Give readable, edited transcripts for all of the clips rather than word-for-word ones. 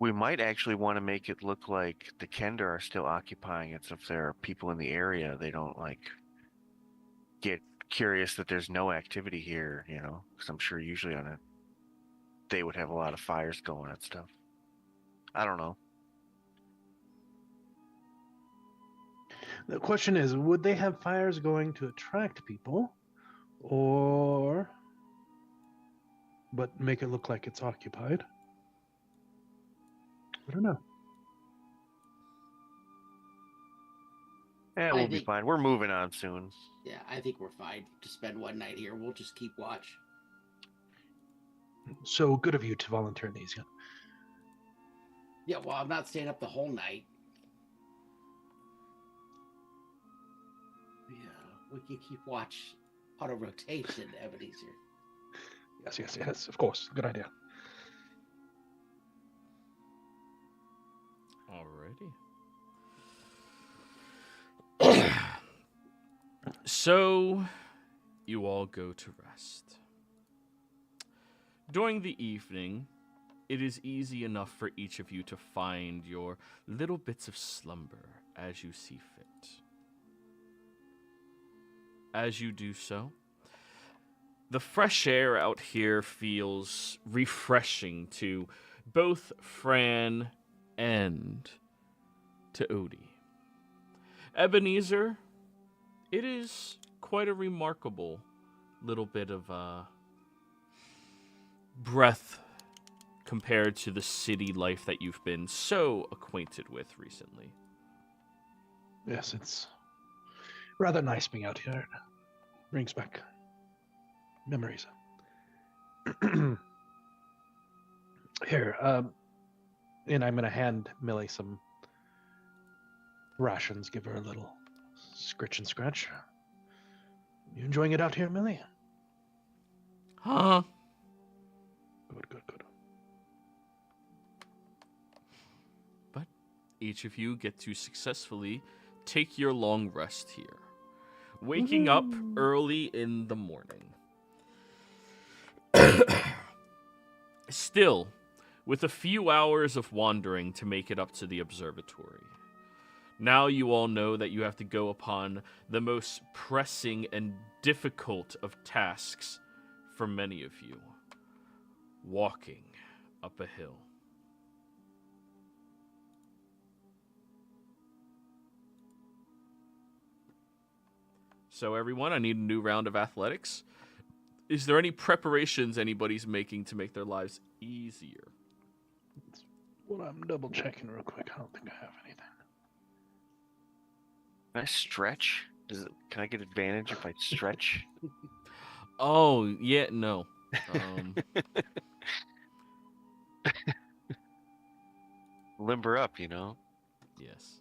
We might actually want to make it look like the Kender are still occupying it, so if there are people in the area, they don't like get curious that there's no activity here, you know, because I'm sure usually on it they would have a lot of fires going and stuff. I don't know. The question is, would they have fires going to attract people, or but make it look like it's occupied? I don't know. Yeah, I we'll be think- fine. We're moving on soon. Yeah, I think we're fine to spend one night here. We'll just keep watch. So good of you to volunteer, Nesian. Yeah, well, I'm not staying up the whole night. Yeah, we can keep watch on a rotation, Ebenezer. Yes, of course. Good idea. Alrighty. So, you all go to rest. During the evening, it is easy enough for each of you to find your little bits of slumber as you see fit. As you do so, the fresh air out here feels refreshing to both Fran and to Odie. Ebenezer, it is quite a remarkable little bit of breath compared to the city life that you've been so acquainted with recently. Yes, it's rather nice being out here. It brings back memories. Here, and I'm going to hand Millie some rations, give her a little scritch and scratch. You enjoying it out here, Millie? Huh? Good. But each of you get to successfully take your long rest here, waking up early in the morning. Still, with a few hours of wandering to make it up to the observatory. Now you all know that you have to go upon the most pressing and difficult of tasks for many of you. Walking up a hill. So everyone, I need a new round of athletics. Is there any preparations anybody's making to make their lives easier? That's what I'm double checking real quick. I don't think I have anything. Can I stretch? Can I get advantage if I stretch? Oh, yeah, no. Limber up, you know? Yes.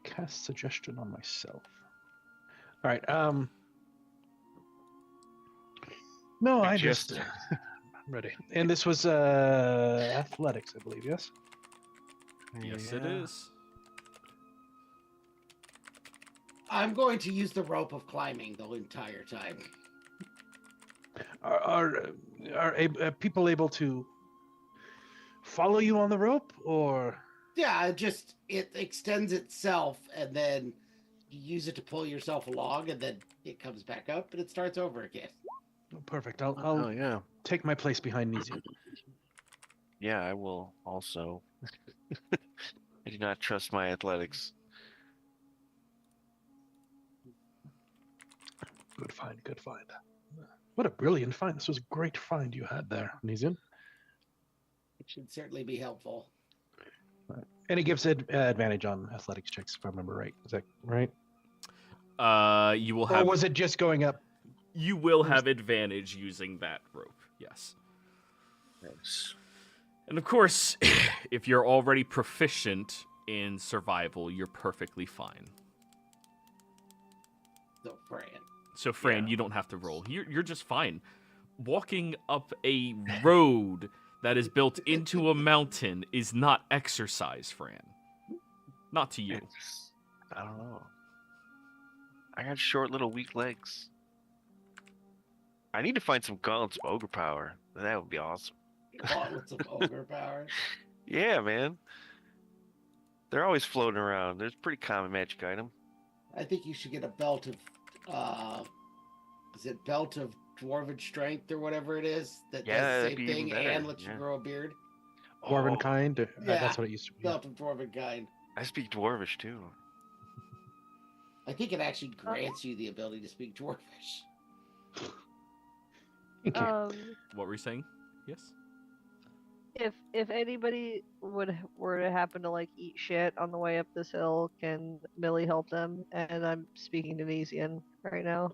Cast suggestion on myself. All right. No, I just Suggest- I'm ready. And this was athletics, I believe. Yes. Yes, it Yeah. is. I'm going to use the rope of climbing the entire time. Are people able to follow you on the rope, or? Yeah, it extends itself, and then you use it to pull yourself along, and then it comes back up, and it starts over again. Perfect. I'll Oh, yeah. take my place behind Nesian. Yeah, I will also. I do not trust my athletics. Good find. What a brilliant find. This was a great find you had there, Nesian. It should certainly be helpful. And it gives it advantage on athletics checks, if I remember right. Is that right? You will Or have. was it just going up? You will have advantage using that rope. Yes. Yes. And of course, if you're already proficient in survival, you're perfectly fine. So, Fran. So, Fran, Yeah. you don't have to roll. You're just fine. Walking up a road that is built into a mountain is not exercise, Fran. Not to you. I don't know. I got short little weak legs. I need to find some gauntlets of ogre power. That would be awesome. Gauntlets of ogre power. Yeah, man. They're always floating around. There's a pretty common magic item. I think you should get a belt of, is it belt of dwarven strength or whatever it is that Yeah, does the that'd same be even thing better, and lets yeah. you grow a beard? Dwarven Oh, kind. Yeah. That's what it used to be. Belt of dwarven kind. I speak Dwarvish too. I think it actually grants you the ability to speak dwarvish. Okay. What were you saying? Yes. If anybody were to happen to like eat shit on the way up this hill, can Millie help them? And I'm speaking Tunisian right now.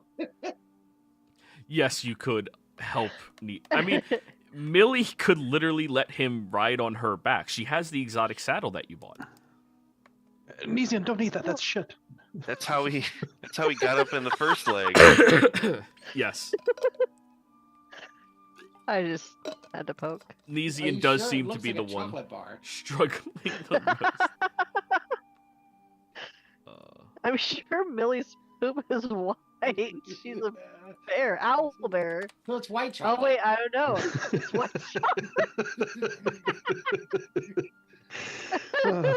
Yes, you could help. I mean, Millie could literally let him ride on her back. She has the exotic saddle that you bought. Nesian, don't eat that. That's shit. That's how he got up in the first leg. Yes. I just had to poke. Are you Nesian does sure? It seem to looks be like the a one chocolate bar. struggling the most. I'm sure Millie's poop is white. She's a bear, owl bear. No, it's white Oh chocolate. wait, I don't know. It's white Oh,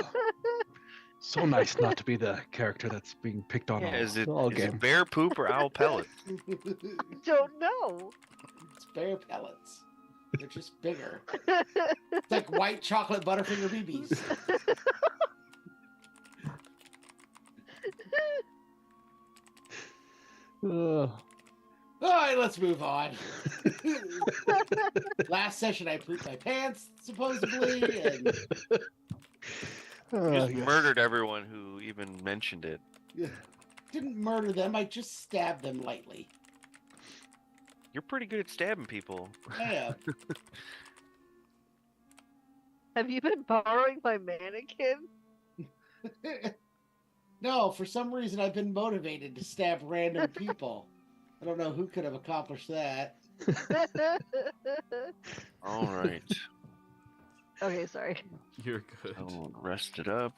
so nice not to be the character that's being picked on Yeah. all, Is it all is game. it bear poop or owl pellet? Don't know. It's bear pellets. They're just bigger. It's like white chocolate Butterfinger BBs. Ugh. All right, let's move on. Last session, I pooped my pants, supposedly, and You just yes. murdered everyone who even mentioned it. didn't murder them. I just stabbed them lightly. You're pretty good at stabbing people. I am. Have you been borrowing my mannequin? No, for some reason, I've been motivated to stab random people. I don't know who could have accomplished that. All right. Okay, sorry. You're good. I'll rest it up.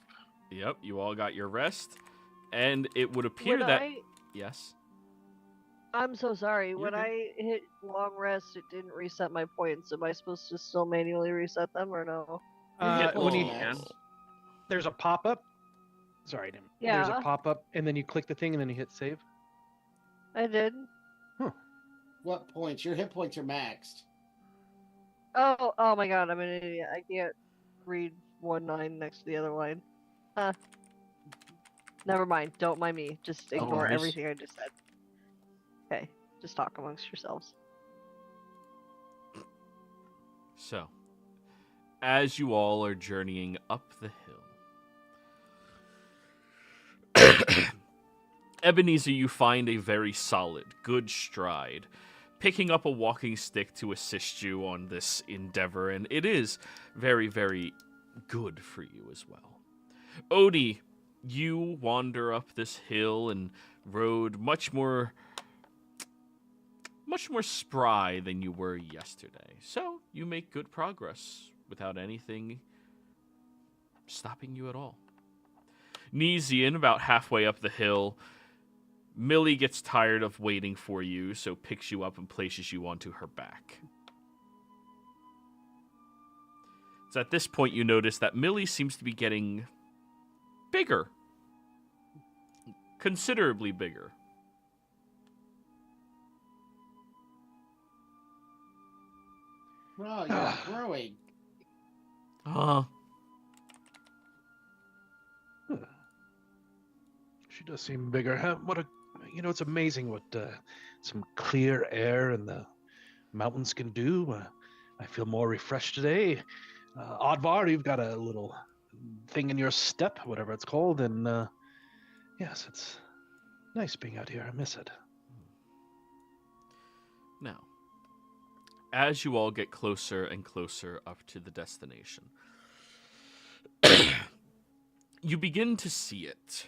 Yep, you all got your rest. And it would appear When that... I- Yes? I'm so sorry. You're When good. I hit long rest, it didn't reset my points. Am I supposed to still manually reset them or no? When you, Yeah. there's a pop-up. Sorry, Tim. There's Yeah. a pop-up, and then you click the thing, and then you hit save. I did. What points? Your hit points are maxed. Oh my god, I'm an idiot. I can't read 1-9 next to the other line. Huh. Never mind. Don't mind me. Just ignore worries. everything I just said. Okay. Just talk amongst yourselves. So, as you all are journeying up the hill, Ebenezer, you find a very solid, good stride, picking up a walking stick to assist you on this endeavor, and it is very, very good for you as well. Odie, you wander up this hill and road much more spry than you were yesterday. So you make good progress without anything stopping you at all. Nesian, about halfway up the hill, Millie gets tired of waiting for you, so picks you up and places you onto her back. It's at this point you notice that Millie seems to be getting bigger. Considerably bigger. Oh, you're growing. She does seem bigger. It's amazing what some clear air in the mountains can do. I feel more refreshed today. Oddvar, you've got a little thing in your step, whatever it's called, and yes, it's nice being out here. I miss it. Now, as you all get closer and closer up to the destination, you begin to see it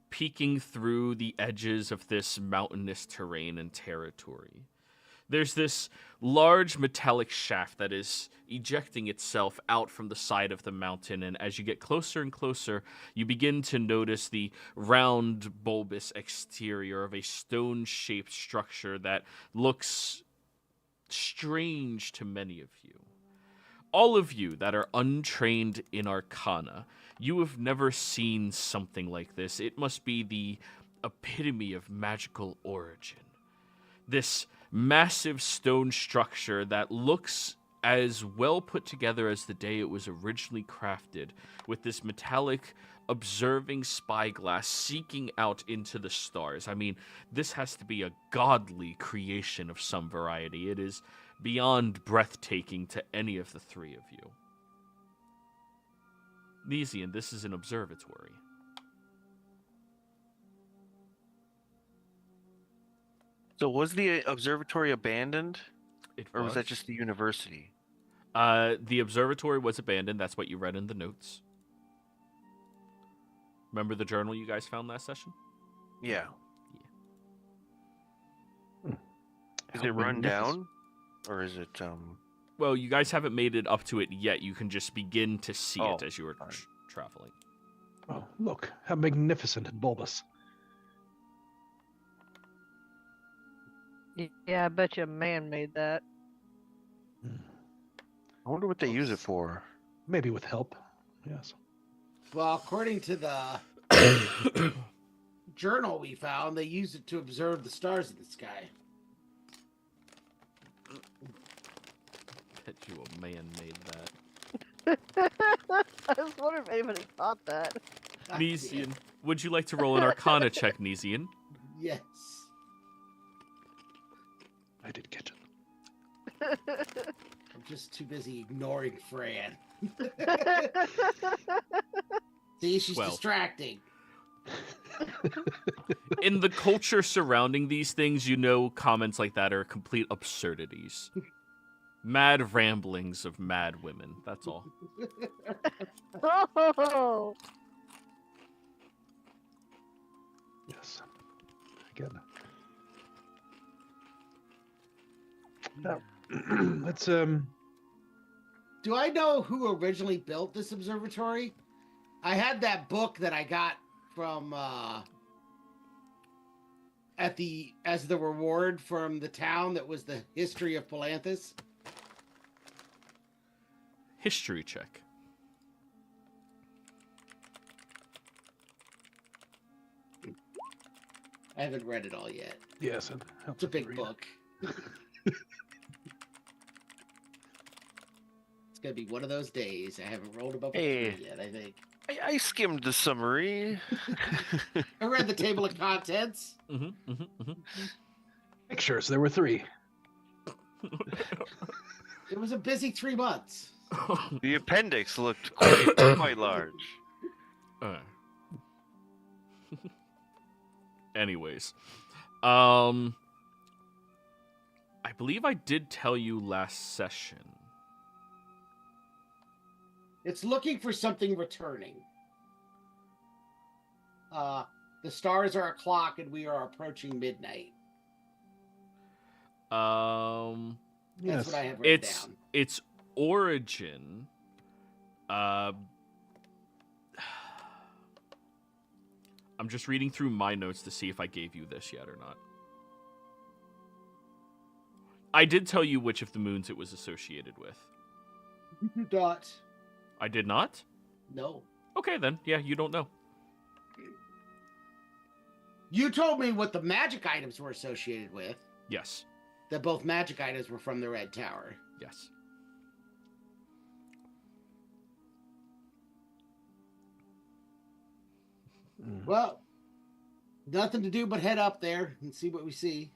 peeking through the edges of this mountainous terrain and territory. There's this large metallic shaft that is ejecting itself out from the side of the mountain, and as you get closer and closer, you begin to notice the round, bulbous exterior of a stone-shaped structure that looks strange to many of you. All of you that are untrained in Arcana, you have never seen something like this. It must be the epitome of magical origin. This massive stone structure that looks as well put together as the day it was originally crafted, with this metallic observing spyglass seeking out into the stars. I mean, this has to be a godly creation of some variety. It is beyond breathtaking to any of the three of you. Nesian, this is an observatory. So was the observatory abandoned, or was that was. just the university? The observatory was abandoned. That's what you read in the notes. Remember the journal you guys found last session? Yeah. Is How it run magnificent. down, or is it Well, you guys haven't made it up to it yet. You can just begin to see Oh, it as you were fine. traveling. Oh, look, how magnificent and bulbous. Yeah, I bet you a man made that. I wonder what they use it for. Maybe with help. Yes. Well, according to the journal we found, they used it to observe the stars in the sky. Bet you a man made that. I was wondering if anybody thought that. Nesian, would you like to roll an Arcana check, Nesian? Yes. I did catch it. I'm just too busy ignoring Fran. See, she's Well. distracting. In the culture surrounding these things, you know comments like that are complete absurdities. Mad ramblings of mad women, that's all. Oh, Yes. Again. Now, let's Do I know who originally built this observatory? I had that book that I got from as the reward from the town that was the history of Palanthas. History check. I haven't read it all yet. yes, it helps It's a if you big read. book. It's gonna be one of those days. I haven't rolled above a Hey. 3 yet, I think. I skimmed the summary. I read the table of contents. Pictures. There were 3. It was a busy 3 months. The appendix looked quite large. Anyways, I believe I did tell you last session. It's looking for something returning. The stars are a clock and we are approaching midnight. That's Yes. what I have written It's down. its origin. I'm just reading through my notes to see if I gave you this yet or not. I did tell you which of the moons it was associated with. Dot. I did not? No. Okay, then. Yeah, you don't know. You told me what the magic items were associated with. Yes. That both magic items were from the Red Tower. Yes. Well, nothing to do but head up there and see what we see.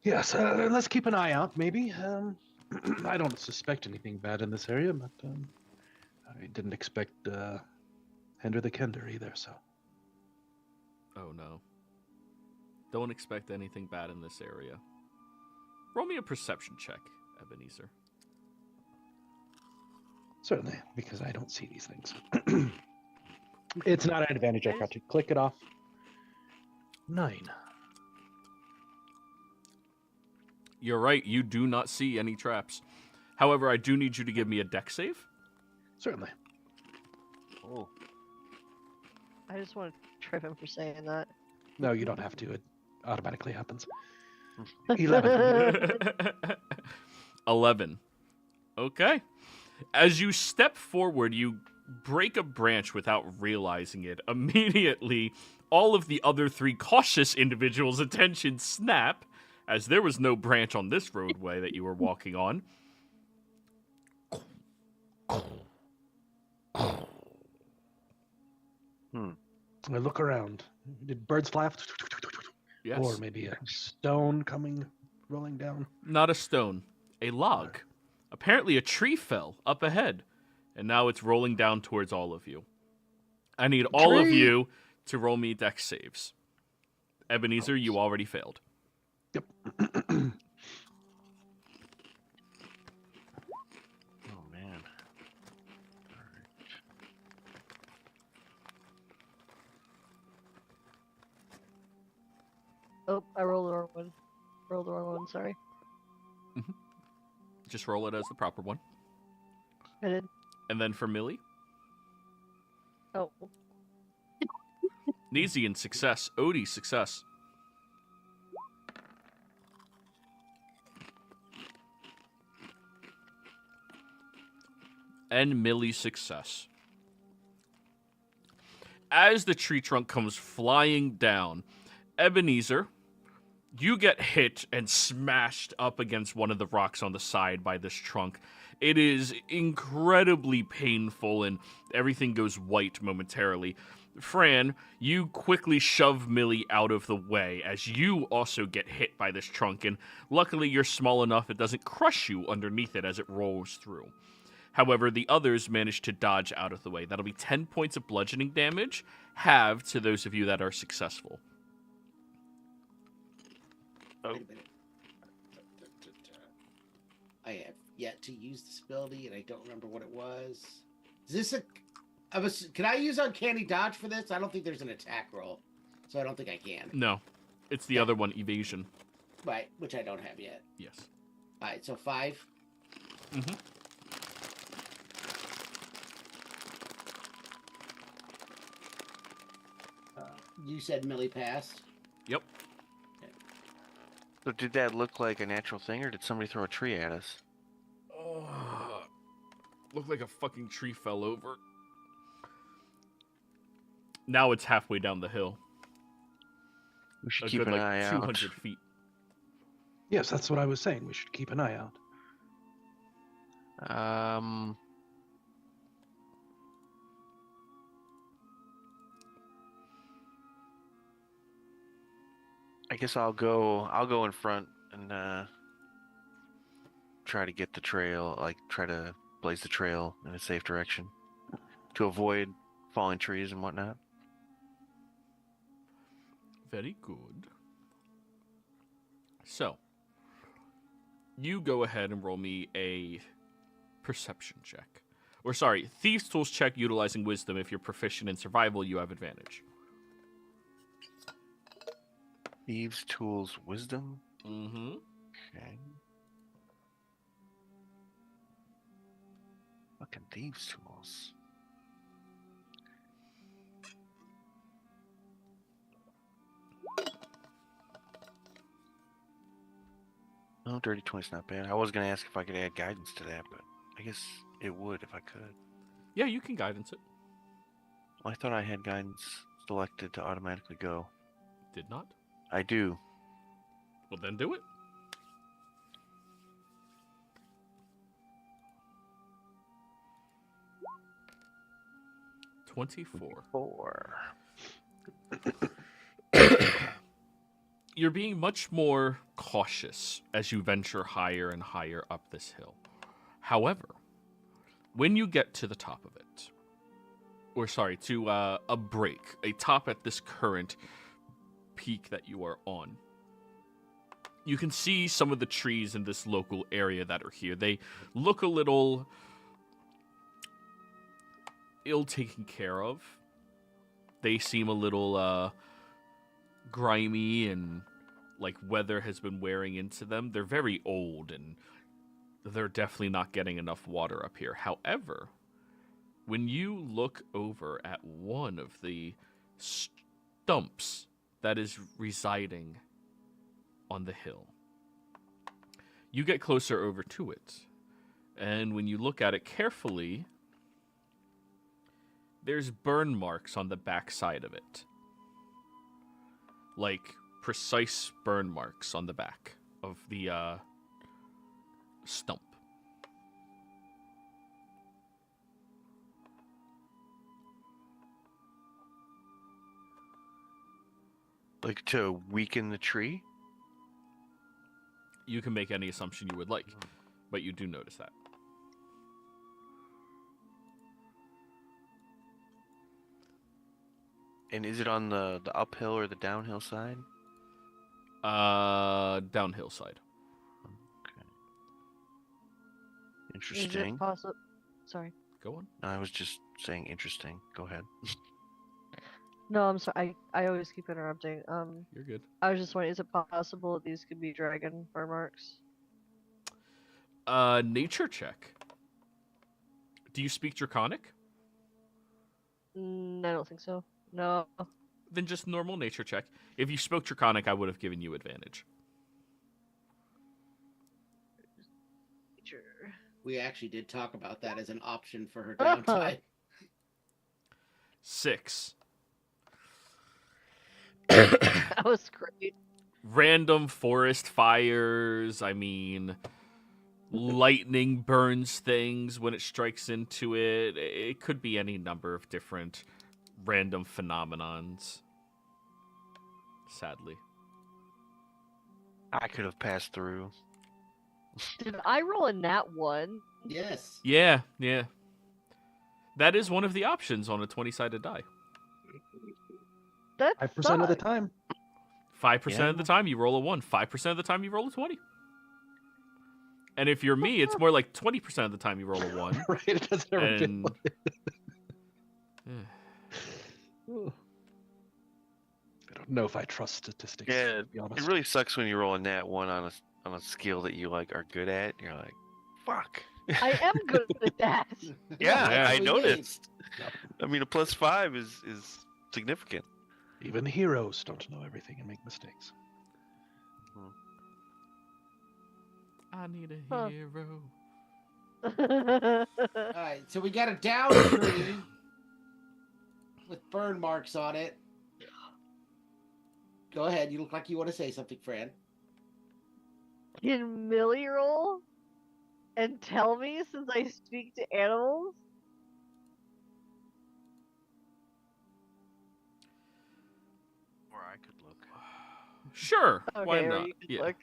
Yes. Let's keep an eye out. Maybe. I don't suspect anything bad in this area, but I didn't expect Hender the Kender either. So. Oh, no. Don't expect anything bad in this area. Roll me a perception check, Ebenezer. Certainly, because I don't see these things. It's not an advantage. I got to click it off. 9. You're right, you do not see any traps. However, I do need you to give me a deck save. Certainly. Oh. I just want to trip him for saying that. No, you don't have to. It automatically happens. 11. 11. Okay. As you step forward, you break a branch without realizing it. Immediately, all of the other 3 cautious individuals' attention snap, as there was no branch on this roadway that you were walking on. I look around. Did birds fly? Yes. Or maybe a stone coming, rolling down? Not a stone, a log. Apparently a tree fell up ahead, and now it's rolling down towards all of you. I need all of Tree! you to roll me dex saves. Ebenezer, you already failed. Yep. Oh man. Oh, I rolled the wrong one. Rolled the wrong one, sorry. Just roll it as the proper one. I did. And then for Millie, Oh. Nezian, success. Odie, success. And Millie, success. As the tree trunk comes flying down, Ebenezer, you get hit and smashed up against one of the rocks on the side by this trunk. It is incredibly painful and everything goes white momentarily. Fran, you quickly shove Millie out of the way as you also get hit by this trunk, and luckily you're small enough it doesn't crush you underneath it as it rolls through. However, the others manage to dodge out of the way. That'll be 10 points of bludgeoning damage, halved to those of you that are successful. Oh. Wait a minute. I have yet to use this ability, and I don't remember what it was. Is this a? Can I use Uncanny Dodge for this? I don't think there's an attack roll, so I don't think I can. No, it's the other one, evasion. Right, which I don't have yet. Yes. All right, so 5. Mm-hmm. You said Millie passed. Yep. So did that look like a natural thing, or did somebody throw a tree at us? Oh, looked like a fucking tree fell over. Now it's halfway down the hill. We should A keep good, an like, eye 200 out. feet. Yes, that's what I was saying. We should keep an eye out. I guess I'll go in front and try to get the trail, like try to blaze the trail in a safe direction to avoid falling trees and whatnot. Very good. So, you go ahead and roll me a perception check. Or sorry, Thieves' Tools check utilizing wisdom. If you're proficient in survival, you have advantage. Thieves' Tools, wisdom. Mm-hmm. Okay. Fucking Thieves' Tools. Oh, dirty 20's not bad. I was gonna ask if I could add guidance to that, but I guess it would if I could. Yeah, you can guidance it. Well, I thought I had guidance selected to automatically go. Did not? I do. Well, then do it. $24. 4. You're being much more cautious as you venture higher and higher up this hill. However, when you get to the top of it, or sorry, to a break, a top at this current peak that you are on, you can see some of the trees in this local area that are here. They look a little ill taken care of. They seem a little grimy and like weather has been wearing into them. They're very old and they're definitely not getting enough water up here. However, when you look over at one of the stumps that is residing on the hill. You get closer over to it, and when you look at it carefully, there's burn marks on the back side of it. Like precise burn marks on the back of the stump. Like to weaken the tree? You can make any assumption you would like, but you do notice that. And is it on the uphill or the downhill side? Downhill side. Okay. Is Interesting. it possible? Sorry. Go on. I was just saying interesting. Go ahead. No, I'm sorry. I always keep interrupting. You're good. I was just wondering, is it possible that these could be dragon burn marks? Nature check. Do you speak Draconic? I don't think so. No. Then just normal nature check. If you spoke Draconic, I would have given you advantage. Nature. We actually did talk about that as an option for her downtime. 6. That was great. Random forest fires. I mean, lightning burns things when it strikes into it. It could be any number of different random phenomenons. Sadly. I could have passed through. Did I roll a nat 1? Yes. Yeah. That is one of the options on a 20-sided die. That 5% of the sucks. time. 5% of the time you roll a 1. 5% of the time you roll a 20. And if you're me, it's more like 20% of the time you roll a 1. Right? It doesn't ever feel And like Yeah. Ooh. I don't know if I trust statistics. Yeah, to be honest. it really sucks when you roll a nat 1 on a skill that you like are good at. You're like, fuck. I am good at that. Yeah, Yeah. I we noticed. Yep. I mean, a +5 is significant. Even heroes don't know everything and make mistakes. I need a Huh. hero. All right, so we got a down tree with burn marks on it. Go ahead. You look like you want to say something, Fran. Can Millie roll and tell me since I speak to animals? Or I could look. Sure. Okay, Why or not? you can Yeah. look.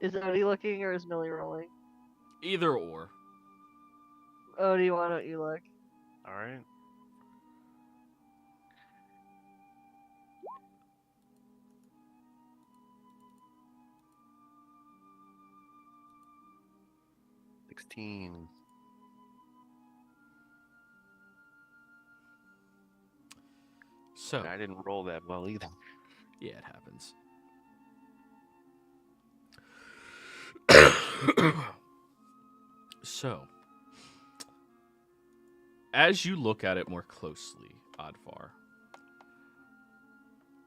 Is Odie looking or is Millie rolling? Either or. Odie, why don't you look? All right. $16. So, I didn't roll that well either. yeah, it happens. So, as you look at it more closely, Advar,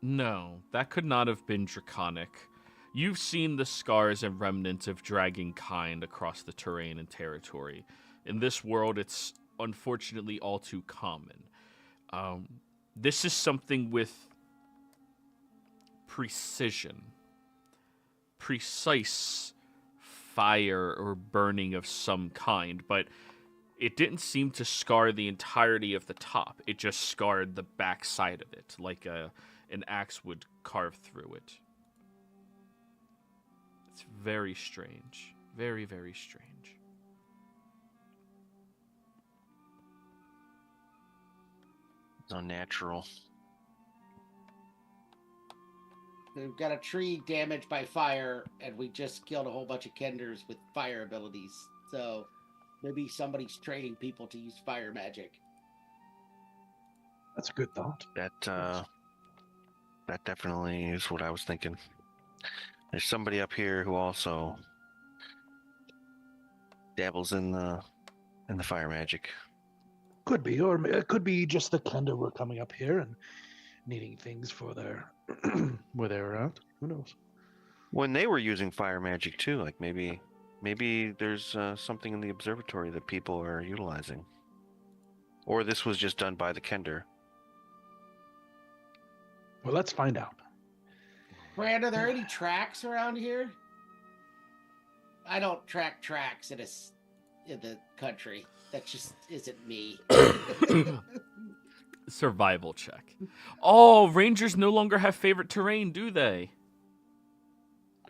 no, that could not have been draconic. You've seen the scars and remnants of dragon kind across the terrain and territory. In this world, it's unfortunately all too common. This is something with precision, precise fire or burning of some kind, but it didn't seem to scar the entirety of the top. It just scarred the back side of it, like an axe would carve through it. It's very strange. Very, very strange. It's unnatural. We've got a tree damaged by fire, and we just killed a whole bunch of Kenders with fire abilities. So maybe somebody's training people to use fire magic. That's a good thought. That definitely is what I was thinking. There's somebody up here who also dabbles in the fire magic. Could be, or it could be just the Kenda were coming up here and needing things for their where they're at. Who knows? When they were using fire magic too, like maybe there's something in the observatory that people are utilizing, or this was just done by the Kender. Well, let's find out. Brand, are there any tracks around here? I don't track tracks in the country. That just isn't me. Survival check. Oh, rangers no longer have favorite terrain, do they?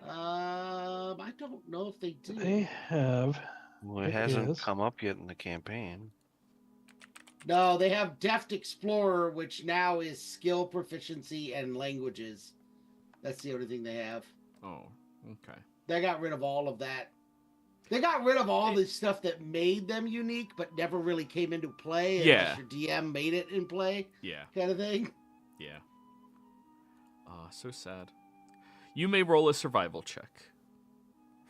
I don't know if they do. They have. Well, it It hasn't is. come up yet in the campaign. No, they have Deft Explorer, which now is skill proficiency and languages. That's the only thing they have. Oh, okay. They got rid of all of that. They got rid of all the stuff that made them unique, but never really came into play unless your DM made it in play, Yeah, kind of thing. yeah. So sad. You may roll a survival check.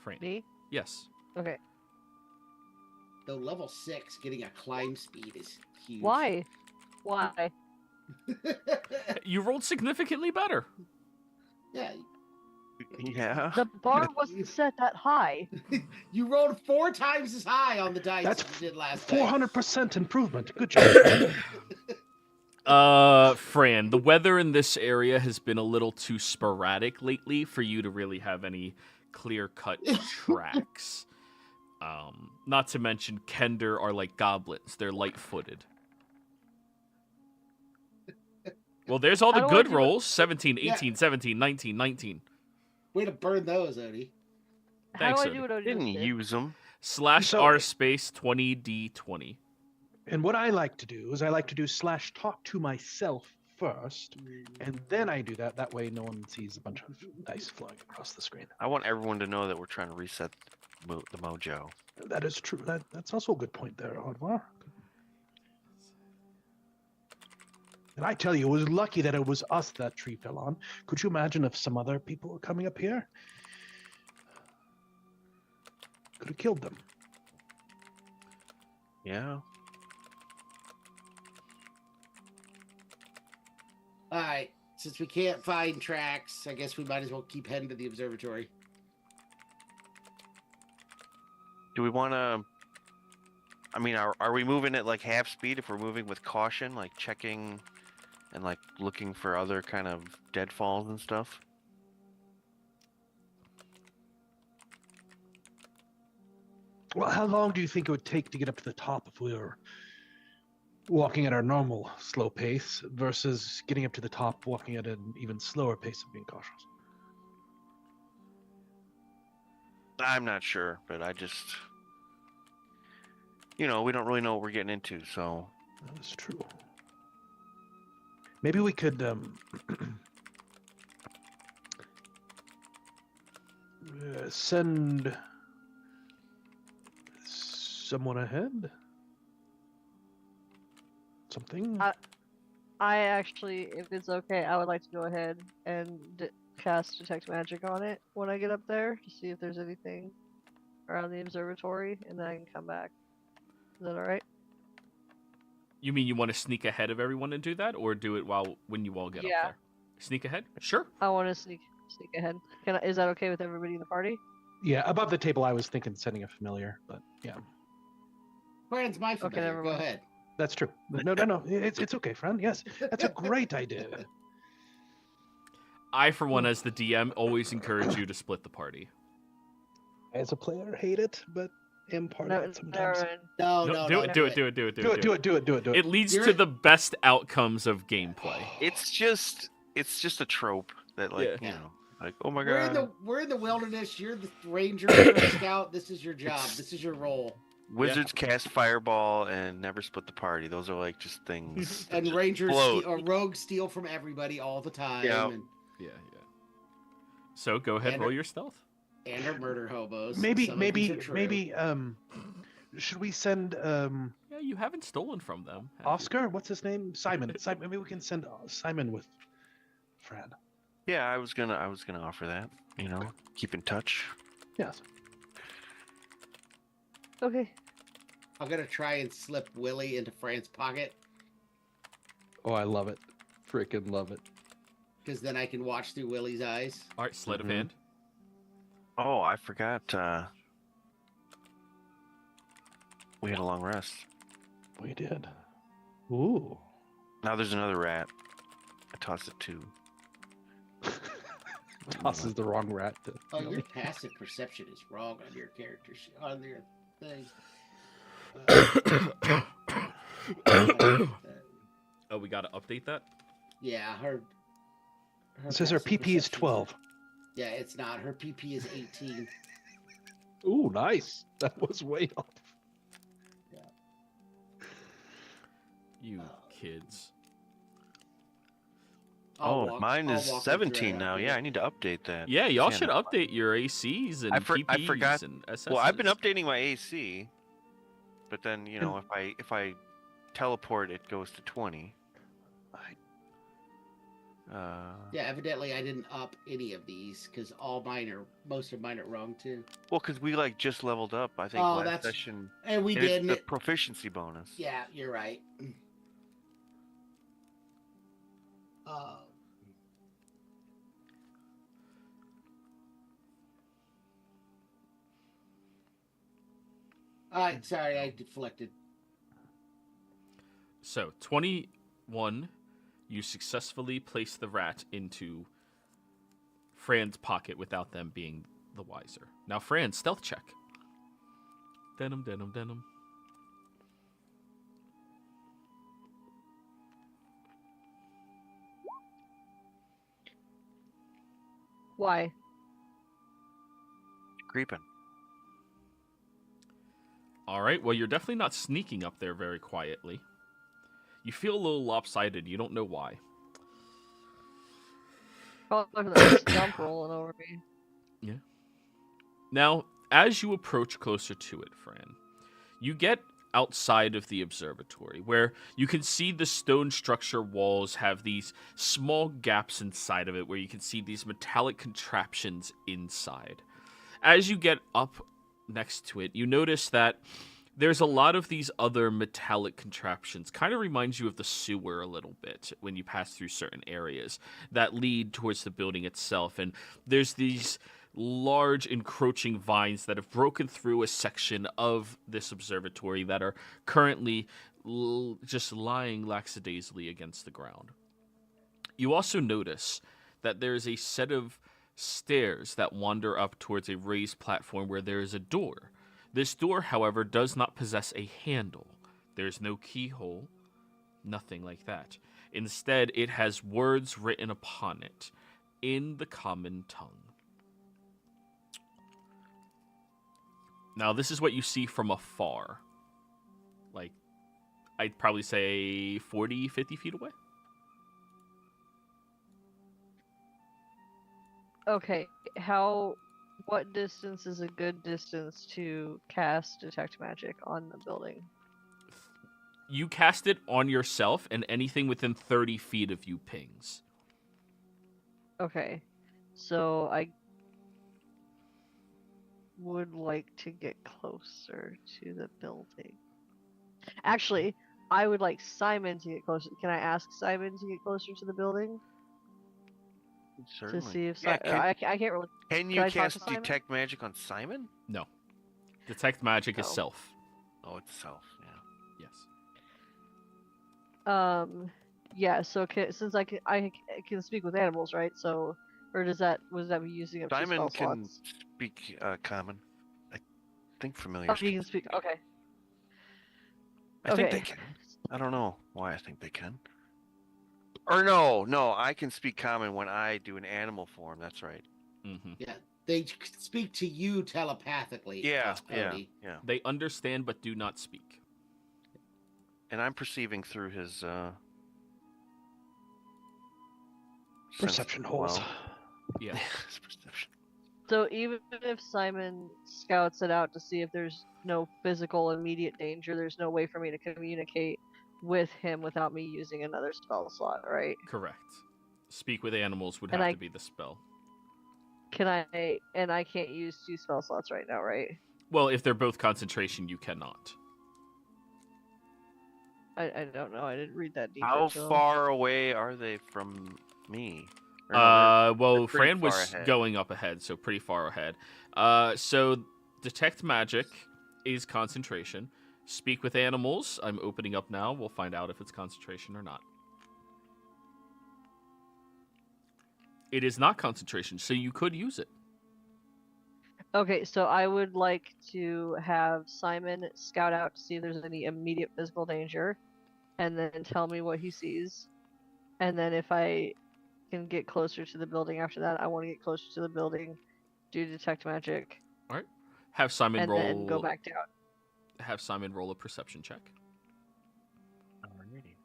Frank. Me? Yes. Okay. Though level 6, getting a climb speed is huge. Why? Why? You rolled significantly better. Yeah, Yeah. The bar wasn't set that high. you rolled 4 times as high on the dice That's as you did last time. 400% improvement. Good job. Fran, the weather in this area has been a little too sporadic lately for you to really have any clear-cut tracks. Not to mention Kender are like goblins. They're light-footed. Well, there's all the How do I good do it? rolls. 17, Yeah. 18, 17, 19, 19. Way to burn those, Odie. How Thanks, do I Odie. do what Odie Didn't just did? use them. / So- R space 20D20. And what I like to do is I like to do / talk to myself first, and then I do that. That way no one sees a bunch of dice flying across the screen. I want everyone to know that we're trying to reset the mojo. That is true. That's also a good point there, Audvar. And I tell you, it was lucky that it was us that tree fell on. Could you imagine if some other people were coming up here? Could have killed them. Yeah. Alright, since we can't find tracks, I guess we might as well keep heading to the observatory. Do we want to? I mean, are we moving at like half speed? If we're moving with caution, like checking and like looking for other kind of deadfalls and stuff. Well, how long do you think it would take to get up to the top if we were walking at our normal slow pace versus getting up to the top walking at an even slower pace of being cautious? I'm not sure, but I just, we don't really know what we're getting into, so. That's true. Maybe we could send someone ahead. Something. I actually, if it's okay, I would like to go ahead and cast Detect Magic on it when I get up there to see if there's anything around the observatory, and then I can come back. Is that alright? You mean you want to sneak ahead of everyone and do that, or do it when you all get up Yeah. there? Sneak ahead? Sure. I want to sneak ahead. Is that okay with everybody in the party? Yeah, above the table, I was thinking sending a familiar, but yeah, Brand's my familiar. never Go mind. ahead. that's true. No, it's okay, friend. Yes, that's a great idea. I, for one, as the DM, always encourage you to split the party. As a player, hate it, but am part No, of it sometimes. No, do no, it, do it, do it, do it, do it, Do it. It leads You're to it. the best outcomes of gameplay. It's just a trope that, like, Yeah. like, oh my We're god. we're in the wilderness. You're the ranger, you're a scout. This is your job. This is your role. Wizards cast fireball and never split the party. Those are like just things. that And just rangers float. or rogues steal from everybody all the time. Yeah. And Yeah. So go ahead, And- roll your stealth. are murder hobos. Maybe, Some of these are true. should we send Yeah, you haven't stolen from them. have you? Oscar? What's his name? Simon. Maybe we can send Simon with Fran. Yeah, I was gonna offer that. Keep in touch. Yes. Okay. I'm gonna try and slip Willie into Fran's pocket. Oh, I love it. Freaking love it. Because then I can watch through Willie's eyes. All right, sleight of Mhm. hand. Oh, I forgot. We had a long rest. We did. Ooh. Now there's another rat. I tossed it too. Tosses the wrong rat. Oh, your passive perception is wrong on your character on your thing. Oh, we gotta update that. Yeah, her It says her passive PP is perception's 12. Yeah, it's not. Her PP is 18. Ooh, nice. That was way off. You kids. Mine is I'll walk you through 17 it now. after Yeah, this. I need to update that. Yeah, y'all Damn should it. update your ACs and I PPs forgot- and SSs. Well, I've been updating my AC, but then if I teleport, it goes to 20. Yeah, evidently I didn't up any of these because most of mine are wrong too. Well, because we just leveled up. I think Oh, last that's- session. And we and did. it's And the it, proficiency bonus. yeah, you're right. All right, sorry, I deflected. So, 21, you successfully place the rat into Fran's pocket without them being the wiser. Now, Fran, stealth check. Denim, denim, denim. Why? Creeping. All right, well, you're definitely not sneaking up there very quietly. You feel a little lopsided. You don't know why. Probably that stump rolling over me. Now, as you approach closer to it, Fran, you get outside of the observatory, where you can see the stone structure walls have these small gaps inside of it, where you can see these metallic contraptions inside. As you get up next to it, you notice that there's a lot of these other metallic contraptions. Kind of reminds you of the sewer a little bit when you pass through certain areas that lead towards the building itself. And there's these large encroaching vines that have broken through a section of this observatory that are currently just lying lackadaisically against the ground. You also notice that there's a set of stairs that wander up towards a raised platform where there is a door. This door, however, does not possess a handle. There's no keyhole, nothing like that. Instead, it has words written upon it in the common tongue. Now, this is what you see from afar. Like, I'd probably say 40, 50 feet away. Okay, what distance is a good distance to cast detect magic on the building? You cast it on yourself, and anything within 30 feet of you pings. Okay, so I would like to get closer to the building. Actually, I would like Simon to get closer. Can I ask Simon to get closer to the building? Certainly. To see if Yeah, I can't really. Can you I talk to cast Simon? detect magic on Simon? No. Detect magic is Oh. self. Oh, it's self. Yeah. Yes. Yeah. So since I can speak with animals, right? So, or was that be using up two Simon spell can slots? speak common. I think familiar. Oh, he can speak. Okay. I think okay. they can. I don't know why I think they can. Or no, I can speak common when I do an animal form. That's right. Mm-hmm. Yeah, they speak to you telepathically. Yeah. Cody. They understand but do not speak. And I'm perceiving through his Perception sense as holes. well. Yeah. His perception. So even if Simon scouts it out to see if there's no physical immediate danger, there's no way for me to communicate with him without me using another spell slot, right? Correct. Speak with animals would And have I- to be the spell. And I can't use two spell slots right now, right? Well, if they're both concentration, you cannot. I don't know. I didn't read that deep. How into 'em. far away are they from me? Or no, Well, they're pretty Fran was far ahead. going up ahead, so pretty far ahead. So detect magic is concentration. Speak with animals. I'm opening up now. We'll find out if it's concentration or not. It is not concentration, so you could use it. Okay, so I would like to have Simon scout out to see if there's any immediate physical danger, and then tell me what he sees. And then if I can get closer to the building after that, I want to get closer to the building, do detect magic, All right. Have Simon and roll. then go back down. Have Simon roll a perception check. Alrighty.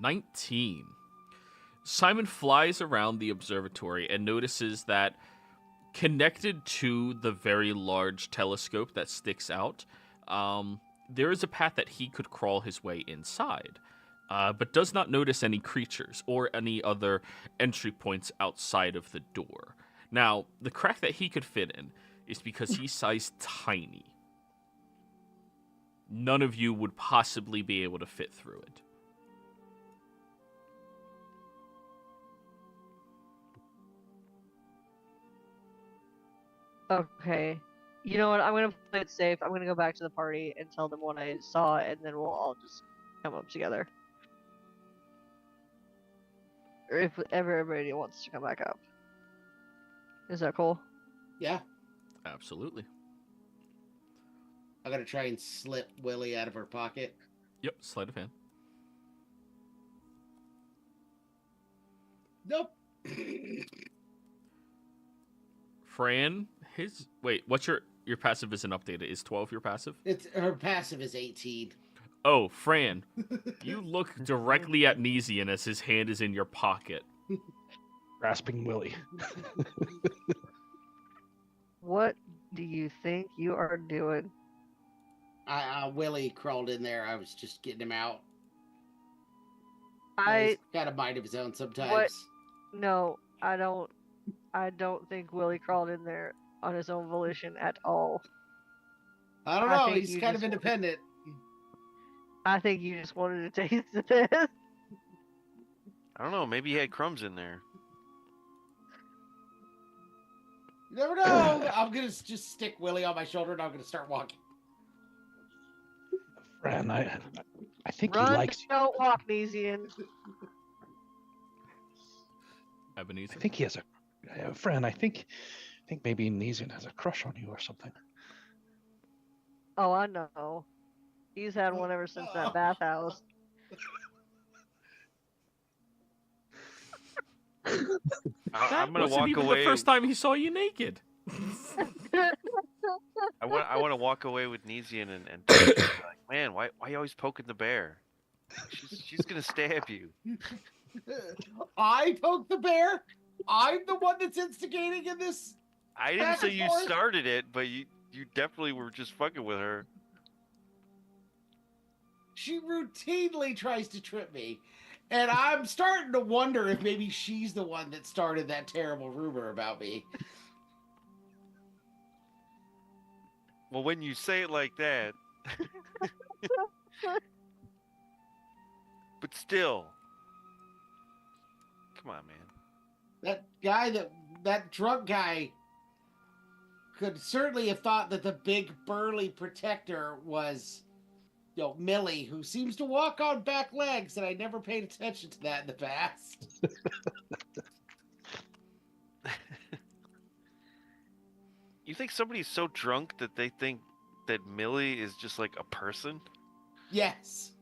$19. Simon flies around the observatory and notices that connected to the very large telescope that sticks out, there is a path that he could crawl his way inside, but does not notice any creatures or any other entry points outside of the door. Now, the crack that he could fit in is because he's sized tiny. None of you would possibly be able to fit through it. Okay. You know what? I'm gonna play it safe. I'm gonna go back to the party and tell them what I saw, and then we'll all just come up together. Or if ever everybody wants to come back up. Is that cool? Yeah. Absolutely. I'm gonna try and slip Willie out of her pocket. Yep, sleight of hand. Nope. Fran, what's your passive isn't updated. Is 12 your passive? It's her passive is 18. Oh, Fran, you look directly at Nezian as his hand is in your pocket. Grasping Willie. What do you think you are doing? Willie crawled in there. I was just getting him out. I He's got a mind of his own sometimes. What? No, I don't think Willie crawled in there on his own volition at all. I don't I know. think He's you kind of just independent. I think you just wanted to taste this. I don't know. Maybe he had crumbs in there. You never know. I'm gonna just stick Willie on my shoulder and I'm gonna start walking. Fran, I think Run, he likes you. don't walk, Nezian. Ebenezer? I think he has a Fran. I think maybe Nezian has a crush on you or something. Oh, I know. He's had one ever since that bathhouse. I'm gonna wasn't walk even away. the first time he saw you naked. I want to walk away with Nezian and like, man, why you always poking the bear? She's gonna stab you. I poke the bear. I'm the one that's instigating in this. I didn't Back say and you forth. started it, but you definitely were just fucking with her. She routinely tries to trip me. And I'm starting to wonder if maybe she's the one that started that terrible rumor about me. Well, when you say it like that, but still, come on, man. That drunk guy could certainly have thought that the big burly protector was, Millie, who seems to walk on back legs, and I never paid attention to that in the past. You think somebody's so drunk that they think that Millie is just like a person? Yes.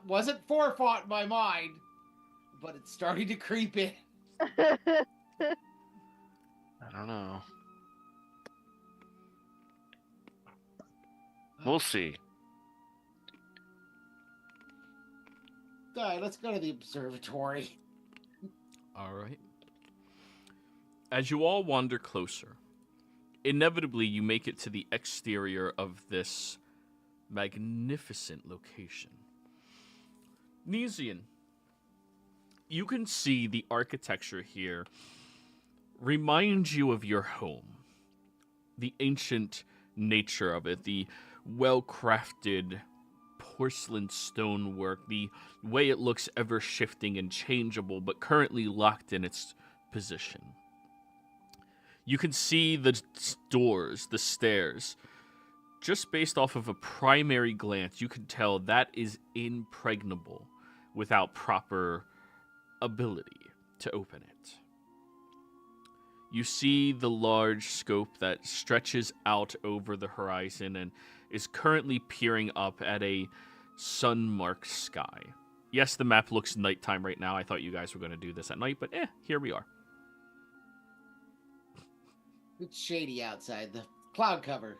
Wasn't forethought in my mind, but it's starting to creep in. I don't know. We'll see. All right, let's go to the observatory. All right. As you all wander closer, inevitably you make it to the exterior of this magnificent location. Nesian, you can see the architecture here reminds you of your home. The ancient nature of it, the well-crafted porcelain stonework, the way it looks ever shifting and changeable, but currently locked in its position. You can see the doors, the stairs. Just based off of a primary glance, you can tell that is impregnable without proper ability to open it. You see the large scope that stretches out over the horizon and is currently peering up at a sun-marked sky. Yes, the map looks nighttime right now. I thought you guys were going to do this at night, but here we are. It's shady outside. The cloud cover.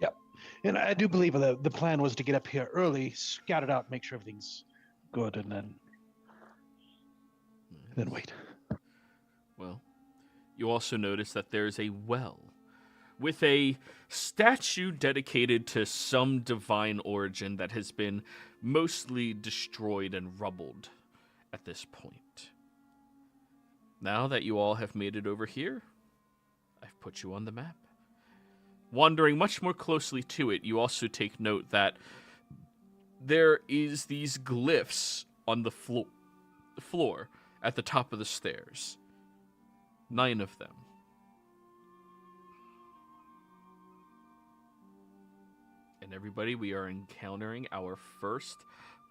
Yep. And I do believe the plan was to get up here early, scout it out, make sure everything's good, and then wait. Well, you also notice that there's a well with a statue dedicated to some divine origin that has been mostly destroyed and rubbled at this point. Now that you all have made it over here, I've put you on the map. Wandering much more closely to it, you also take note that there is these glyphs on the floor at the top of the stairs. 9 of them. And everybody, we are encountering our first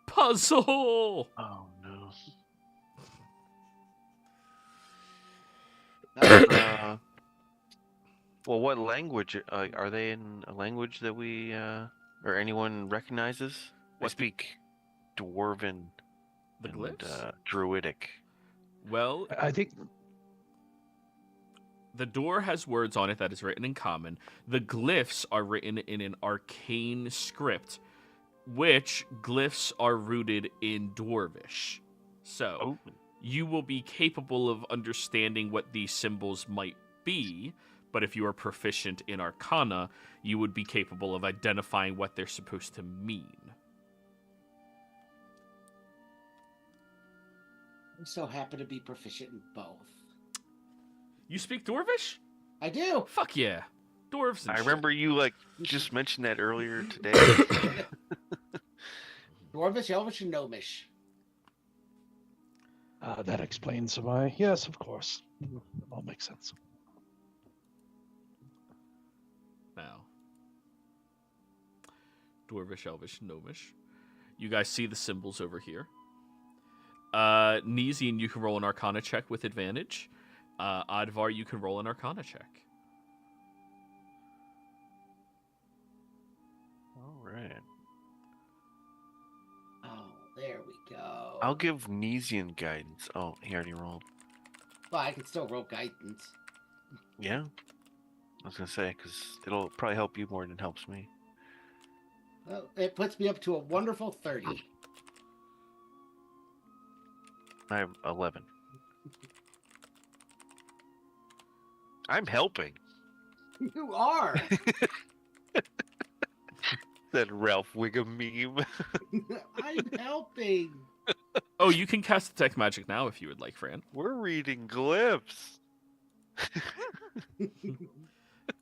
puzzle! Oh, no. Well, what language? Are they in a language that we, or anyone recognizes? I speak Dwarven. The and, glyphs? Druidic. Well, I think the door has words on it that is written in common. The glyphs are written in an arcane script, which glyphs are rooted in Dwarvish. So, you will be capable of understanding what these symbols might be, but if you are proficient in Arcana, you would be capable of identifying what they're supposed to mean. I so happen to be proficient in both. You speak Dwarvish? I do. Fuck yeah. Dwarves and I shit. remember you, just mentioned that earlier today. Dwarvish, Elvish, and Gnomish. that explains why. Yes, of course. All makes sense. Now, Dwarvish, Elvish, Gnomish. You guys see the symbols over here. Nesian, you can roll an Arcana check with advantage. Advar, you can roll an Arcana check. All right. Oh, there we go. I'll give Nesian guidance. Oh, he already rolled. Well, I can still roll guidance. Yeah. I was going to say, because it'll probably help you more than it helps me. Well, it puts me up to a wonderful 30. I have 11. I'm helping. You are. That Ralph Wiggum meme. I'm helping. Oh, you can cast Detect Magic now if you would like, Fran. We're reading glyphs.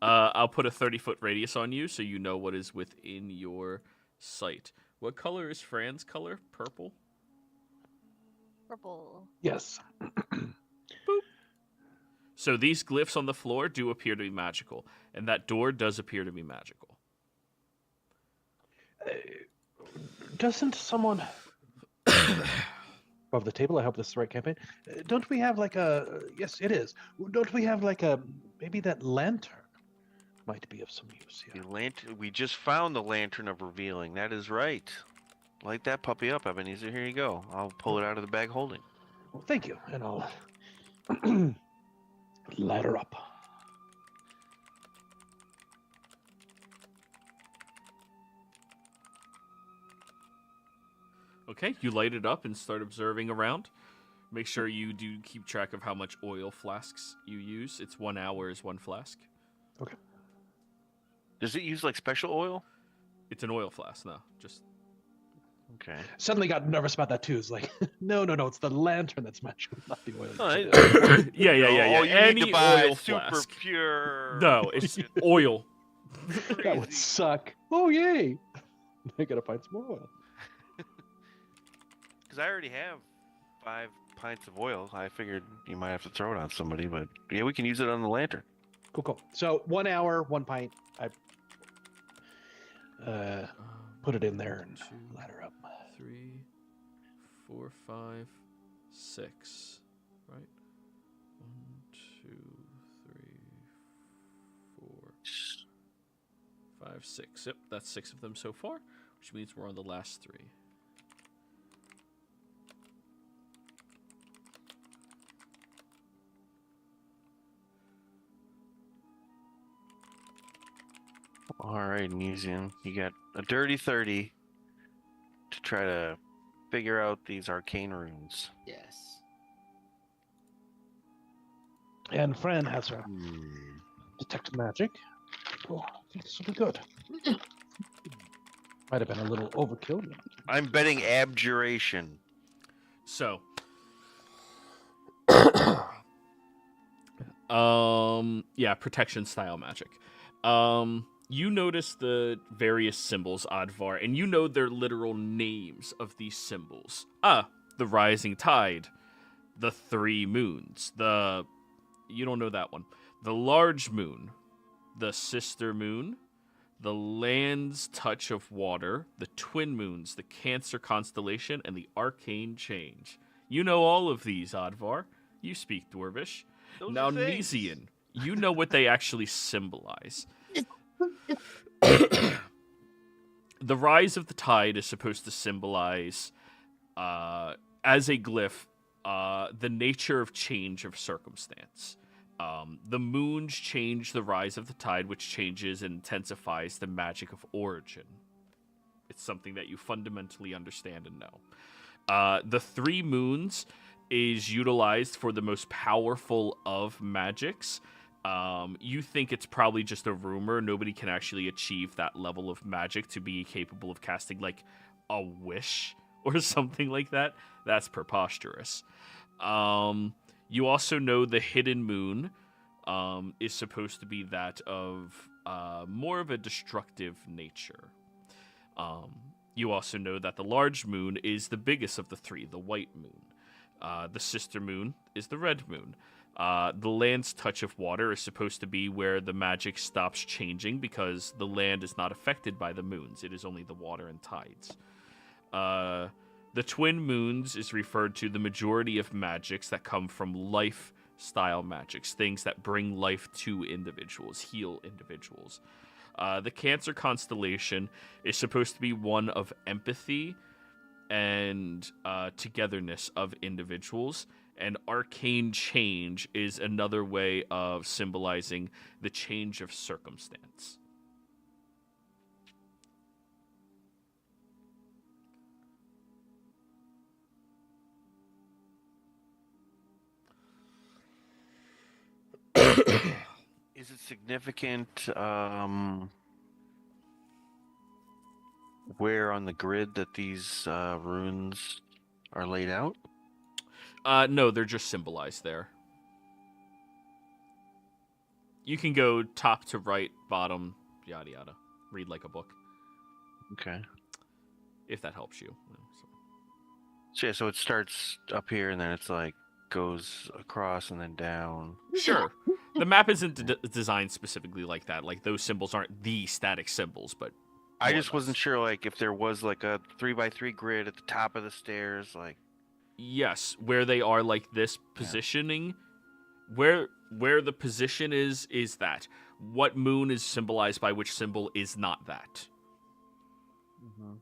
I'll put a 30-foot radius on you so you know what is within your sight. What color is Fran's color? Purple? Purple. Yes. So these glyphs on the floor do appear to be magical, and that door does appear to be magical. Doesn't someone above the table? I hope this is the right campaign. Don't we have like a? Yes, it is. Don't we have like a? Maybe that lantern might be of some use here. The lantern. We just found the lantern of revealing. That is right. Light that puppy up, Ebenezer. Here you go. I'll pull it out of the bag holding. Well, thank you, and I'll light her up. Okay, you light it up and start observing around. Make sure you do keep track of how much oil flasks you use. It's 1 hour is 1 flask. Okay. Does it use like special oil? It's an oil flask, no. Just Okay. Suddenly got nervous about that too. It's like, no, it's the lantern that's magical, not the oil. Oh, yeah. Oh, you Any need to buy oil super flask. pure. No, it's oil. That would suck. Oh, yay. I gotta find some more oil. Because I already have 5 pints of oil. I figured you might have to throw it on somebody, but yeah, we can use it on the lantern. Cool. So 1 hour, 1 pint. I put it in there and ladder up. 3, 4, 5, 6. Right? 1, 2, 3, 4, 5, 6. Yep, that's 6 of them so far, which means we're on the last 3. All right, Museum. You got a dirty 30 to try to figure out these arcane runes. Yes. And Fran has her detect magic. Oh, I think this will be good. Might have been a little overkill. I'm betting abjuration. So, yeah, protection style magic. You notice the various symbols, Advar, and you know their literal names of these symbols. The rising tide, the 3 moons, you don't know that one. The large moon, the sister moon, the land's touch of water, the twin moons, the Cancer constellation, and the arcane change. You know all of these, Advar. You speak Dwarvish. Those Now, are things. Nesian, you know what they actually symbolize. The rise of the tide is supposed to symbolize, as a glyph, the nature of change of circumstance. The moons change the rise of the tide, which changes and intensifies the magic of origin. It's something that you fundamentally understand and know. The 3 moons is utilized for the most powerful of magics. You think it's probably just a rumor. Nobody can actually achieve that level of magic to be capable of casting, like, a wish or something like that. That's preposterous. You also know the hidden moon is supposed to be that of more of a destructive nature. You also know that the large moon is the biggest of the 3, the white moon. The sister moon is the red moon. The land's touch of water is supposed to be where the magic stops changing because the land is not affected by the moons. It is only the water and tides. The twin moons is referred to the majority of magics that come from lifestyle magics, things that bring life to individuals, heal individuals. The Cancer constellation is supposed to be one of empathy and togetherness of individuals. And arcane change is another way of symbolizing the change of circumstance. Is it significant where on the grid that these runes are laid out? No, they're just symbolized there. You can go top to right, bottom, yada yada. Read like a book. Okay. If that helps you. So yeah, so it starts up here and then it's like goes across and then down. Sure. The map isn't designed specifically like that. Like, those symbols aren't the static symbols, but I just wasn't sure, like, if there was like a 3x3 grid at the top of the stairs, like. Yes, where they are like this positioning, where the position is that. What moon is symbolized by which symbol is not that. Mm-hmm.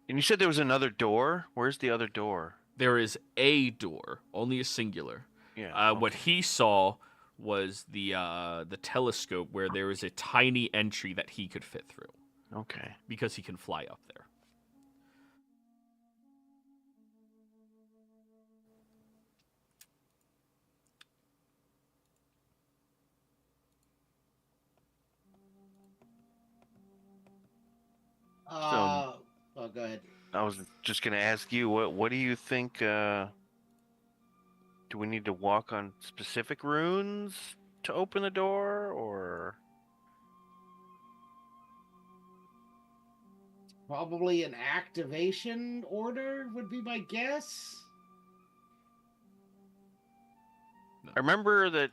And you said there was another door? Where's the other door? There is a door, only a singular. Yeah. What he saw was the telescope where there is a tiny entry that he could fit through. Okay. Because he can fly up there. go ahead. I was just gonna ask you, what do you think? Do we need to walk on specific runes to open the door, or? Probably an activation order would be my guess. I remember that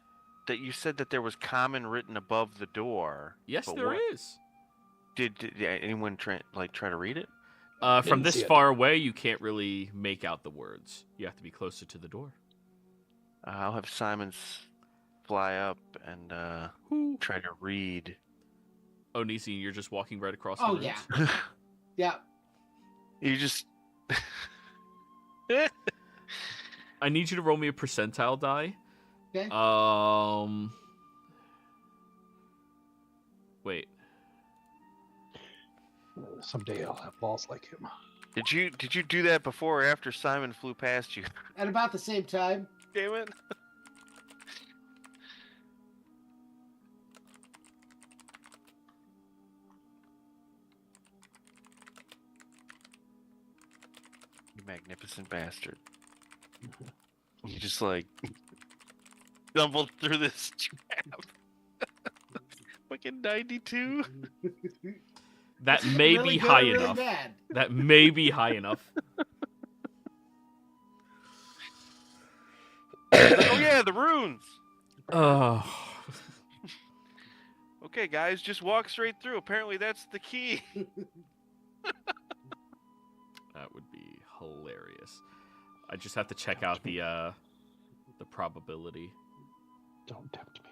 you said that there was common written above the door. Yes, but there is. Did anyone try to read it? From Didn't this see it. far away, you can't really make out the words. You have to be closer to the door. I'll have Simons fly up and Who? try to read. Oh, Nisi, you're just walking right across Oh, the yeah. rooms? Yeah. You just. I need you to roll me a percentile die. Okay. Wait. Someday I'll have balls like him. Did you do that before or after Simon flew past you? At about the same time. Damn it. You magnificent bastard. You just like stumbled through this trap. Fucking 92. That may Really be good high or really enough. bad? That may be high enough. Oh yeah, the runes. Oh. Okay, guys, just walk straight through. Apparently that's the key. That would be hilarious. I just have to check out the probability. Don't tempt me.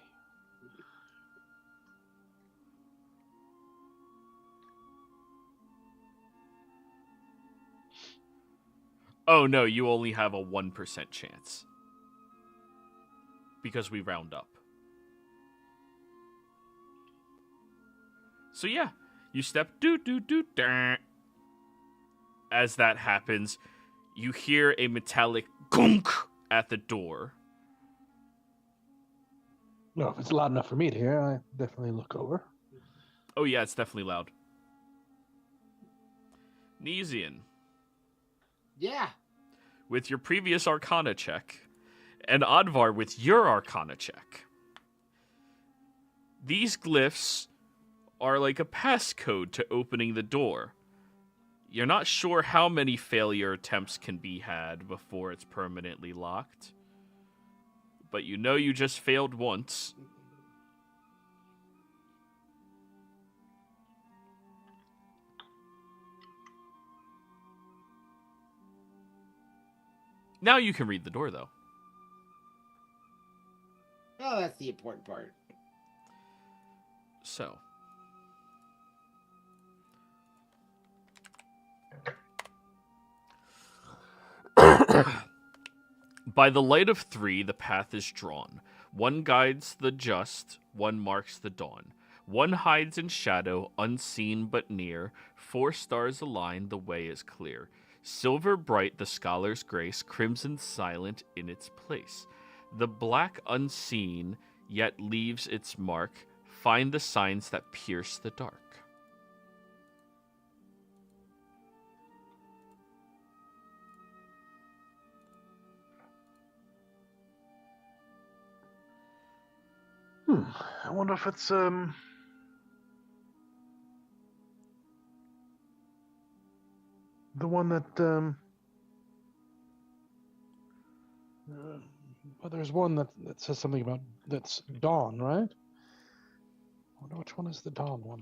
Oh no, you only have a 1% chance. Because we round up. So yeah, you step do. As that happens, you hear a metallic gunk at the door. No, if it's loud enough for me to hear, I definitely look over. Oh yeah, it's definitely loud. Nesian, Yeah. with your previous Arcana check, and Advar with your Arcana check. These glyphs are like a passcode to opening the door. You're not sure how many failure attempts can be had before it's permanently locked. But you know you just failed once. Now you can read the door, though. Oh, that's the important part. So. By the light of 3, the path is drawn. One guides the just, one marks the dawn. One hides in shadow, unseen but near. 4 stars align, the way is clear. Silver bright, the scholar's grace, crimson silent in its place. The black unseen, yet leaves its mark. Find the signs that pierce the dark. I wonder if it's the one that well, there's one that says something about that's dawn, right? I wonder which one is the dawn one.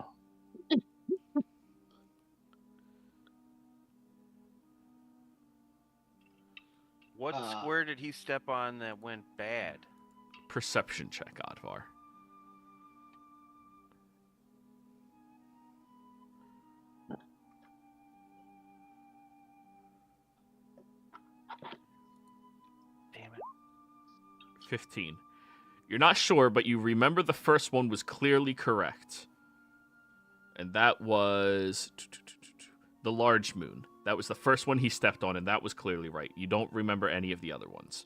What square did he step on that went bad? Perception check, Advar. Damn it. 15. You're not sure, but you remember the first one was clearly correct. And that was the large moon. That was the first one he stepped on, and that was clearly right. You don't remember any of the other ones.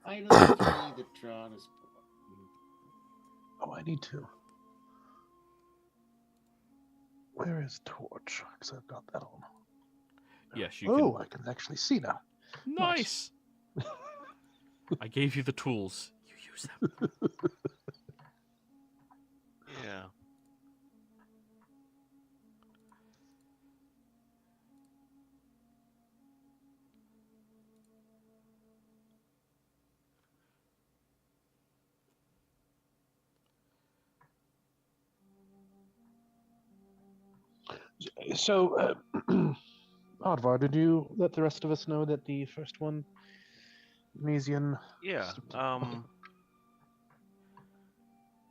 Item 3, the drawn is... Oh, I need to. Where is torch? Because I've got that on. Yes, you Oh, I can actually see now. can. Nice. I gave you the tools. You use them. Yeah. So, Oddvar, did you let the rest of us know that the first one, Tunisian? Yeah. Okay.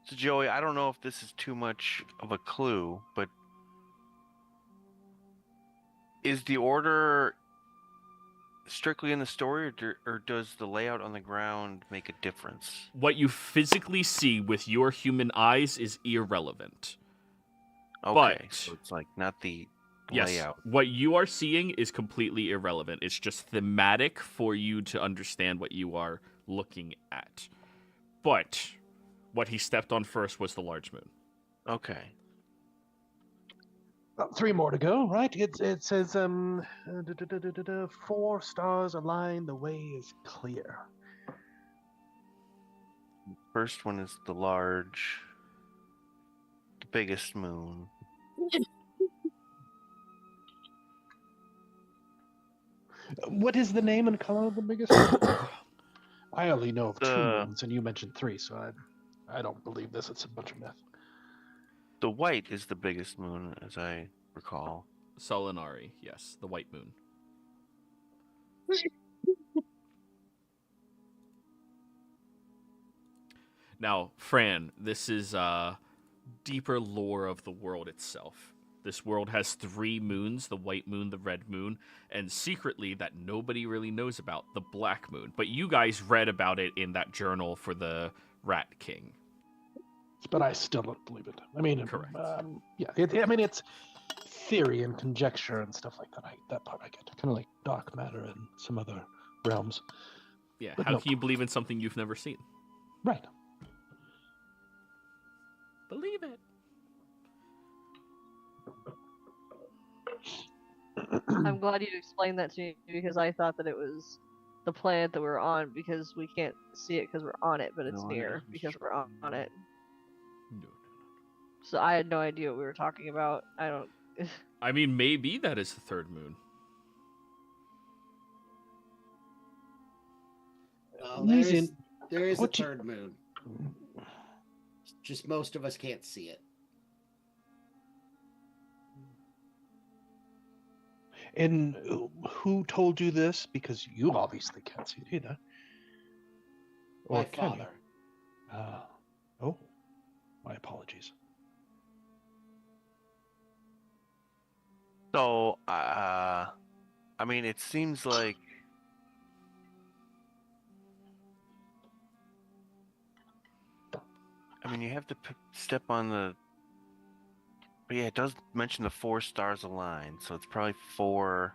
So Joey, I don't know if this is too much of a clue, but is the order strictly in the story, or does the layout on the ground make a difference? What you physically see with your human eyes is irrelevant. Okay, But- so it's like not the Yes, layout. what you are seeing is completely irrelevant. It's just thematic for you to understand what you are looking at. But what he stepped on first was the large moon. Okay. 3 more to go, right? It says 4 stars align, the way is clear. First one is the biggest moon. What is the name and color of the biggest one? I only know of 2 The- moons, and you mentioned 3, so I don't believe this. It's a bunch of myth. The white is the biggest moon, as I recall. Solinari, yes, the white moon. Now, Fran, this is deeper lore of the world itself. This world has 3 moons, the white moon, the red moon, and secretly that nobody really knows about, the black moon. But you guys read about it in that journal for the Rat King. But I still don't believe it. I mean, Correct. Yeah, I mean, it's theory and conjecture and stuff like that. That part I get. Kind of like dark matter and some other realms. Yeah, But how no. can you believe in something you've never seen? Right. Believe it. I'm glad you explained that to me because I thought that it was the planet that we're on because we can't see it because we're on it, but it's No, near it's because we're on it. No. So I had no idea what we were talking about. I don't. I mean, maybe that is the third moon. Well, Tunisian. there is a what you- third moon. Just most of us can't see it. And who told you this? Because you obviously can't see it either. My can father. you? Oh, my apologies. So, I mean, it seems like you have to step on the. But yeah, it does mention the 4 stars align, so it's probably 4.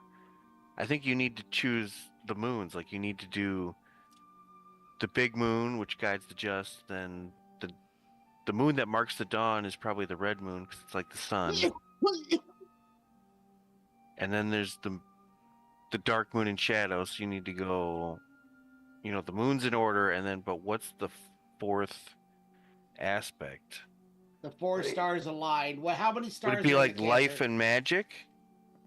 I think you need to choose the moons. Like you need to do the big moon, which guides the just. Then the moon that marks the dawn is probably the red moon because it's like the sun. And then there's the dark moon in shadow. So you need to go, the moon's in order, and then but what's the 4th aspect? The 4 stars align. Well, how many stars? Would it be are in like the life Cancer? and magic?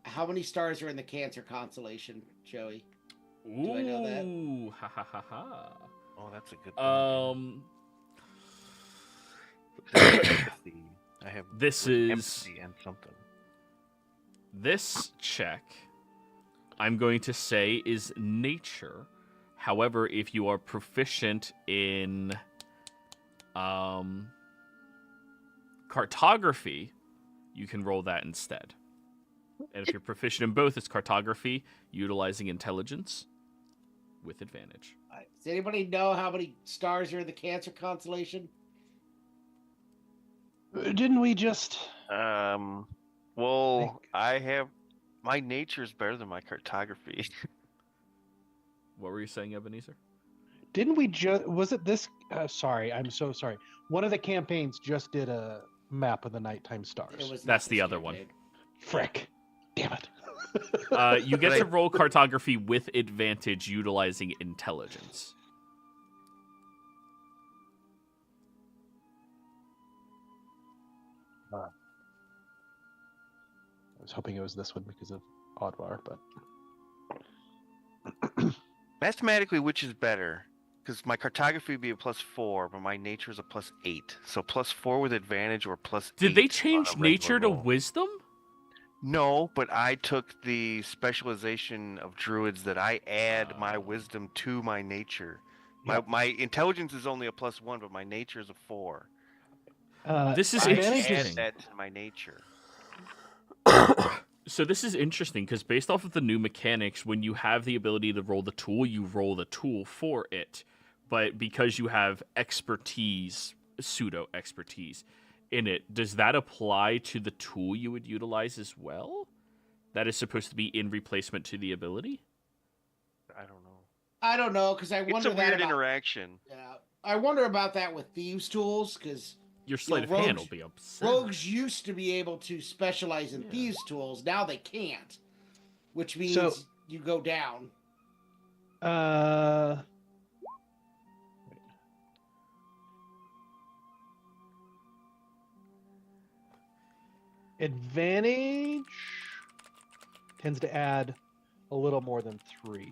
How many stars are in the Cancer constellation, Joey? Ooh, I know that? ha ha ha ha. Oh, that's a good thing. I have This like, is empathy and something. this check. I'm going to say is nature. However, if you are proficient in cartography, you can roll that instead. And if you're proficient in both, it's cartography, utilizing intelligence with advantage. Does anybody know how many stars are in the Cancer constellation? Didn't we just? Well, I have my nature's better than my cartography. What were you saying, Ebenezer? Didn't we just? Was it this? Sorry, I'm so sorry. One of the campaigns just did a map of the nighttime stars. It was That's not the this other one. campaign. Frick! Damn it! You get But to roll cartography with advantage utilizing intelligence. I was hoping it was this one because of Oddvar, but Mathematically, which is better? Because my cartography would be a +4, but my nature is a +8. So +4 with advantage or +8. Did they on change a regular nature to roll. wisdom? No, but I took the specialization of druids that I add my wisdom to my nature. Yep. My intelligence is only a +1, but my nature is a 4. This is I advantage add interesting. that to my nature. So this is interesting because based off of the new mechanics, when you have the ability to roll the tool, you roll the tool for it. But because you have expertise, pseudo expertise in it, does that apply to the tool you would utilize as well? That is supposed to be in replacement to the ability? I don't know. I don't know because I It's wonder a weird about, interaction. Yeah, I wonder about that with thieves' tools because Your sleight of hand will be upset. rogues used to be able to specialize in Yeah. thieves' tools. Now they can't, which means So- you go down. Advantage tends to add a little more than 3.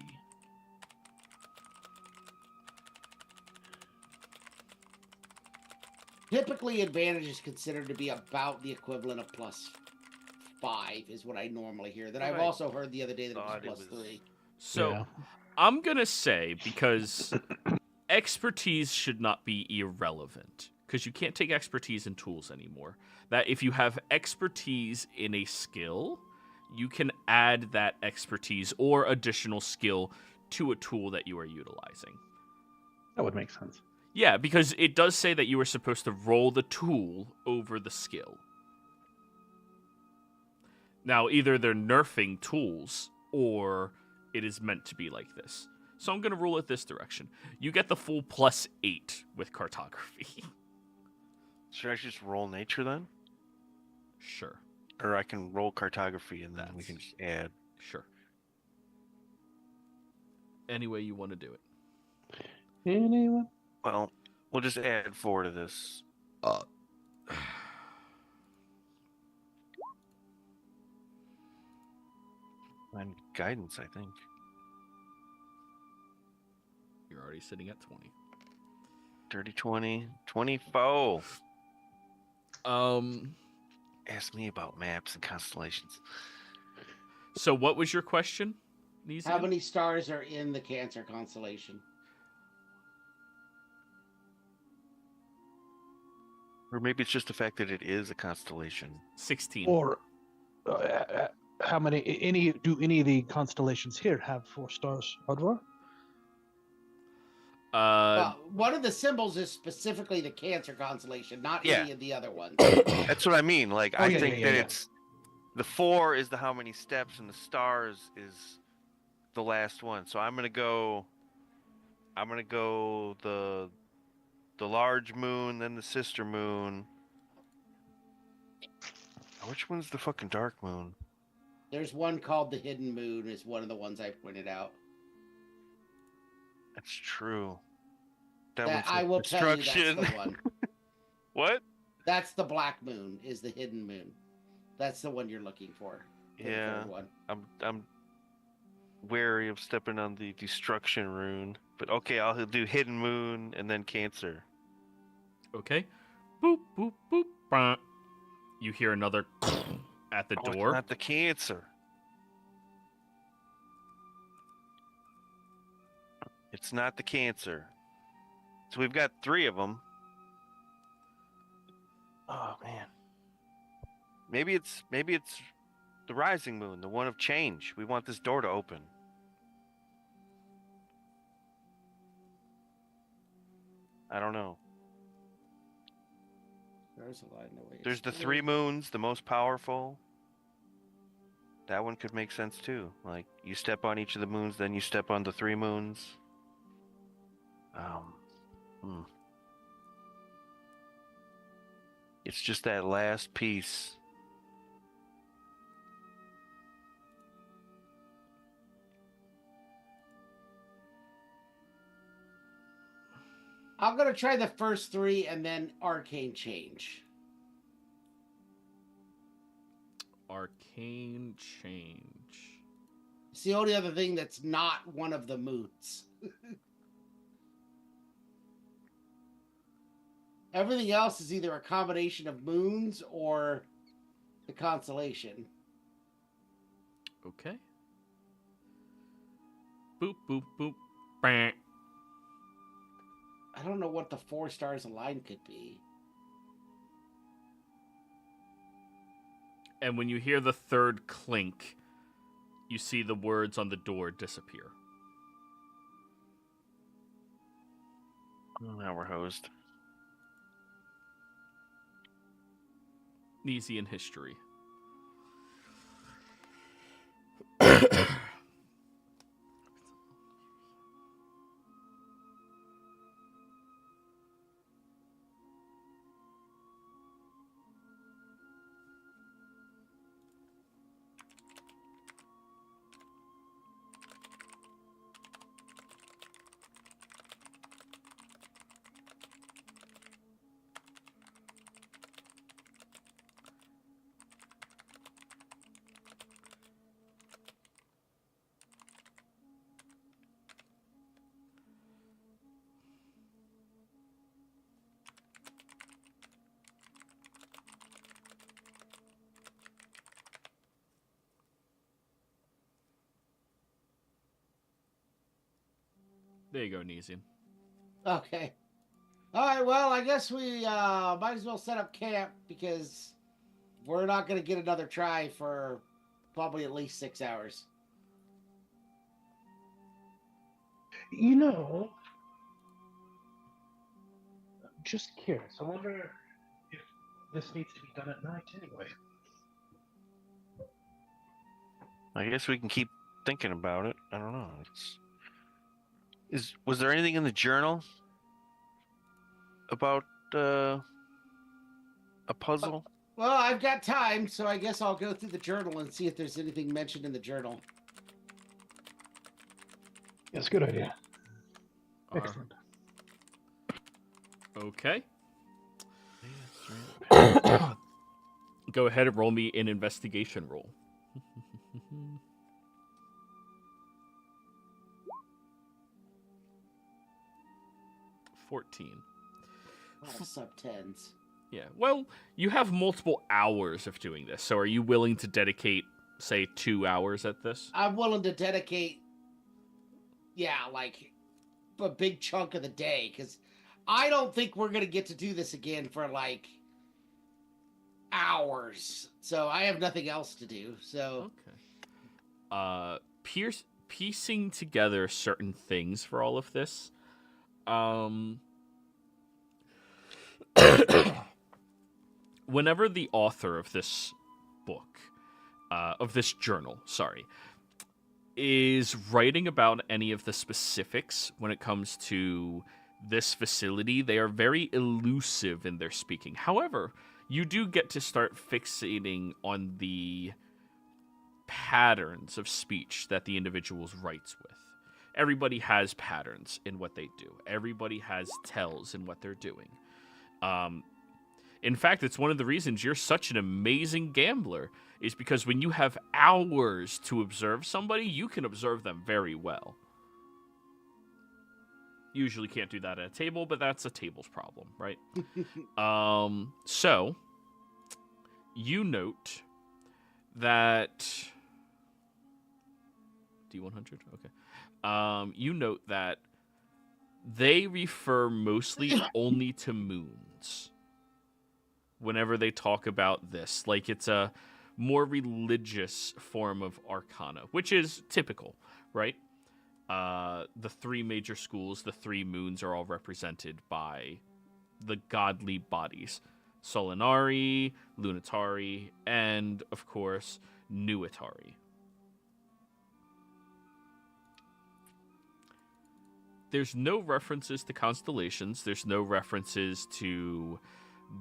Typically, advantage is considered to be about the equivalent of +5, is what I normally hear. That I've Right. also heard the other day that Thought it it was was- +3. So Yeah. I'm going to say, because expertise should not be irrelevant, because you can't take expertise in tools anymore, that if you have expertise in a skill, you can add that expertise or additional skill to a tool that you are utilizing. That would make sense. Yeah, because it does say that you are supposed to roll the tool over the skill. Now, either they're nerfing tools, or it is meant to be like this. So I'm going to rule it this direction. You get the full +8 with cartography. Should I just roll nature then? Sure, Or I can roll cartography and then we can That's- just add. sure. Any way you want to do it. Anyone? Well, we'll just add 4 to this. And guidance, I think. You're already sitting at 20. Dirty 20. 24. Ask me about maps and constellations. So what was your question, Neezy? How many stars are in the Cancer constellation? Or maybe it's just the fact that it is a constellation. 16. Or how many? Do any of the constellations here have 4 stars, Oddvar? Well, one of the symbols is specifically the Cancer constellation, not Yeah. any of the other ones. That's what I mean. Like, Oh, I yeah, think yeah, that yeah. it's the 4 is the how many steps, and the stars is the last one. So I'm gonna go the large moon, then the sister moon. Which one's the fucking dark moon? There's one called the Hidden Moon, is one of the ones I pointed out. That's true. That one's I the will tell you that's destruction. the one. What? That's the Black Moon, is the Hidden Moon. That's the one you're looking for. The Yeah. third one. I'm wary of stepping on the destruction rune. But okay, I'll do hidden moon and then cancer. Okay. Boop, boop, boop. Bah. You hear another at the Oh, it's door. not the cancer. It's not the cancer. So we've got 3 of them. Oh man. Maybe it's the rising moon, the one of change. We want this door to open. I don't know. There's a line away. There's the 3 moons, the most powerful. That one could make sense too. Like, you step on each of the moons, then you step on the 3 moons. Hmm. It's just that last piece. I'm gonna try the first three and then arcane change. Arcane change. It's the only other thing that's not one of the moots. Everything else is either a combination of moons or the constellation. Okay. Boop, boop, boop. Bang. I don't know what the 4 stars aligned could be. And when you hear the third clink, you see the words on the door disappear. Now we're hosed. Easy in history. There you go, Neesian. Okay. All right, well, I guess we might as well set up camp because we're not going to get another try for probably at least 6 hours. You know, I'm just curious. I wonder if this needs to be done at night anyway. I guess we can keep thinking about it. I don't know. Was there anything in the journal about a puzzle? Well, I've got time, so I guess I'll go through the journal and see if there's anything mentioned in the journal. That's a good idea. Uh, Excellent. Okay. Go ahead and roll me an investigation roll. 14. A lot of sub-10s. Yeah. Well, you have multiple hours of doing this, so are you willing to dedicate, say, 2 hours at this? I'm willing to dedicate, like a big chunk of the day, because I don't think we're going to get to do this again for, like, hours. So I have nothing else to do, so... Okay. Piecing together certain things for all of this, whenever the author of this book, of this journal, is writing about any of the specifics when it comes to this facility, they are very elusive in their speaking. However, you do get to start fixating on the patterns of speech that the individuals writes with. Everybody has patterns in what they do. Everybody has tells in what they're doing. In fact, it's one of the reasons you're such an amazing gambler, is because when you have hours to observe somebody, you can observe them very well. Usually can't do that at a table, but that's a table's problem, right? So, you note that... D100? Okay. You note that they refer mostly only to moons whenever they talk about this. Like, it's a more religious form of arcana, which is typical, right? The 3 major schools, the 3 moons, are all represented by the godly bodies. Solinari, Lunatari, and, of course, Nuitari. there's no references to constellations. There's no references to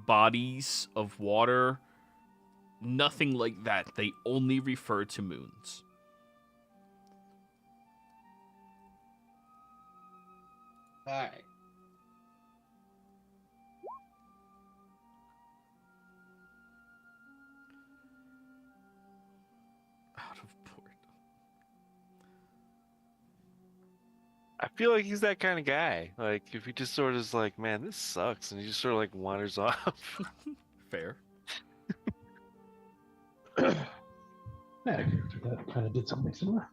bodies of water. Nothing like that. They only refer to moons. All right. Out of port. I feel like he's that kind of guy. Like, if he just sort of is like, man, this sucks, and he just sort of like wanders off. Fair. Yeah, that kind of did something similar.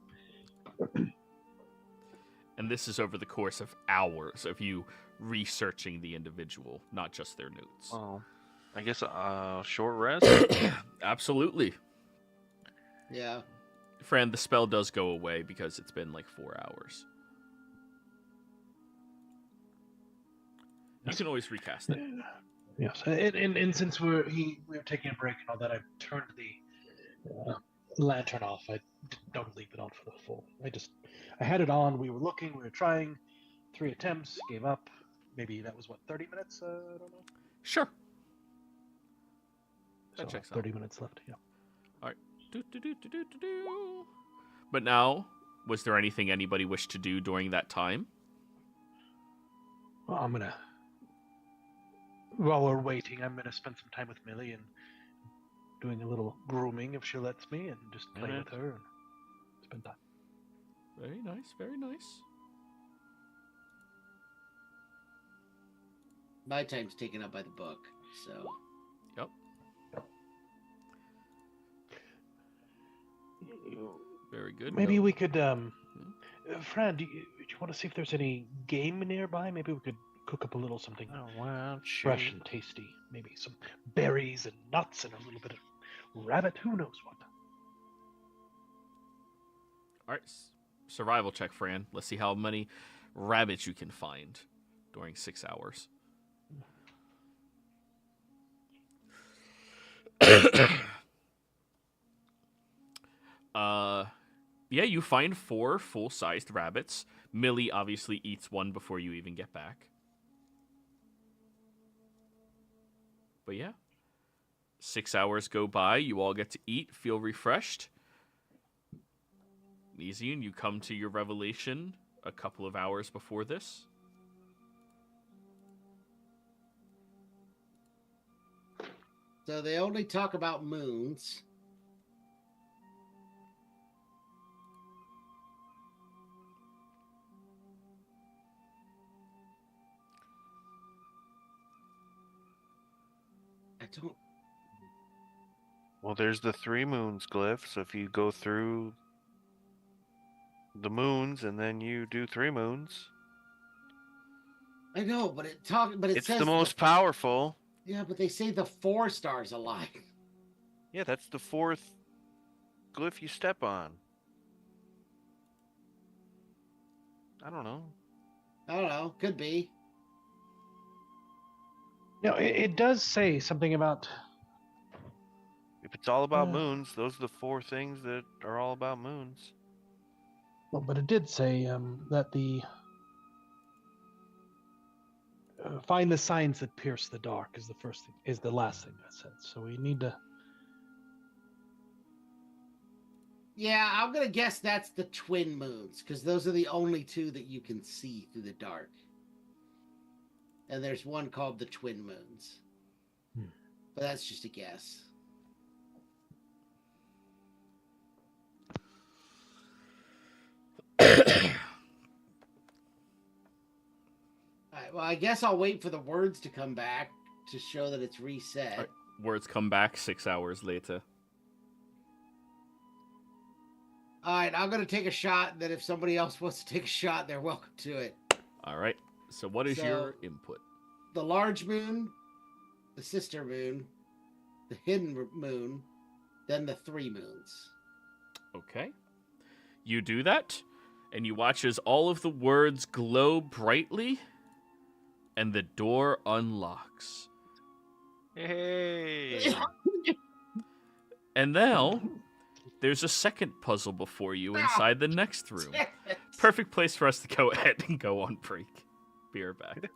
And this is over the course of hours of you researching the individual, not just their notes. Oh, I guess short rest. Absolutely. Yeah. Fran, the spell does go away because it's been like 4 hours. You can always recast it. Yes, and since we're taking a break and all that, I've turned the lantern off. I don't leave it on for the full. I had it on. We were looking. We were trying. 3 attempts. Gave up. Maybe that was what, 30 minutes. I don't know. Sure. That So checks out. 30 minutes left. Yeah. All right. But now, was there anything anybody wished to do during that time? Well, while we're waiting, I'm gonna spend some time with Millie and doing a little grooming if she lets me, and just play Mhm. with her and spend time. Very nice, very nice. My time's taken up by the book, so. Yep. Very good. Maybe No- we could, Fran, do you want to see if there's any game nearby? Maybe we could cook up a little something Oh wow, fresh and tasty. Maybe some berries and nuts and a little bit of rabbit. Who knows what? All right. Survival check, Fran. Let's see how many rabbits you can find during 6 hours. Yeah, you find 4 full-sized rabbits. Millie obviously eats one before you even get back. But yeah, 6 hours go by. You all get to eat, feel refreshed. Easy, and you come to your revelation a couple of hours before this. So they only talk about moons. I don't. Well, there's the 3 moons glyph. So if you go through the moons and then you do 3 moons, I know, but it it's says the most powerful. Yeah, but they say the 4 stars align. Yeah, that's the 4th glyph you step on. I don't know. I don't know. Could be. No, it does say something about. If it's all about Yeah. moons, those are the 4 things that are all about moons. Well, but it did say that the find the signs that pierce the dark is the last thing that said. So we need to. Yeah, I'm gonna guess that's the twin moons, because those are the only 2 that you can see through the dark. And there's one called the twin moons. Hmm. But that's just a guess. Alright, well, I guess I'll wait for the words to come back to show that it's reset. Alright. Words come back 6 hours later. Alright, I'm gonna take a shot, and then if somebody else wants to take a shot, they're welcome to it. All right. So what is your So- input? The large moon, the sister moon, the hidden moon, then the 3 moons. Okay. You do that, and you watch as all of the words glow brightly, and the door unlocks. Hey! And now, there's a second puzzle before you inside the next room. perfect place for us to go ahead and go on break. Be right back.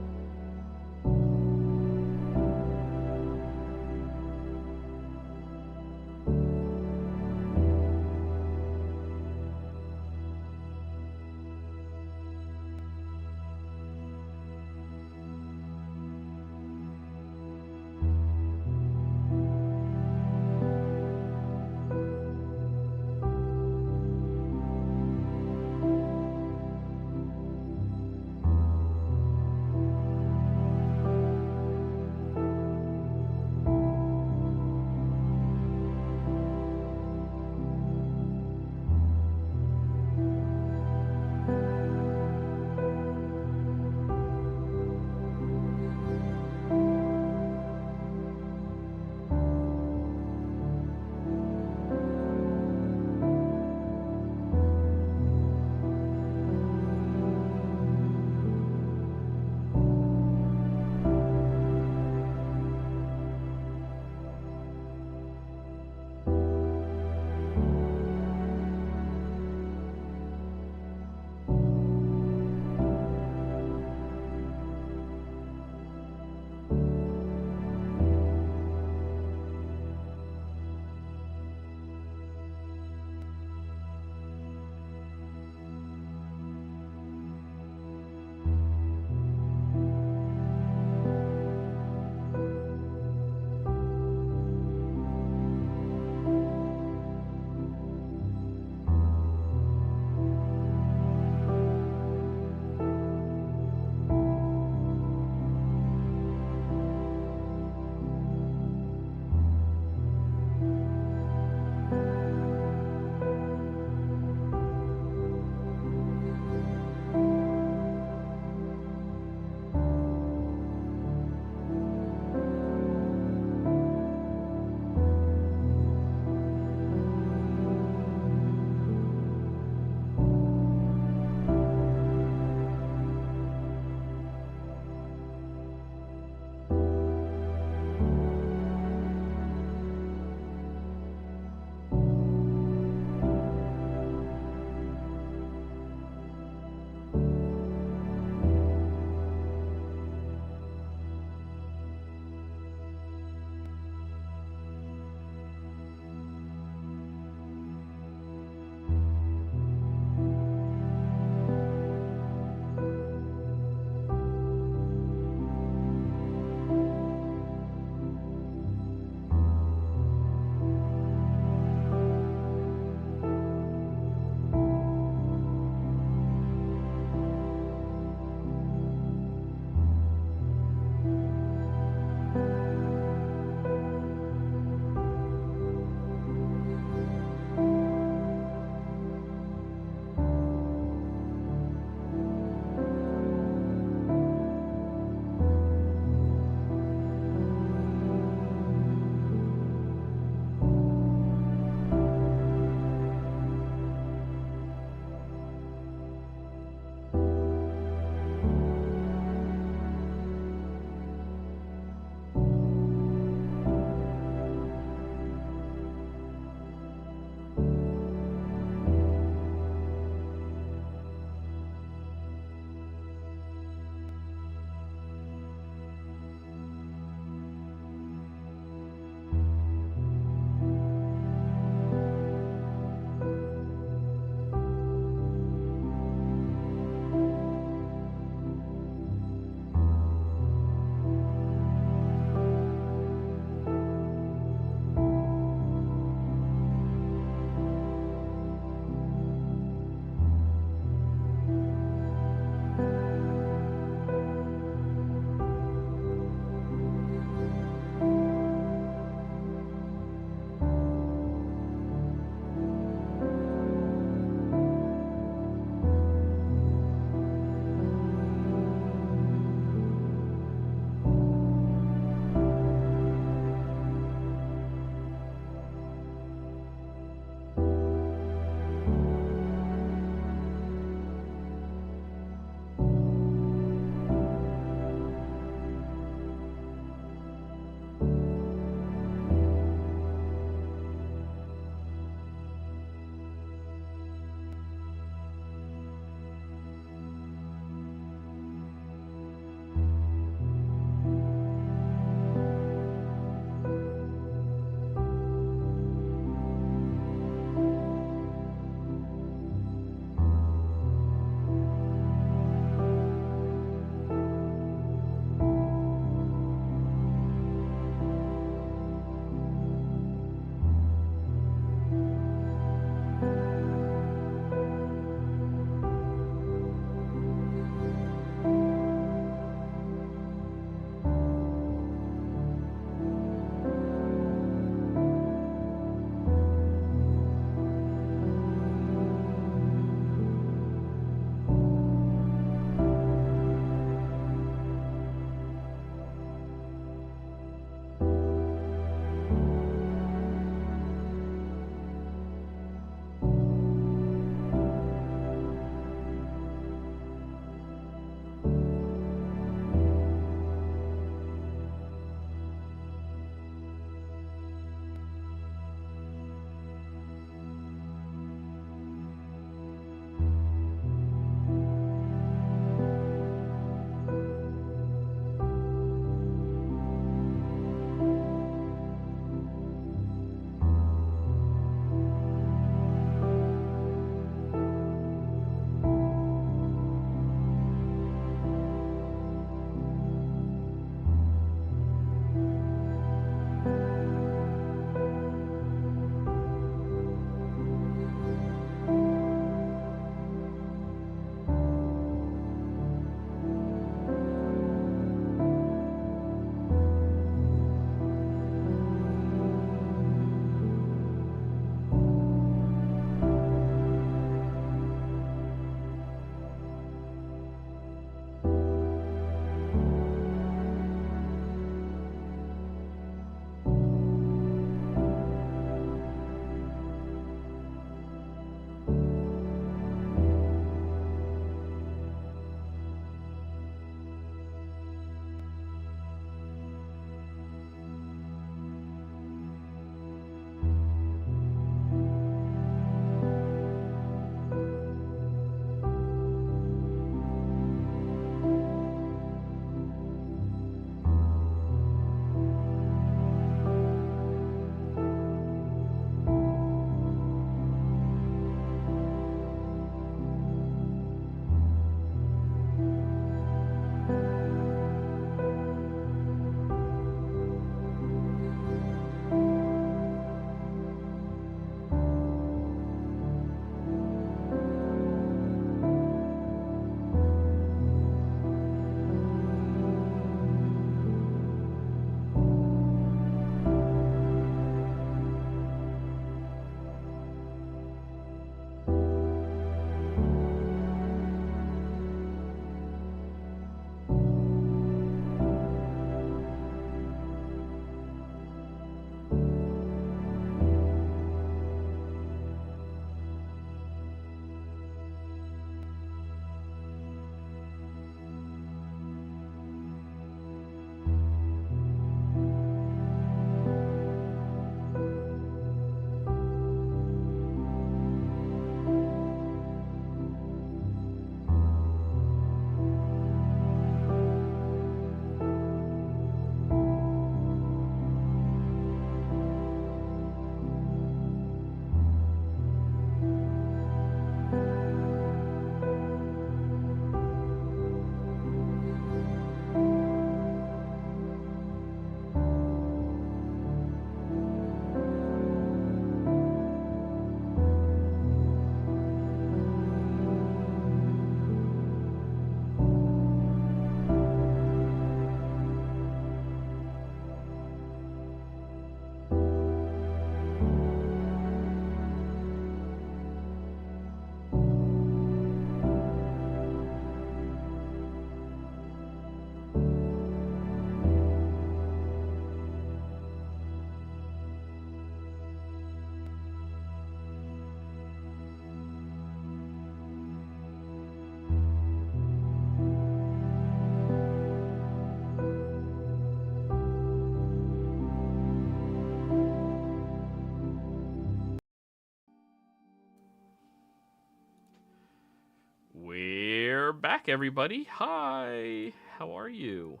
back, everybody. Hi. How are you?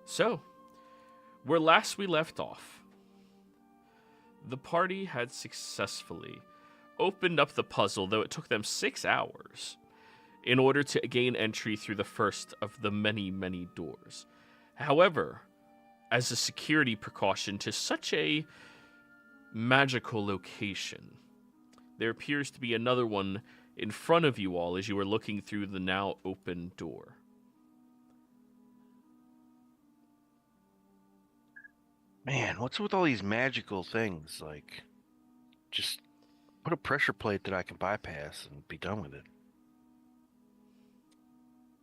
So, where last we left off, the party had successfully opened up the puzzle, though it took them 6 hours, in order to gain entry through the first of the many, many doors. However, as a security precaution to such a magical location, there appears to be another one in front of you all as you are looking through the now open door. Man, what's with all these magical things? Like, just put a pressure plate that I can bypass and be done with it.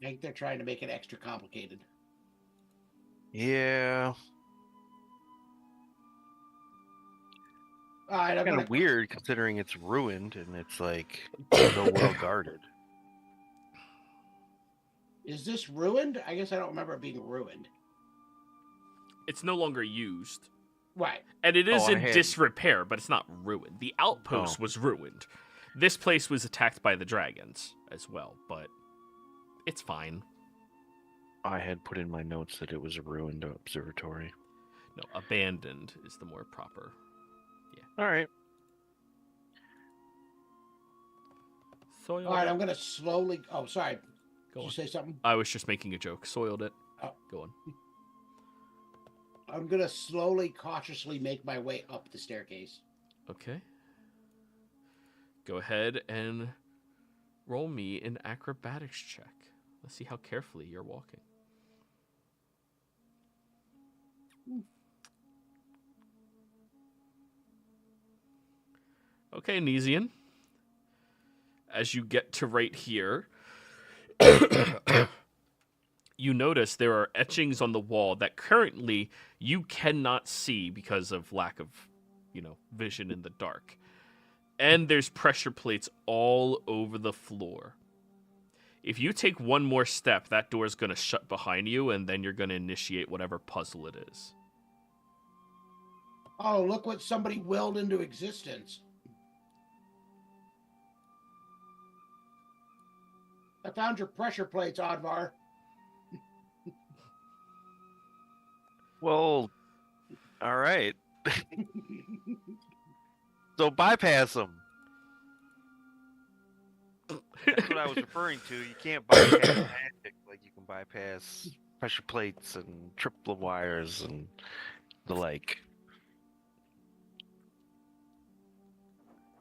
I think they're trying to make it extra complicated. Yeah. All right, I'm Kind gonna. of weird considering it's ruined and it's like so well guarded. Is this ruined? I guess I don't remember it being ruined. It's no longer used. Right. And it is I in had- disrepair, but it's not ruined. The outpost was ruined. This place was attacked by the dragons as well, but it's fine. I had put in my notes that it was a ruined observatory. No, abandoned is the more proper. All right. Soiled All right, it. I'm gonna slowly. Oh, sorry. Go Did you on. say something? I was just making a joke. Soiled it. Oh. Go on. I'm gonna slowly, cautiously make my way up the staircase. Okay. Go ahead and roll me an acrobatics check. Let's see how carefully you're walking. Okay, Nesian. As you get to right here, you notice there are etchings on the wall that currently you cannot see because of lack of, vision in the dark. And there's pressure plates all over the floor. If you take one more step, that door is going to shut behind you, and then you're going to initiate whatever puzzle it is. Oh, look what somebody willed into existence. I found your pressure plates, Oddvar. Well, all right. So bypass them. That's what I was referring to. You can't bypass magic like you can bypass pressure plates and triplet wires and the like.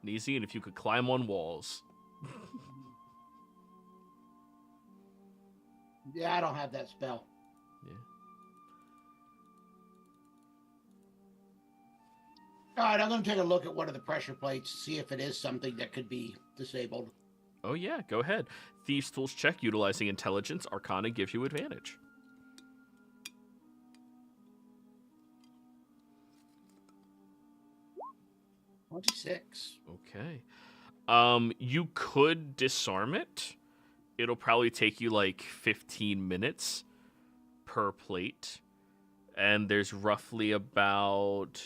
Easy, and if you could climb on walls. Yeah, I don't have that spell. Yeah. All right, I'm going to take a look at one of the pressure plates, see if it is something that could be disabled. Oh yeah, go ahead. Thieves' Tools check utilizing intelligence. Arcana gives you advantage. $26. Okay. You could disarm it. It'll probably take you like 15 minutes per plate. And there's roughly about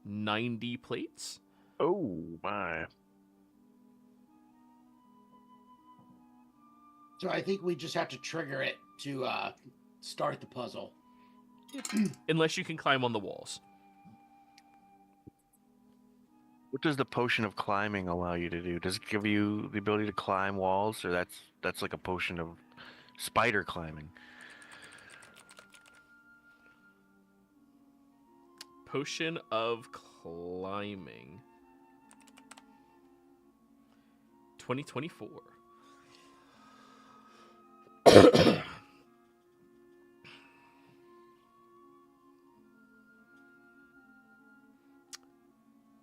90 plates. Oh my. So I think we just have to trigger it to start the puzzle. Unless you can climb on the walls. What does the potion of climbing allow you to do? Does it give you the ability to climb walls, or that's like a potion of spider climbing? Potion of climbing. 2024.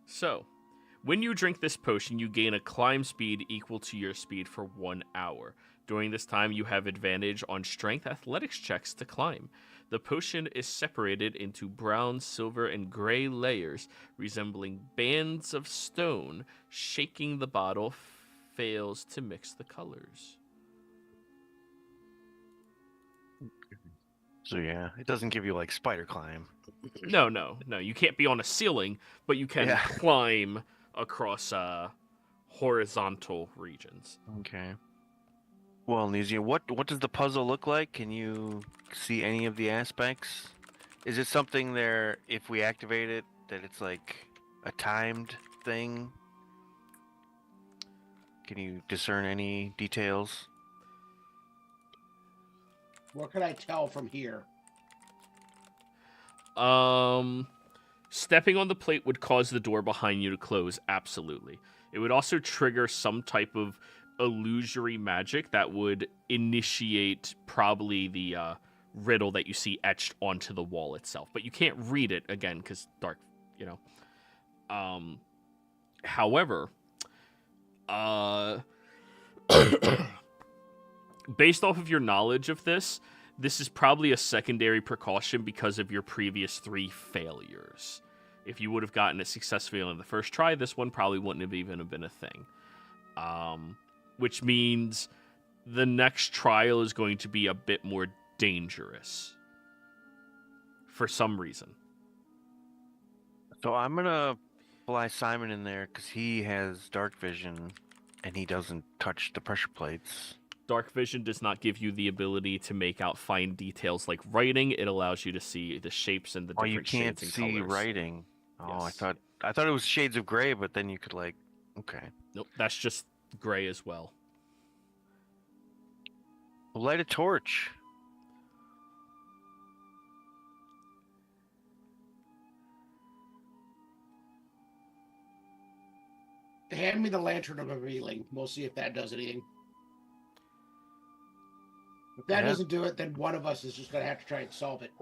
So, when you drink this potion, you gain a climb speed equal to your speed for 1 hour. During this time, you have advantage on strength athletics checks to climb. The potion is separated into brown, silver, and gray layers, resembling bands of stone. Shaking the bottle fails to mix the colors. So yeah, it doesn't give you like spider climb. No, you can't be on a ceiling, but you can Yeah. climb across horizontal regions. Okay. Well, Nizia, what does the puzzle look like? Can you see any of the aspects? Is it something there, if we activate it, that it's like a timed thing? Can you discern any details? What can I tell from here? Stepping on the plate would cause the door behind you to close, absolutely. It would also trigger some type of illusory magic that would initiate probably the riddle that you see etched onto the wall itself. But you can't read it, again, because dark, you know. However, based off of your knowledge of this is probably a secondary precaution because of your previous 3 failures. If you would have gotten it successfully on the first try, this one probably wouldn't have even been a thing. Which means the next trial is going to be a bit more dangerous. For some reason. So I'm gonna fly Simon in there because he has dark vision and he doesn't touch the pressure plates. Dark vision does not give you the ability to make out fine details like writing. It allows you to see the shapes and the Oh, different you can't shades and see colors. writing. Oh, Yes. I thought it was shades of gray, but then you could like, okay. Nope, that's just gray as well. Light a torch. Hand me the lantern of revealing. We'll see if that does anything. If that Yeah. doesn't do it, then one of us is just gonna have to try and solve it.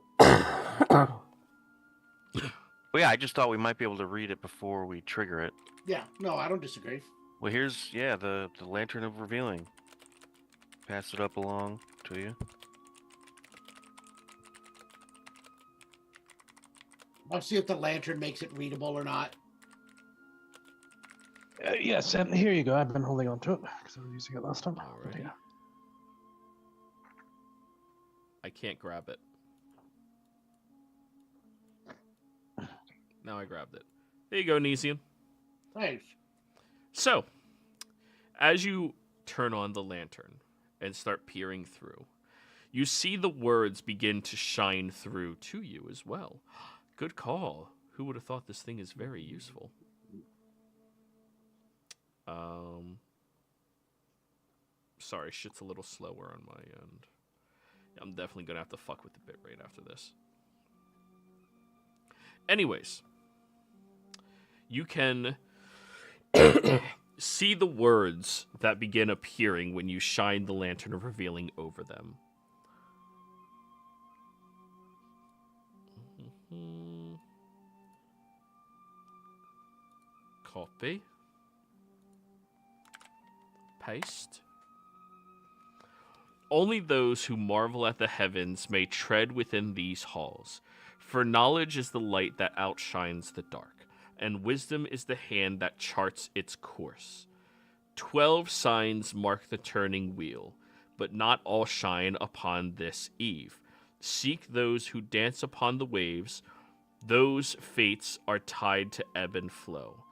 Well, yeah, I just thought we might be able to read it before we trigger it. Yeah, no, I don't disagree. Well, here's, yeah, the lantern of revealing. Pass it up along to you. I'll see if the lantern makes it readable or not. Yes, and here you go. I've been holding on to it because I was using it last time. Alrighty. Yeah. I can't grab it. Now I grabbed it. There you go, Nesian. Thanks. So, as you turn on the lantern and start peering through, you see the words begin to shine through to you as well. Good call. Who would have thought this thing is very useful? Sorry, shit's a little slower on my end. I'm definitely going to have to fuck with the bitrate after this. Anyways, you can see the words that begin appearing when you shine the lantern of revealing over them. Copy. Paste. Only those who marvel at the heavens may tread within these halls, for knowledge is the light that outshines the dark, and wisdom is the hand that charts its course. 12 signs mark the turning wheel, but not all shine upon this eve. Seek those who dance upon the waves, those fates are tied to ebb and flow.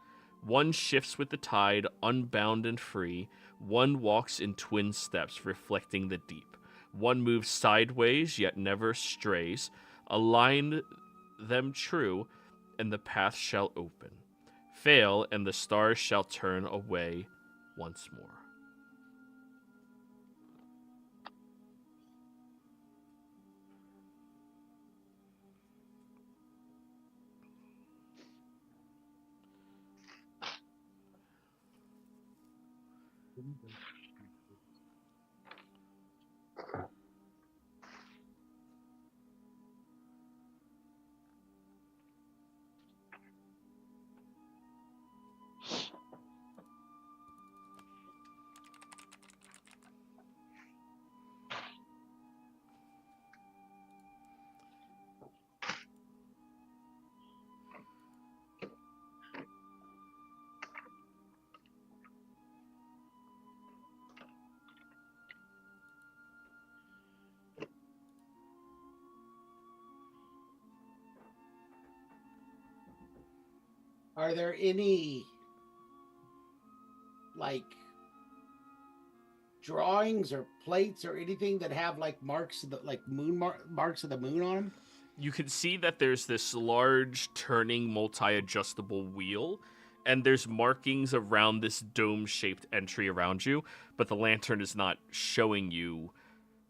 One shifts with the tide, unbound and free. One walks in twin steps, reflecting the deep. One moves sideways, yet never strays. Align them true, and the path shall open. Fail, and the stars shall turn away once more. Are there any, like, drawings or plates or anything that have like marks of the like marks of the moon on them? You can see that there's this large turning multi-adjustable wheel, and there's markings around this dome-shaped entry around you, but the lantern is not showing you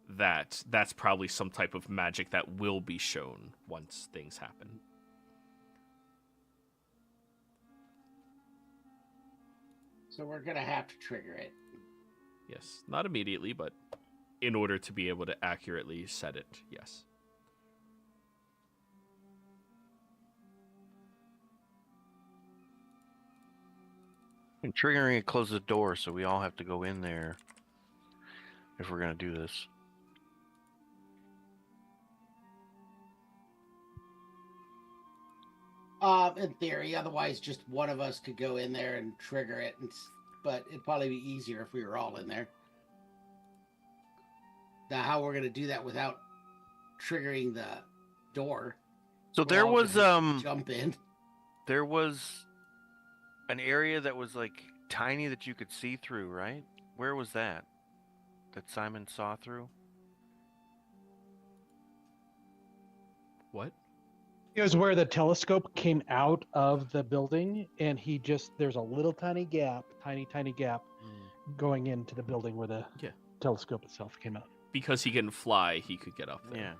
that. That's probably some type of magic that will be shown once things happen. So we're gonna have to trigger it. Yes, not immediately, but in order to be able to accurately set it, yes. And triggering it closes the door, so we all have to go in there if we're gonna do this. In theory, otherwise just one of us could go in there and trigger it, but it'd probably be easier if we were all in there. Now, how we're gonna do that without triggering the door? So We're there all was gonna jump in. there was an area that was like tiny that you could see through, right? Where was that? That Simon saw through? What? It was where the telescope came out of the building, and there's a little tiny gap, tiny gap, going into the building where the telescope itself came out. Because he can fly, he could get up there. Yeah.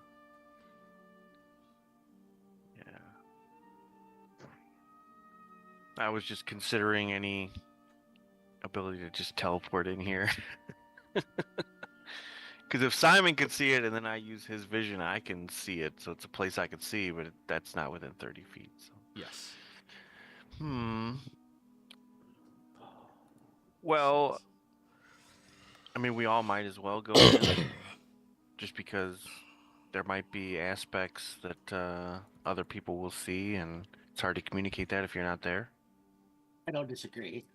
I was just considering any ability to just teleport in here. Because if Simon could see it and then I use his vision, I can see it. So it's a place I could see, but that's not within 30 feet. So. Yes. Well, I mean, we all might as well go in just because there might be aspects that other people will see, and it's hard to communicate that if you're not there. I don't disagree.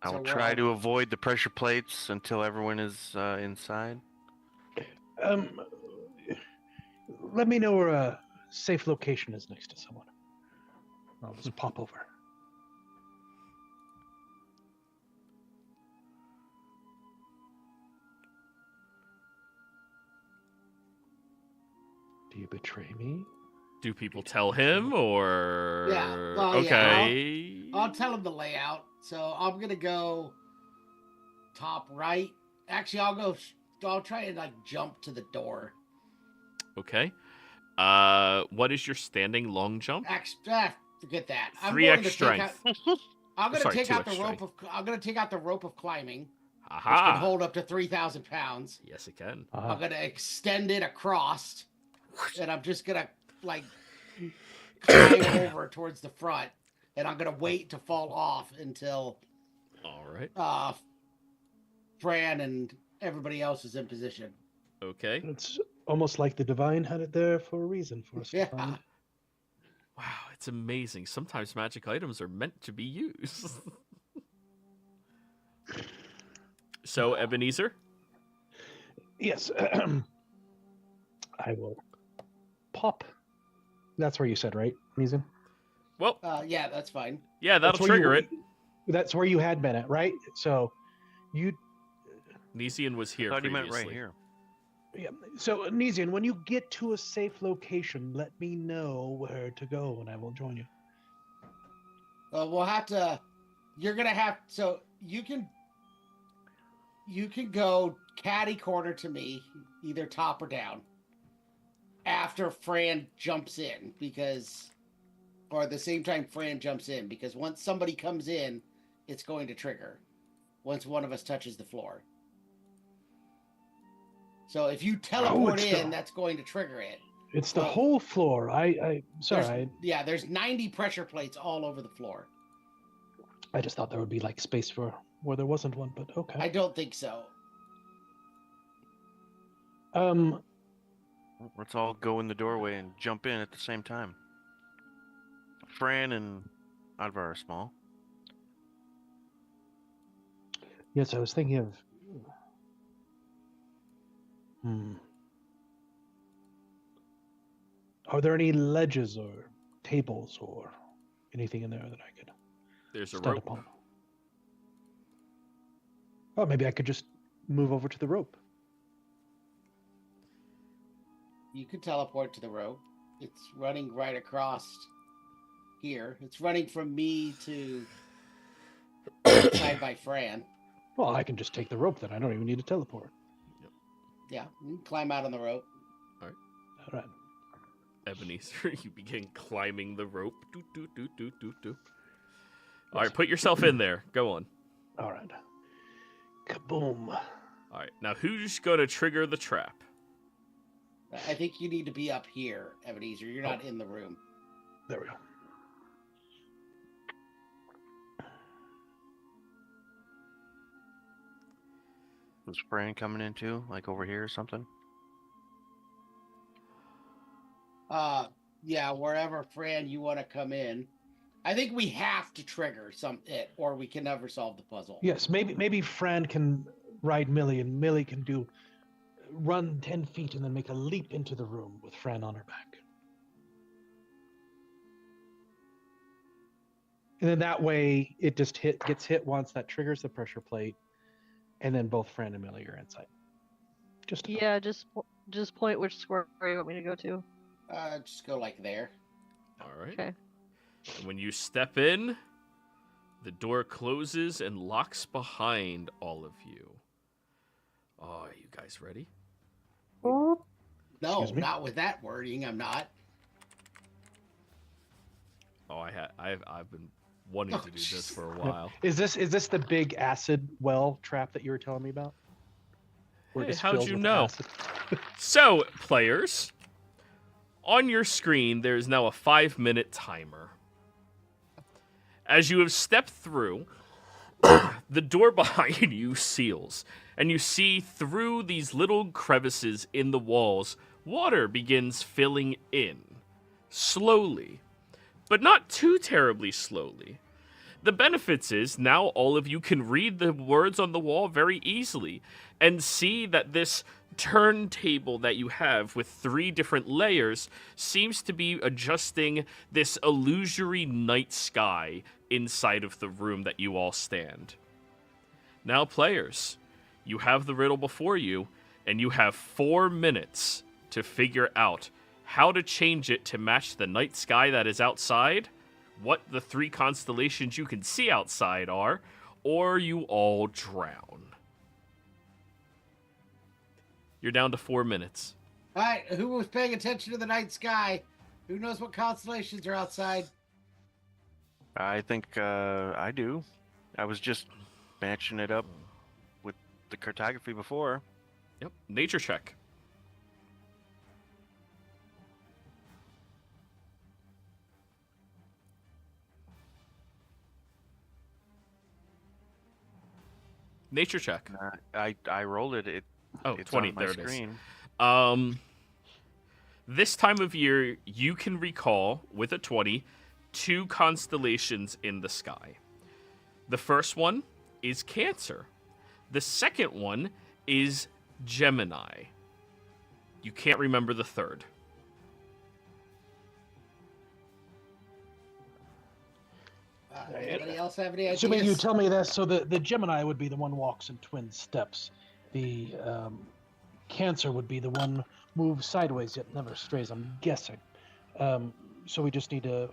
I will So try to avoid the pressure plates until everyone is inside. Let me know where a safe location is next to someone. I'll just pop over. Do you betray me? Do people tell him, or... Yeah, well, okay. Yeah, I'll tell him the layout. So I'm gonna go top right. Actually, I'll try and like jump to the door. Okay. What is your standing long jump? Forget that. 3x strength. I'm gonna Sorry, take out 2x the strength. I'm gonna take out the rope of climbing, which can Aha. hold up to 3,000 pounds. Yes, it can. I'm gonna extend it across, and I'm just gonna like climb over towards the front, and I'm gonna wait to fall off until All right. Fran and everybody else is in position. Okay. It's almost like the divine had it there for a reason for us to find. Wow, it's amazing. Sometimes magic items are meant to be used. So, Ebenezer? Yes. I will pop. That's where you said, right, Neeson? Well, Yeah, that's fine. yeah, that'll That's where trigger it. That's where you had been at, right? So, you. Nesian was here I thought he meant previously. right here. Yeah. So, Neesian, when you get to a safe location, let me know where to go, and I will join you. We'll have to. You're gonna have. So you can go catty corner to me, either top or down. After Fran jumps in, or at the same time Fran jumps in, because once somebody comes in, it's going to trigger. Once one of us touches the floor. So if you teleport in, that's going to trigger it. It's the whole floor. Sorry. There's 90 pressure plates all over the floor. I just thought there would be like space for where there wasn't one, but okay. I don't think so. Let's all go in the doorway and jump in at the same time. Fran and Advar are small. Yes, I was thinking of. Are there any ledges or tables or anything in there that I could There's a stand rope. upon? Oh, maybe I could just move over to the rope. You could teleport to the rope. It's running right across here. It's running from me to side by Fran. Well, I can just take the rope then. I don't even need to teleport. Yeah, you can climb out on the rope. All right. Ebenezer, you begin climbing the rope. Do, do, do, do, do, do. All right, put yourself in there. Go on. All right. Kaboom. All right, now who's going to trigger the trap? I think you need to be up here, Ebenezer. You're not in the room. There we go. Was Fran coming in too? Like over here or something? Yeah, wherever, Fran, you want to come in. I think we have to trigger it, or we can never solve the puzzle. Yes, maybe Fran can ride Millie, and Millie can run 10 feet and then make a leap into the room with Fran on her back. And then that way, it just gets hit once. That triggers the pressure plate, and then both Fran and Millie are inside. Yeah, just point which square you want me to go to. Just go like there. All right. Okay. And when you step in, the door closes and locks behind all of you. Oh, are you guys ready? No, Excuse me? not with that wording. I'm not. Oh, I've been wanting to do this for a while. Is this the big acid well trap that you were telling me about? Where it Hey, just how'd fills you with know? acid? So, players, on your screen, there is now a 5-minute timer. As you have stepped through, the door behind you seals, and you see through these little crevices in the walls, water begins filling in, slowly, but not too terribly slowly. The benefits is now all of you can read the words on the wall very easily and see that this turntable that you have with 3 different layers seems to be adjusting this illusory night sky inside of the room that you all stand. Now, players, you have the riddle before you, and you have 4 minutes to figure out how to change it to match the night sky that is outside, what the 3 constellations you can see outside are, or you all drown. You're down to 4 minutes. All right, who was paying attention to the night sky? Who knows what constellations are outside? I think I do. I was just matching it up with the cartography before. Yep, nature check. Nature check. I rolled it. Oh, It's 20, on my there it is. screen. This time of year, you can recall, with a 20, 2 constellations in the sky. The first one is Cancer. The second one is Gemini. You can't remember the third. Anybody else have any ideas? Assuming you tell me this, so the Gemini would be the one walks in twin steps. The Cancer would be the one moves sideways yet never strays, I'm guessing. So we just need to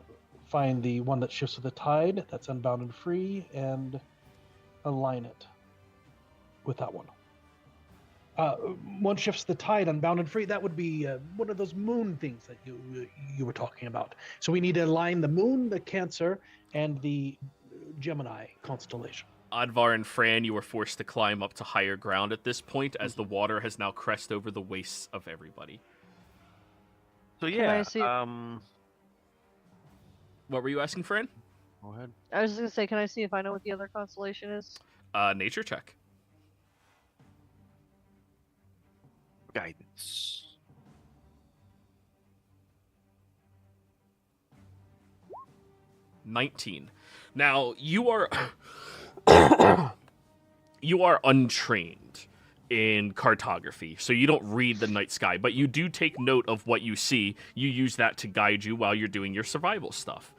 find the one that shifts with the tide, that's unbound and free, and align it with that one. One shifts the tide, unbound and free, that would be one of those moon things that you were talking about. So we need to align the moon, the Cancer, and the Gemini constellation. Advar and Fran, you are forced to climb up to higher ground at this point, as the water has now crest over the waists of everybody. So I yeah, see- What were you asking, Fran? go ahead. I was just gonna say, can I see if I know what the other constellation is? Nature check. Guidance. $19. Now, you are you are untrained in cartography, so you don't read the night sky, but you do take note of what you see. You use that to guide you while you're doing your survival stuff.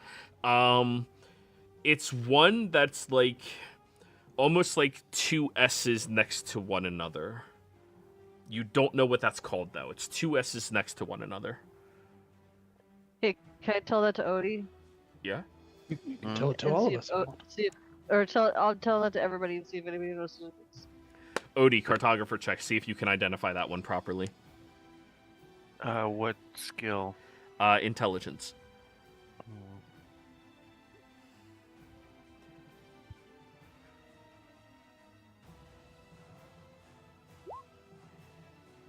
It's one that's like almost like two S's next to one another. You don't know what that's called, though. It's two S's next to one another. Hey, can I tell that to Odie? Yeah? You can tell it to And all see of if us. O- see if- or I'll tell that to everybody and see if anybody knows. Odie, cartographer check. See if you can identify that one properly. What skill? Intelligence.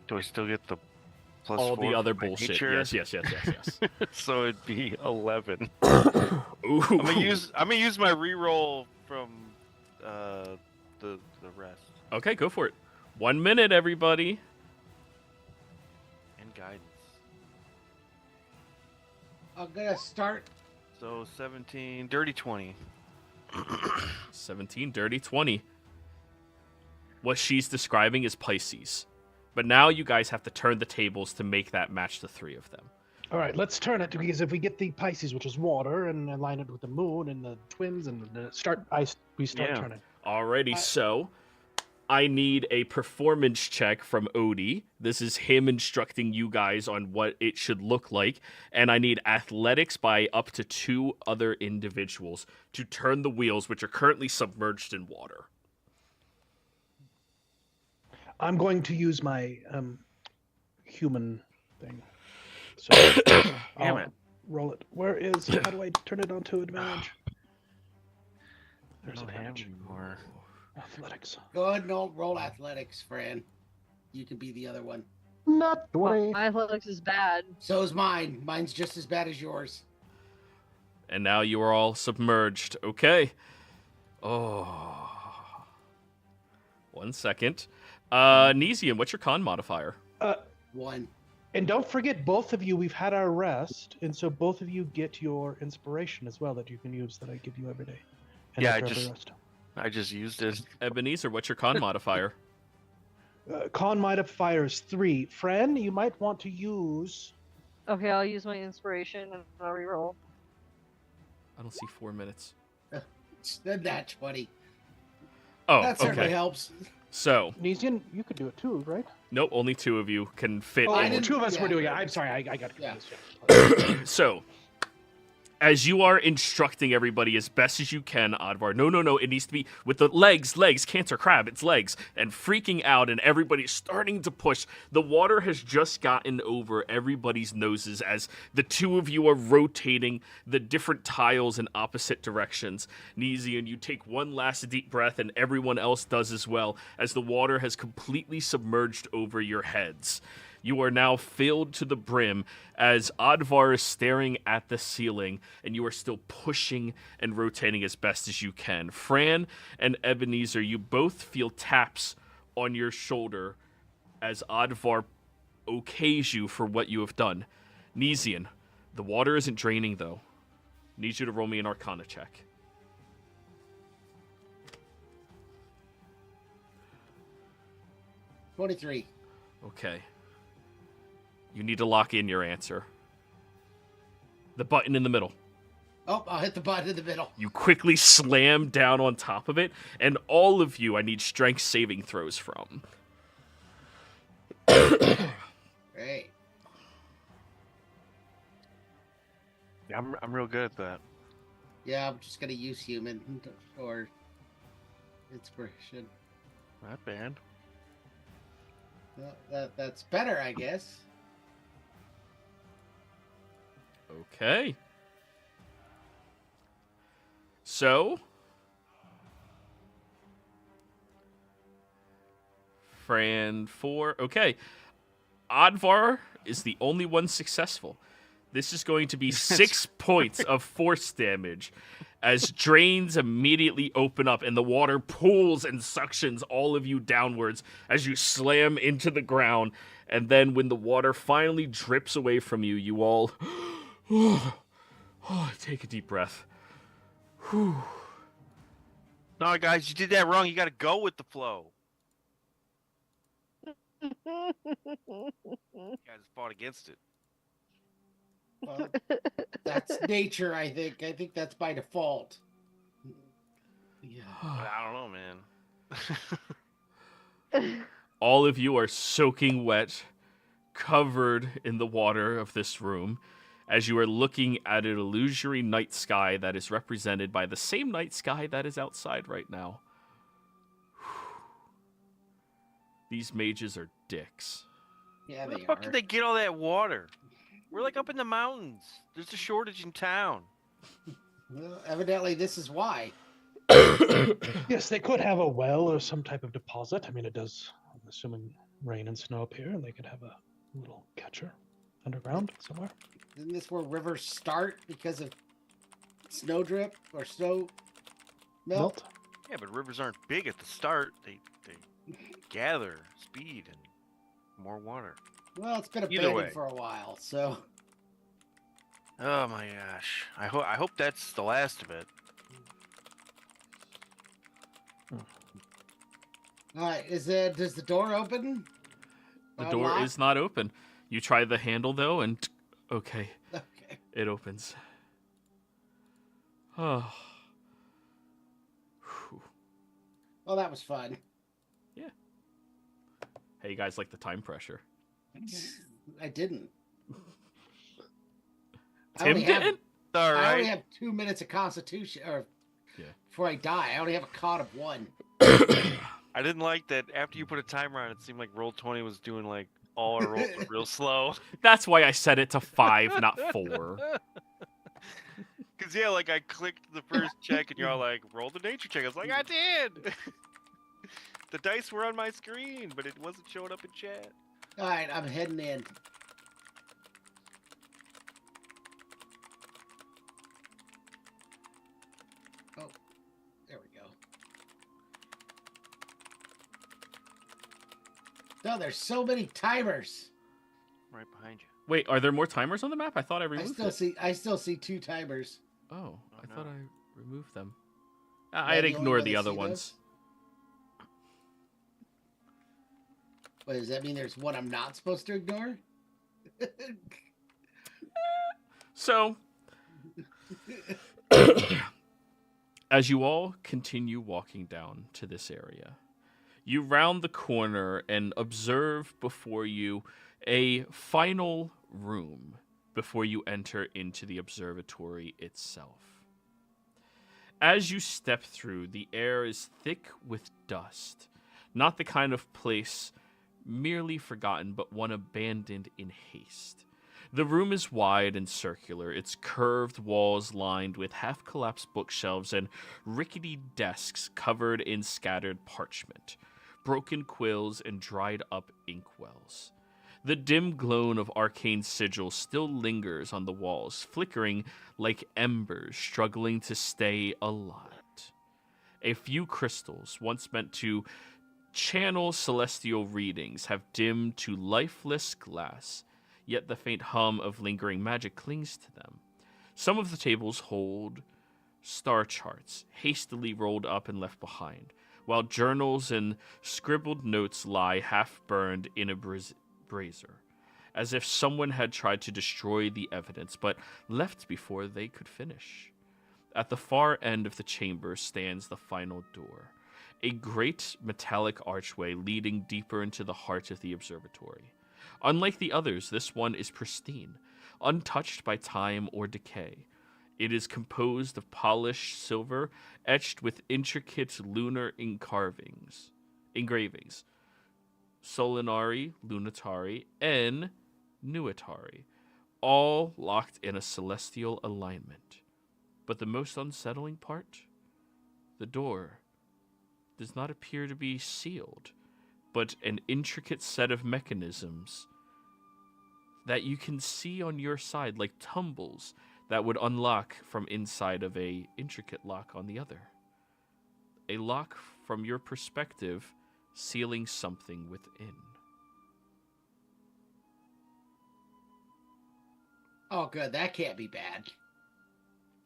Do I still get the plus All 4 the other for my bullshit. nature? Yes. So it'd be 11. Ooh. I'm gonna use my reroll from the rest Okay, go for it. 1 minute, everybody. and guidance. I'm gonna start. So 17, dirty 20. 17, dirty 20. What she's describing is Pisces. But now you guys have to turn the tables to make that match the three of them. All right, let's turn it because if we get the Pisces, which is water, and align it with the moon and the twins, and we start Yeah. turning. Alrighty, so I need a performance check from Odie. This is him instructing you guys on what it should look like. And I need athletics by up to 2 other individuals to turn the wheels, which are currently submerged in water. I'm going to use my human thing. So I'll it. roll it. Where is? How do I turn it onto advantage? I There's don't have advantage. anymore. Athletics. Go ahead and roll athletics, Fran. You can be the other one. Not 20. My athletics is bad. So is mine. Mine's just as bad as yours. And now you are all submerged. Okay. Oh. 1 second. Nesian, what's your con modifier? 1. And don't forget, both of you, we've had our rest, and so both of you get your inspiration as well that you can use that I give you every day. And Yeah, after every I just used it. Ebenezer, what's your con modifier? rest. Con modifier is 3. Fran, you might want to use. Okay, I'll use my inspiration and I'll reroll. I don't see 4 minutes. That 20. Oh, That certainly okay. helps. So, Nesian, you could do it too, right? nope, only 2 of you can fit Oh, I in. didn't- 2 of us yeah. were doing it. I'm sorry, I got Yeah. confused. So, as you are instructing everybody as best as you can, Advar, no, it needs to be with the legs, cancer crab, it's legs, and freaking out, and everybody's starting to push. The water has just gotten over everybody's noses as the 2 of you are rotating the different tiles in opposite directions. Nesian, you take one last deep breath, and everyone else does as well, as the water has completely submerged over your heads. You are now filled to the brim as Advar is staring at the ceiling, and you are still pushing and rotating as best as you can. Fran and Ebenezer, you both feel taps on your shoulder as Advar okays you for what you have done. Nesian, the water isn't draining, though. Need you to roll me an Arcana check. 23. Okay. You need to lock in your answer. The button in the middle. Oh, I'll hit the button in the middle. You quickly slam down on top of it, and all of you I need strength saving throws from. Great. Yeah, I'm real good at that. Yeah, I'm just gonna use human or inspiration. Not bad. That's better, I guess. Okay. So, Fran 4. Okay. Advar is the only one successful. This is going to be 6 points of force damage as drains immediately open up and the water pulls and suctions all of you downwards as you slam into the ground. And then when the water finally drips away from you, you all take a deep breath. Whew. No, guys, you did that wrong. You got to go with the flow. You guys fought against it. Well, that's nature, I think. I think that's by default. Yeah. I don't know, man. All of you are soaking wet, covered in the water of this room, as you are looking at an illusory night sky that is represented by the same night sky that is outside right now. These mages are dicks. Yeah, Where they the fuck are. did they get all that water? We're like up in the mountains. There's a shortage in town. Well, evidently, this is why. Yes, they could have a well or some type of deposit. I mean, it does, I'm assuming, rain and snow up here, and they could have a little catcher underground somewhere. Isn't this where rivers start because of snowdrip or snow melt? Yeah, but rivers aren't big at the start. They gather speed and more water. Well, it's been Either way. abandoned for a while, so. Oh my gosh. I hope that's the last of it. All right, does the door open? The door Unlock? is not open. You try the handle though, and okay, Okay. it opens. Oh. Well, that was fun. Hey, you guys like the time pressure? I didn't. Tim didn't? All I right. only have 2 minutes of constitution, or before I die, I only have a con of 1. I didn't like that after you put a timer on, it seemed like Roll20 was doing like all our rolls were real slow. That's why I set it to 5, not 4. Because, yeah, like I clicked the first check and you're all like, roll the nature check. I was like, I did! The dice were on my screen, but it wasn't showing up in chat. All right, I'm heading in. Oh, there we go. No, there's so many timers. Right behind you. Wait, are there more timers on the map? I thought I I removed still it. see. I still see 2 timers. Oh, I no. thought I removed them. Am I'd the only ignore one the that other see ones. those? What does that mean? There's one I'm not supposed to ignore? So, as you all continue walking down to this area, you round the corner and observe before you a final room before you enter into the observatory itself. As you step through, the air is thick with dust, not the kind of place merely forgotten, but one abandoned in haste. The room is wide and circular, its curved walls lined with half-collapsed bookshelves and rickety desks covered in scattered parchment, broken quills, and dried-up inkwells. The dim glow of arcane sigils still lingers on the walls, flickering like embers struggling to stay alight. A few crystals, once meant to channel celestial readings, have dimmed to lifeless glass, yet the faint hum of lingering magic clings to them. Some of the tables hold star charts, hastily rolled up and left behind, while journals and scribbled notes lie half-burned in a brazier, as if someone had tried to destroy the evidence, but left before they could finish. At the far end of the chamber stands the final door, a great metallic archway leading deeper into the heart of the observatory. Unlike the others, this one is pristine, untouched by time or decay. It is composed of polished silver etched with intricate lunar engravings, Solinari, Lunatari, and Nuitari, all locked in a celestial alignment. But the most unsettling part? The door does not appear to be sealed, but an intricate set of mechanisms that you can see on your side, like tumbles that would unlock from inside of a intricate lock on the other. A lock, from your perspective, sealing something within. Oh, good. That can't be bad.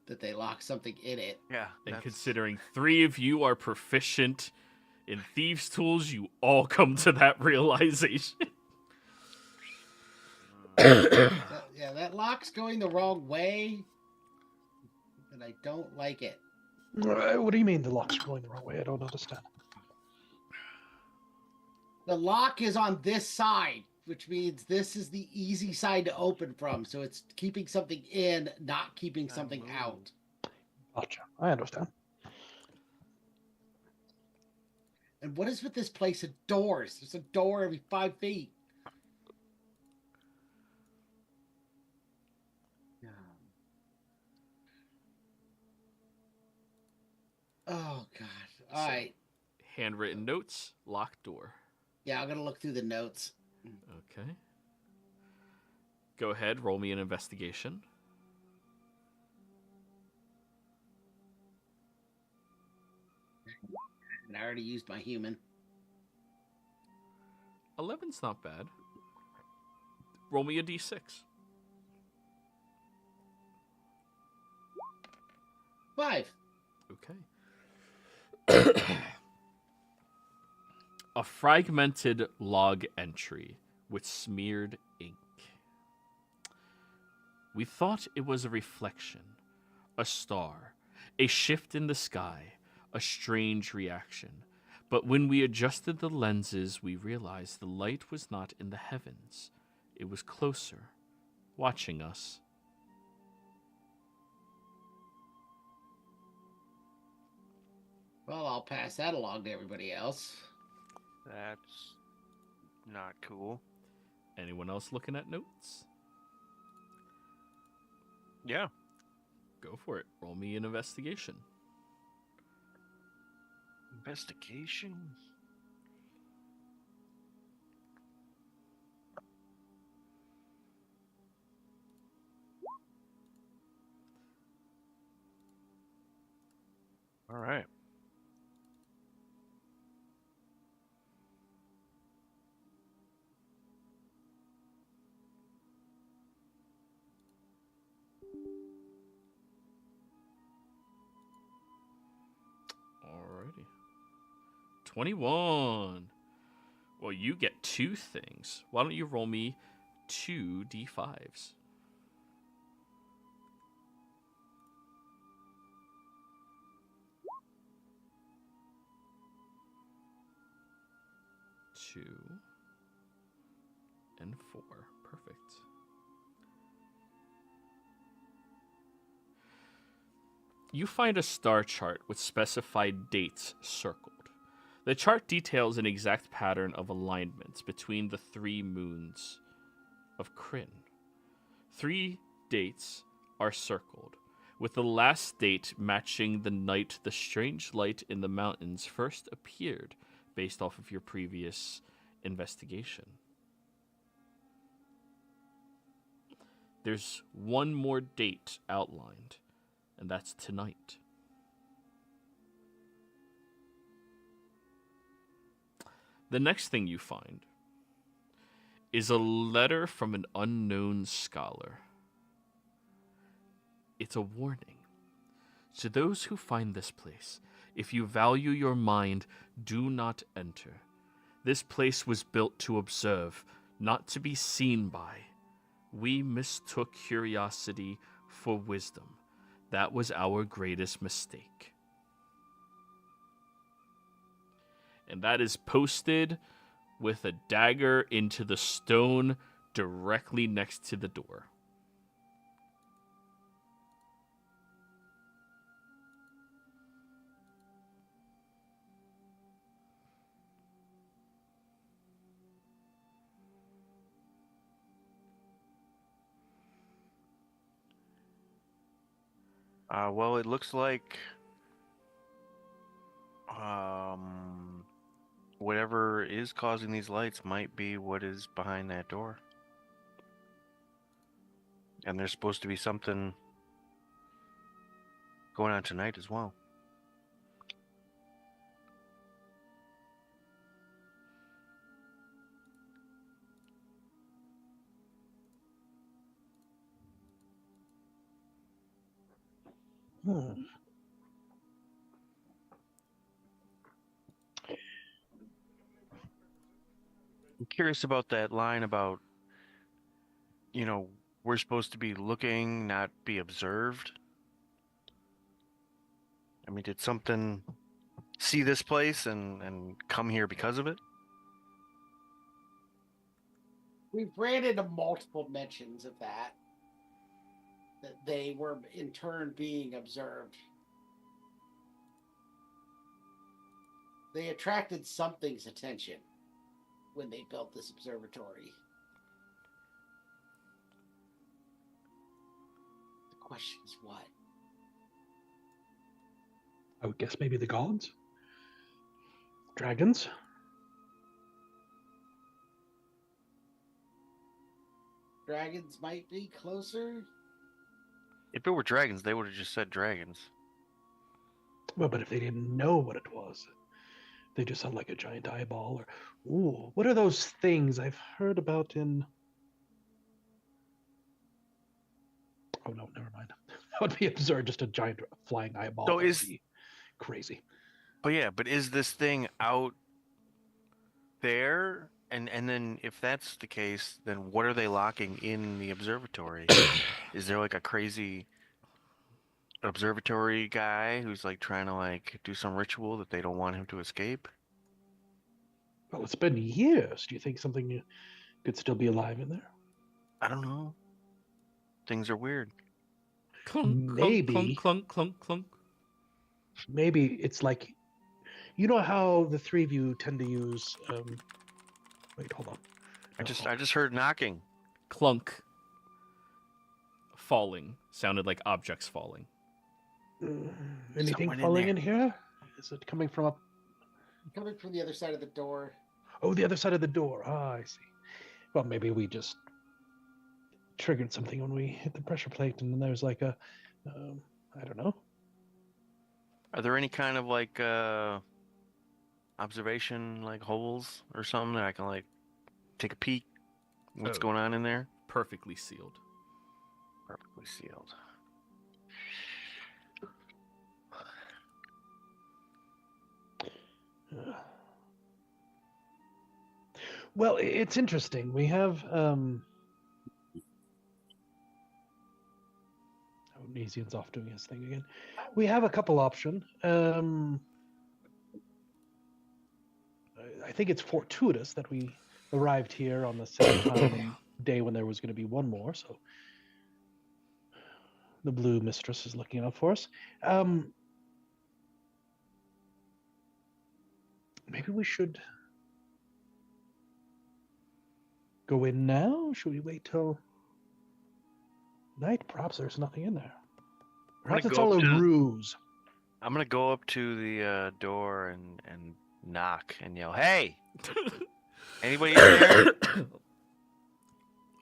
That they lock something in it. Yeah. And that's- considering 3 of you are proficient in thieves' tools, you all come to that realization. Yeah, that lock's going the wrong way, and I don't like it. What do you mean the lock's going the wrong way? I don't understand. The lock is on this side, which means this is the easy side to open from. So it's keeping something in, not keeping something out. Gotcha. I understand. And what is with this place of doors? There's a door every 5 feet. Oh, God. All right. Handwritten notes, locked door. Yeah, I'm going to look through the notes. Okay. Go ahead, roll me an investigation. And I already used my human. 11's not bad. Roll me a d6. 5. Okay. A fragmented log entry with smeared ink. We thought it was a reflection, a star, a shift in the sky, a strange reaction. But when we adjusted the lenses, we realized the light was not in the heavens. It was closer, watching us. Well, I'll pass that along to everybody else. That's not cool. Anyone else looking at notes? Yeah. Go for it. Roll me an investigation. Investigation? All right. Alrighty. 21. Well, you get 2 things. Why don't you roll me 2 d5s? Two and 4. Perfect. You find a star chart with specified dates circled. The chart details an exact pattern of alignments between the 3 moons of Kryn. 3 dates are circled, with the last date matching the night the strange light in the mountains first appeared, based off of your previous investigation. There's one more date outlined, and that's tonight. The next thing you find is a letter from an unknown scholar. It's a warning. To those who find this place, if you value your mind, do not enter. This place was built to observe, not to be seen by. We mistook curiosity for wisdom. That was our greatest mistake. And that is posted with a dagger into the stone directly next to the door. Well, it looks like whatever is causing these lights might be what is behind that door. And there's supposed to be something going on tonight as well. Hmm. I'm curious about that line about, we're supposed to be looking, not be observed. I mean, did something see this place and come here because of it? We've ran into multiple mentions of that they were in turn being observed. They attracted something's attention when they built this observatory. The question is what? I would guess maybe the gods? Dragons? Dragons might be closer. If it were dragons, they would have just said dragons. Well, but if they didn't know what it was, they just sound like a giant eyeball. Or, ooh, what are those things I've heard about in... Oh, no, never mind. That would be absurd, just a giant flying eyeball. So That would is... be crazy. But yeah, but is this thing out there? And then if that's the case, then what are they locking in the observatory? Is there like a crazy observatory guy who's like trying to like do some ritual that they don't want him to escape? Well, it's been years. Do you think something could still be alive in there? I don't know. Things are weird. Clunk, Maybe. clunk, clunk, clunk, clunk. Maybe it's like, you know how the three of you tend to use... Wait, hold on. I just heard knocking. Clunk. Falling. Sounded like objects falling. Anything Someone in falling in there. here? Is it coming from up? Coming from the other side of the door. Oh, the other side of the door. Ah, I see. Well, maybe we just triggered something when we hit the pressure plate, and then there's like a, I don't know. Are there any kind of like observation like holes or something that I can like take a peek? What's Oh. going on in there? Perfectly sealed. Perfectly sealed. Well, it's interesting. We have oh, Nasian's off doing his thing again. We have a couple options. I think it's fortuitous that we arrived here on the same time and day when there was going to be one more. So the blue mistress is looking out for us. Maybe we should go in now? Should we wait till night? Perhaps there's nothing in there. Perhaps it's all a ruse. I'm gonna go up to the door and knock and yell, "Hey! Anybody in there?"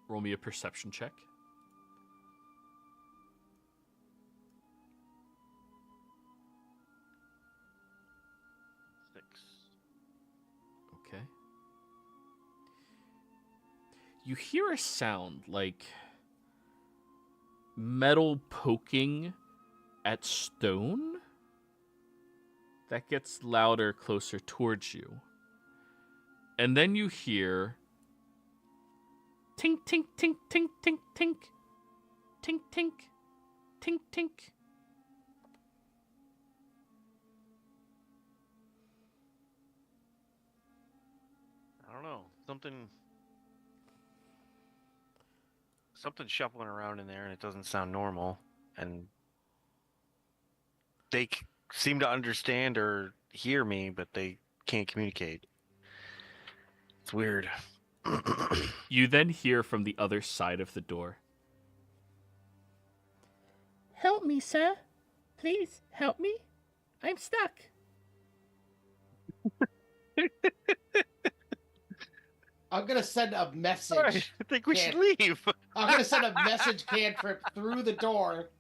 Roll me a perception check. Okay. You hear a sound like metal poking at stone that gets louder closer towards you. And then you hear tink, tink, tink, tink, tink, tink, tink, tink, tink, tink. I don't know. Something's shuffling around in there, and it doesn't sound normal. And they seem to understand or hear me, but they can't communicate. It's weird. You then hear from the other side of the door. Help me, sir. Please, help me. I'm stuck. I'm gonna send a message. All right, I think we should leave. I'm gonna send a message cantrip through the door.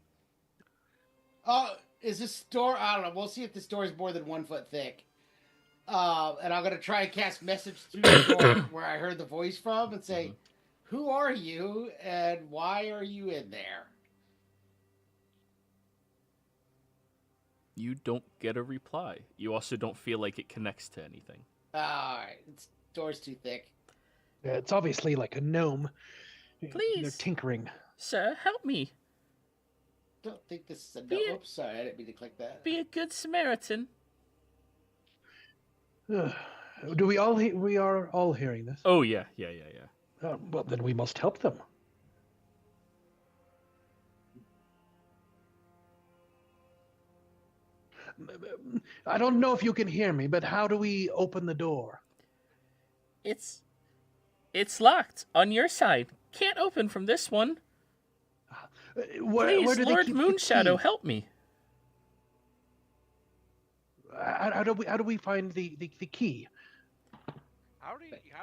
Oh, is this door? I don't know. We'll see if this door is more than 1 foot thick. And I'm gonna try and cast message through the door where I heard the voice from and say, "Who are you and why are you in there?" You don't get a reply. You also don't feel like it connects to anything. All right, this door's too thick. Yeah, it's obviously like a gnome. They're Please. tinkering. Sir, help me. don't think this is a Be no. a- Oops, sorry, I didn't mean to click that. Be a good Samaritan. Do we all? We are all hearing this. Oh, yeah. Well, then we must help them. I don't know if you can hear me, but how do we open the door? It's locked on your side. Can't open from this one. Where Please, do they Lord keep the Moonshadow, key? help me. How do we find the key? How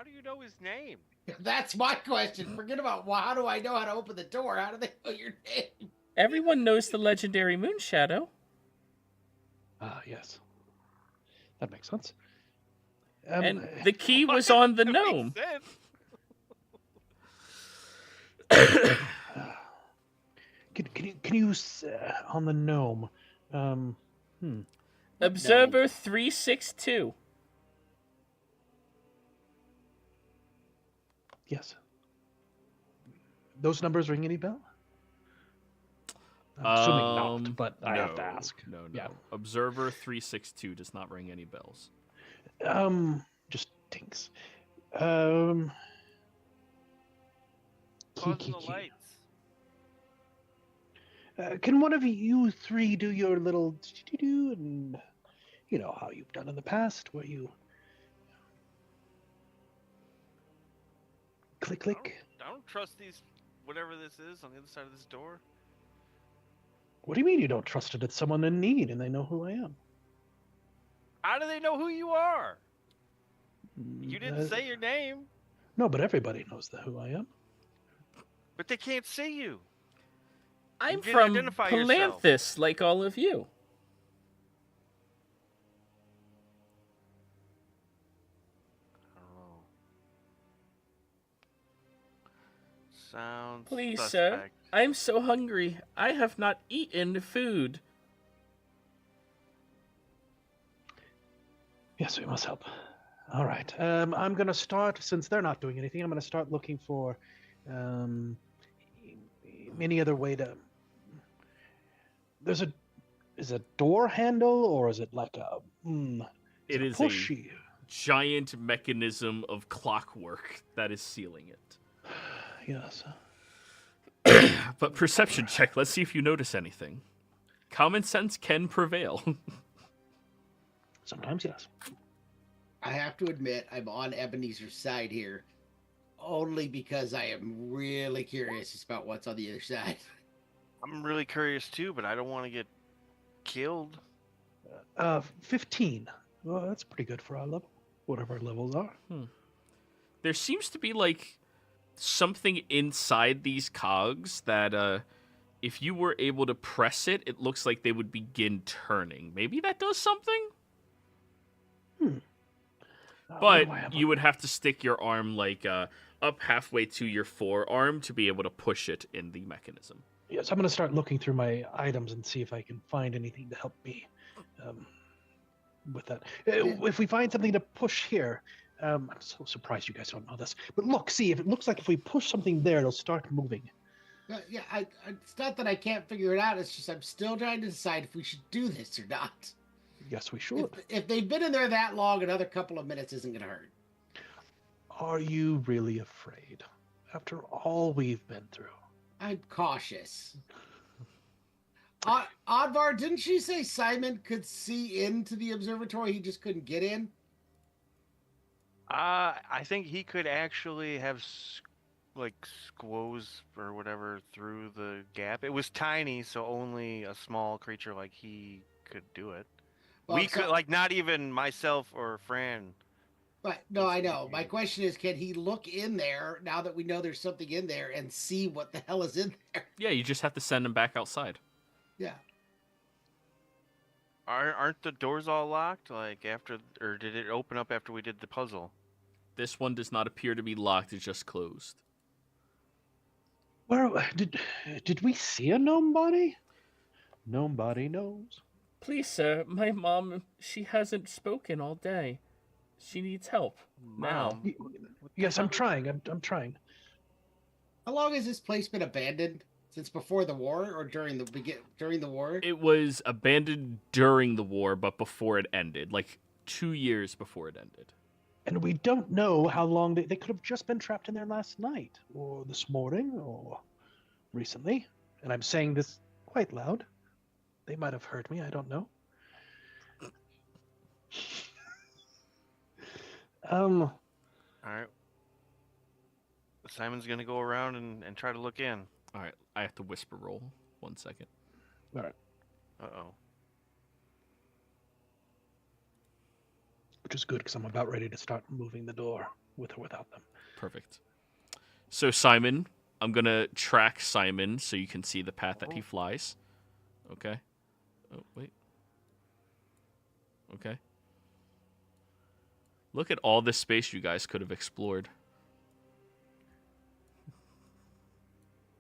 do you know his name? That's my question. Forget about how do I know how to open the door? How do they know your name? Everyone knows the legendary Moonshadow. Ah, yes. That makes sense. And the key was on the That gnome. makes sense. Can you on the gnome? Observer 362. Yes. Those numbers ring any bell? I'm assuming not, but I have to ask. No. Yeah. Observer 362 does not ring any bells. Just tinks. Closing Key. the lights. Can one of you three do your little do and you know how you've done in the past, where you click. I don't trust these, whatever this is on the other side of this door. What do you mean you don't trust it? It's someone in need, and they know who I am. How do they know who you are? You didn't say your name, No, but everybody knows who I am. but they can't see you. I'm didn't from identify yourself. Palanthas, like all of you. Oh. Sounds Please, sir. suspect. I'm so hungry. I have not eaten food. Yes, we must help. All right. I'm gonna start, since they're not doing anything. I'm gonna start looking for any other way to. Is a door handle, or is it like a? It is pushy. a giant mechanism of clockwork that is sealing it. Yes. But perception check. Let's see if you notice anything. Common sense can prevail. Sometimes yes. I have to admit, I'm on Ebenezer's side here, only because I am really curious about what's on the other side. I'm really curious too, but I don't want to get killed. 15. Well, that's pretty good for our level. Whatever our levels are. There seems to be like something inside these cogs that if you were able to press it, it looks like they would begin turning. Maybe that does something? But you would have to stick your arm like up halfway to your forearm to be able to push it in the mechanism. Yes, I'm going to start looking through my items and see if I can find anything to help me with that. If we find something to push here, I'm so surprised you guys don't know this. But look, see, if it looks like if we push something there, it'll start moving. Yeah, it's not that I can't figure it out. It's just I'm still trying to decide if we should do this or not. Yes, we should. If they've been in there that long, another couple of minutes isn't going to hurt. Are you really afraid? After all we've been through. I'm cautious. Oddvar, didn't she say Simon could see into the observatory? He just couldn't get in? I think he could actually have squoze or whatever through the gap. It was tiny, so only a small creature like he could do it. Well, We could, like, not even myself or Fran. But no, I know. My question is, can he look in there now that we know there's something in there and see what the hell is in there? Yeah, you just have to send him back outside. Yeah. Aren't the doors all locked? Like after, or did it open up after we did the puzzle? This one does not appear to be locked, it's just closed. Where did we see a gnome body? Gnome body knows. Please, sir, my mom, she hasn't spoken all day. She needs help. Now. Yes, I'm trying. I'm trying. How long has this place been abandoned? Since before the war or during the war? It was abandoned during the war, but before it ended, like 2 years before it ended. And we don't know how long they could have just been trapped in there last night, or this morning, or recently. And I'm saying this quite loud. They might have heard me, I don't know. All right. Simon's gonna go around and try to look in. All right, I have to whisper roll. 1 second. All right. Uh-oh. Which is good because I'm about ready to start moving the door with or without them. Perfect. So Simon, I'm gonna track Simon so you can see the path that he flies. Okay. Oh wait. Okay. Look at all this space you guys could have explored.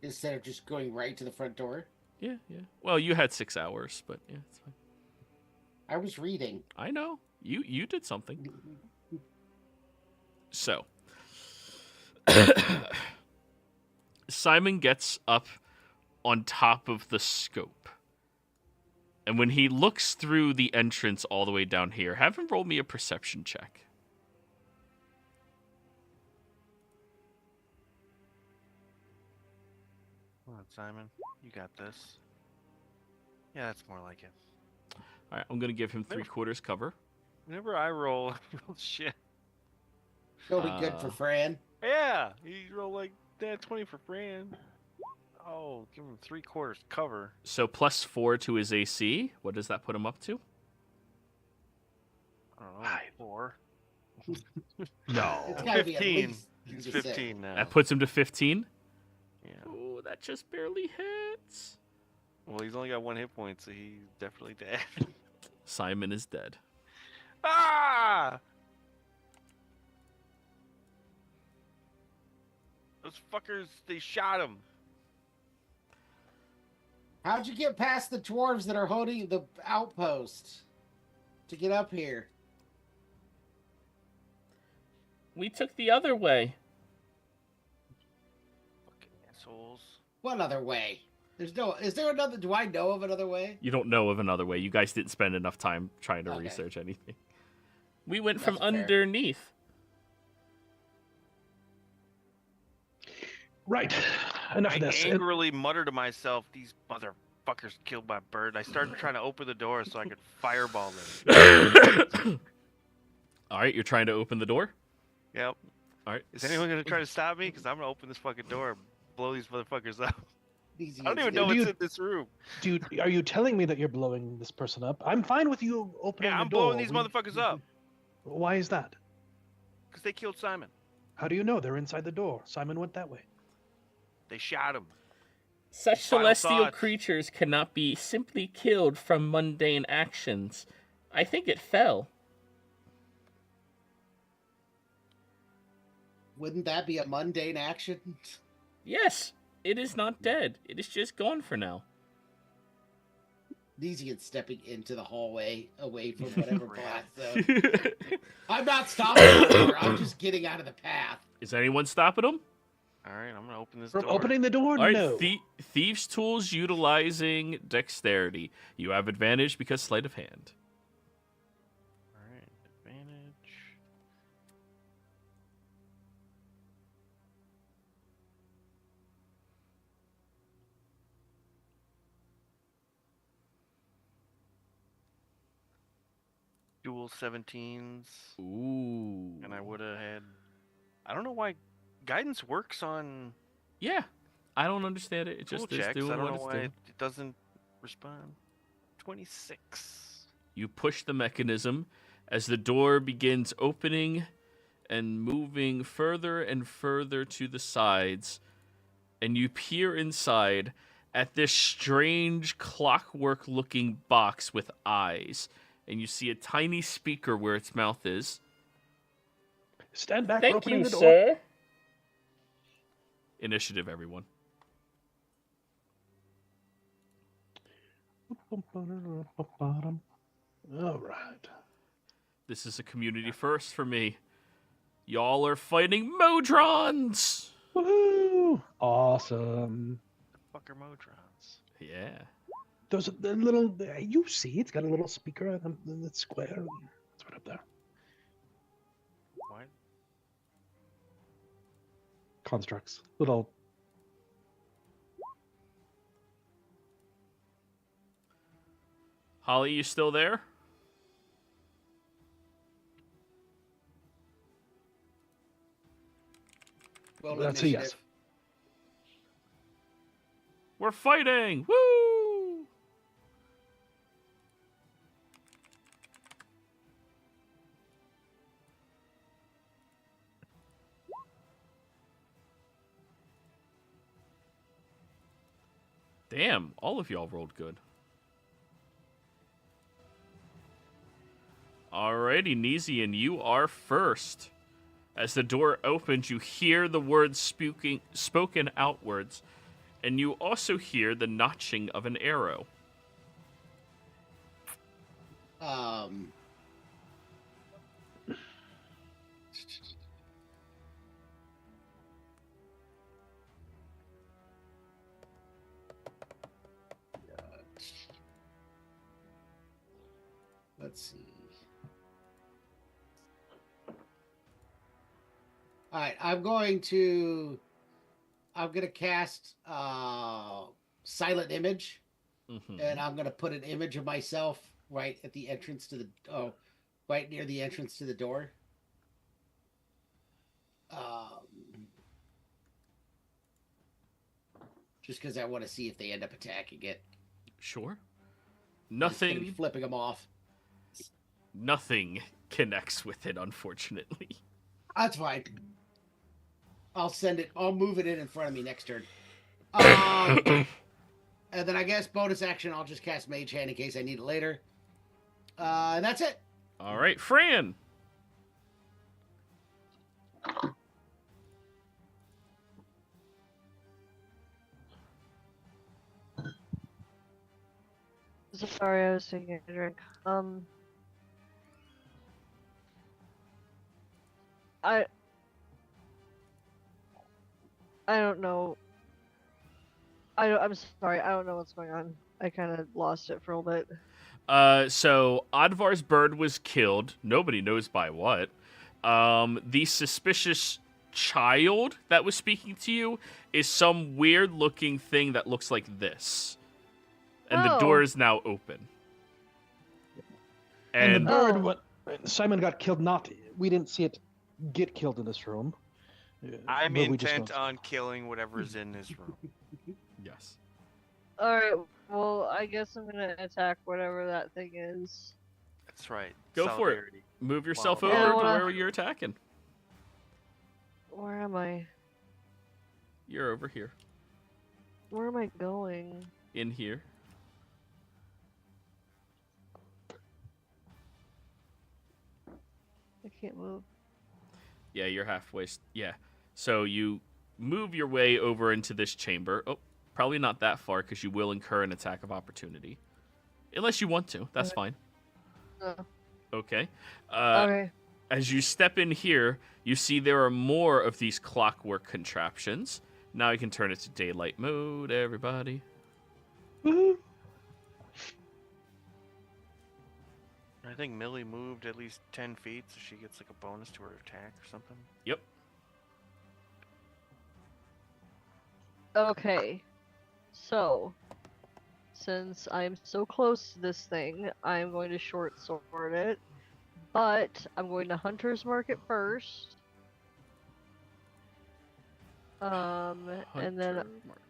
Instead of just going right to the front door? Yeah. Well, you had 6 hours, but yeah, it's fine. I was reading. I know. You did something. So Simon gets up on top of the scope. And when he looks through the entrance all the way down here, have him roll me a perception check. Come on, Simon. You got this. Yeah, that's more like it. All right, I'm going to give him 3/4 cover. Whenever I roll, I roll shit. It'll be good for Fran. Yeah, he rolled like that 20 for Fran. Oh, give him 3/4 cover. So +4 to his AC. What does that put him up to? I don't know, 4. No. It's gotta be at 15. least He's 6. 15 now. That puts him to 15. Yeah. Oh, that just barely hits. Well, he's only got 1 hit point, so he's definitely dead. Simon is dead. Ah! Those fuckers, they shot him. How'd you get past the dwarves that are holding the outpost to get up here? We took the other way. Fucking assholes. What other way? Is there another? Do I know of another way? You don't know of another way. You guys didn't spend enough time trying to Okay. research anything. We went from That's fair. underneath. Right. Enough I of this. angrily mutter to myself, these motherfuckers killed my bird. I started trying to open the door so I could fireball them. All right, you're trying to open the door? Yep. All right. Is anyone going to try to stop me? Because I'm going to open this fucking door and blow these motherfuckers up. These I don't even idiots. know Do what's you- in this room. Dude, are you telling me that you're blowing this person up? I'm fine with you opening Yeah, the I'm door. blowing these motherfuckers up. Why is that? Because they killed Simon. How do you know they're inside the door? Simon went that way. They shot him. Such Final celestial thoughts. creatures cannot be simply killed from mundane actions. I think it fell. Wouldn't that be a mundane action? Yes, it is not dead. It is just gone for now. These idiots stepping into the hallway away from whatever Crap. blast zone. I'm not stopping the door. I'm just getting out of the path. Is anyone stopping them? All right, I'm going to open this From door. opening the door? All right, No. thieves' tools utilizing dexterity. You have advantage because sleight of hand. All right, advantage. Dual 17s. Ooh. And I would have had. I don't know why guidance works on Yeah, I don't understand it. It tool just is checks. doing I don't what know it's why doing. it doesn't respond. 26. You push the mechanism as the door begins opening and moving further and further to the sides, and you peer inside at this strange clockwork-looking box with eyes, and you see a tiny speaker where its mouth is. Stand back. We're opening the door. Initiative, everyone. All right. This is a community first for me. Y'all are fighting Modrons! Woohoo! Awesome. Fuck Walker Modrons. Yeah. Those are the little. You see, it's got a little speaker on the square. It's right up there. What? Constructs. Little. Holly, you still there? Well, That's a yes. We're fighting! Woo! Damn, all of y'all rolled good. Alrighty, Nezian, you are first. As the door opens, you hear the words spoken outwards, and you also hear the notching of an arrow. Let's see. All right, I'm gonna cast silent image, and I'm gonna put an image of myself right at the entrance to the right near the entrance to the door. Just because I want to see if they end up attacking it. Sure. I'm just gonna be Nothing. flipping them off. Nothing connects with it, unfortunately. That's fine. I'll send it. I'll move it in front of me next turn. And then I guess bonus action, I'll just cast Mage Hand in case I need it later. And that's it. All right, Fran. Sorry, I was taking a drink. I don't know. I'm sorry. I don't know what's going on. I kind of lost it for a little bit. So Advar's bird was killed. Nobody knows by what. The suspicious child that was speaking to you is some weird-looking thing that looks like this. And the door is now open. And the bird, Oh. what Simon got killed. We didn't see it get killed in this room. I'm but we just intent know- on killing whatever's in this room. Yes. All right. Well, I guess I'm gonna attack whatever that thing is. That's right. Go for it. Solidarity. Move yourself Wow. over Yeah, I to wanna- where you're attacking. Where am I? You're over here. Where am I going? In here. I can't move. Yeah, you're halfway. Yeah. So you move your way over into this chamber. Oh, probably not that far because you will incur an attack of opportunity. Unless you want to. That's fine. No. Okay. Okay. As you step in here, you see there are more of these clockwork contraptions. Now you can turn it to daylight mode, everybody. Woohoo. I think Millie moved at least 10 feet, so she gets like a bonus to her attack or something. Yep. Okay. So, since I'm so close to this thing, I'm going to short sword it. But I'm going to Hunter's Mark it first. And then Hunter mark.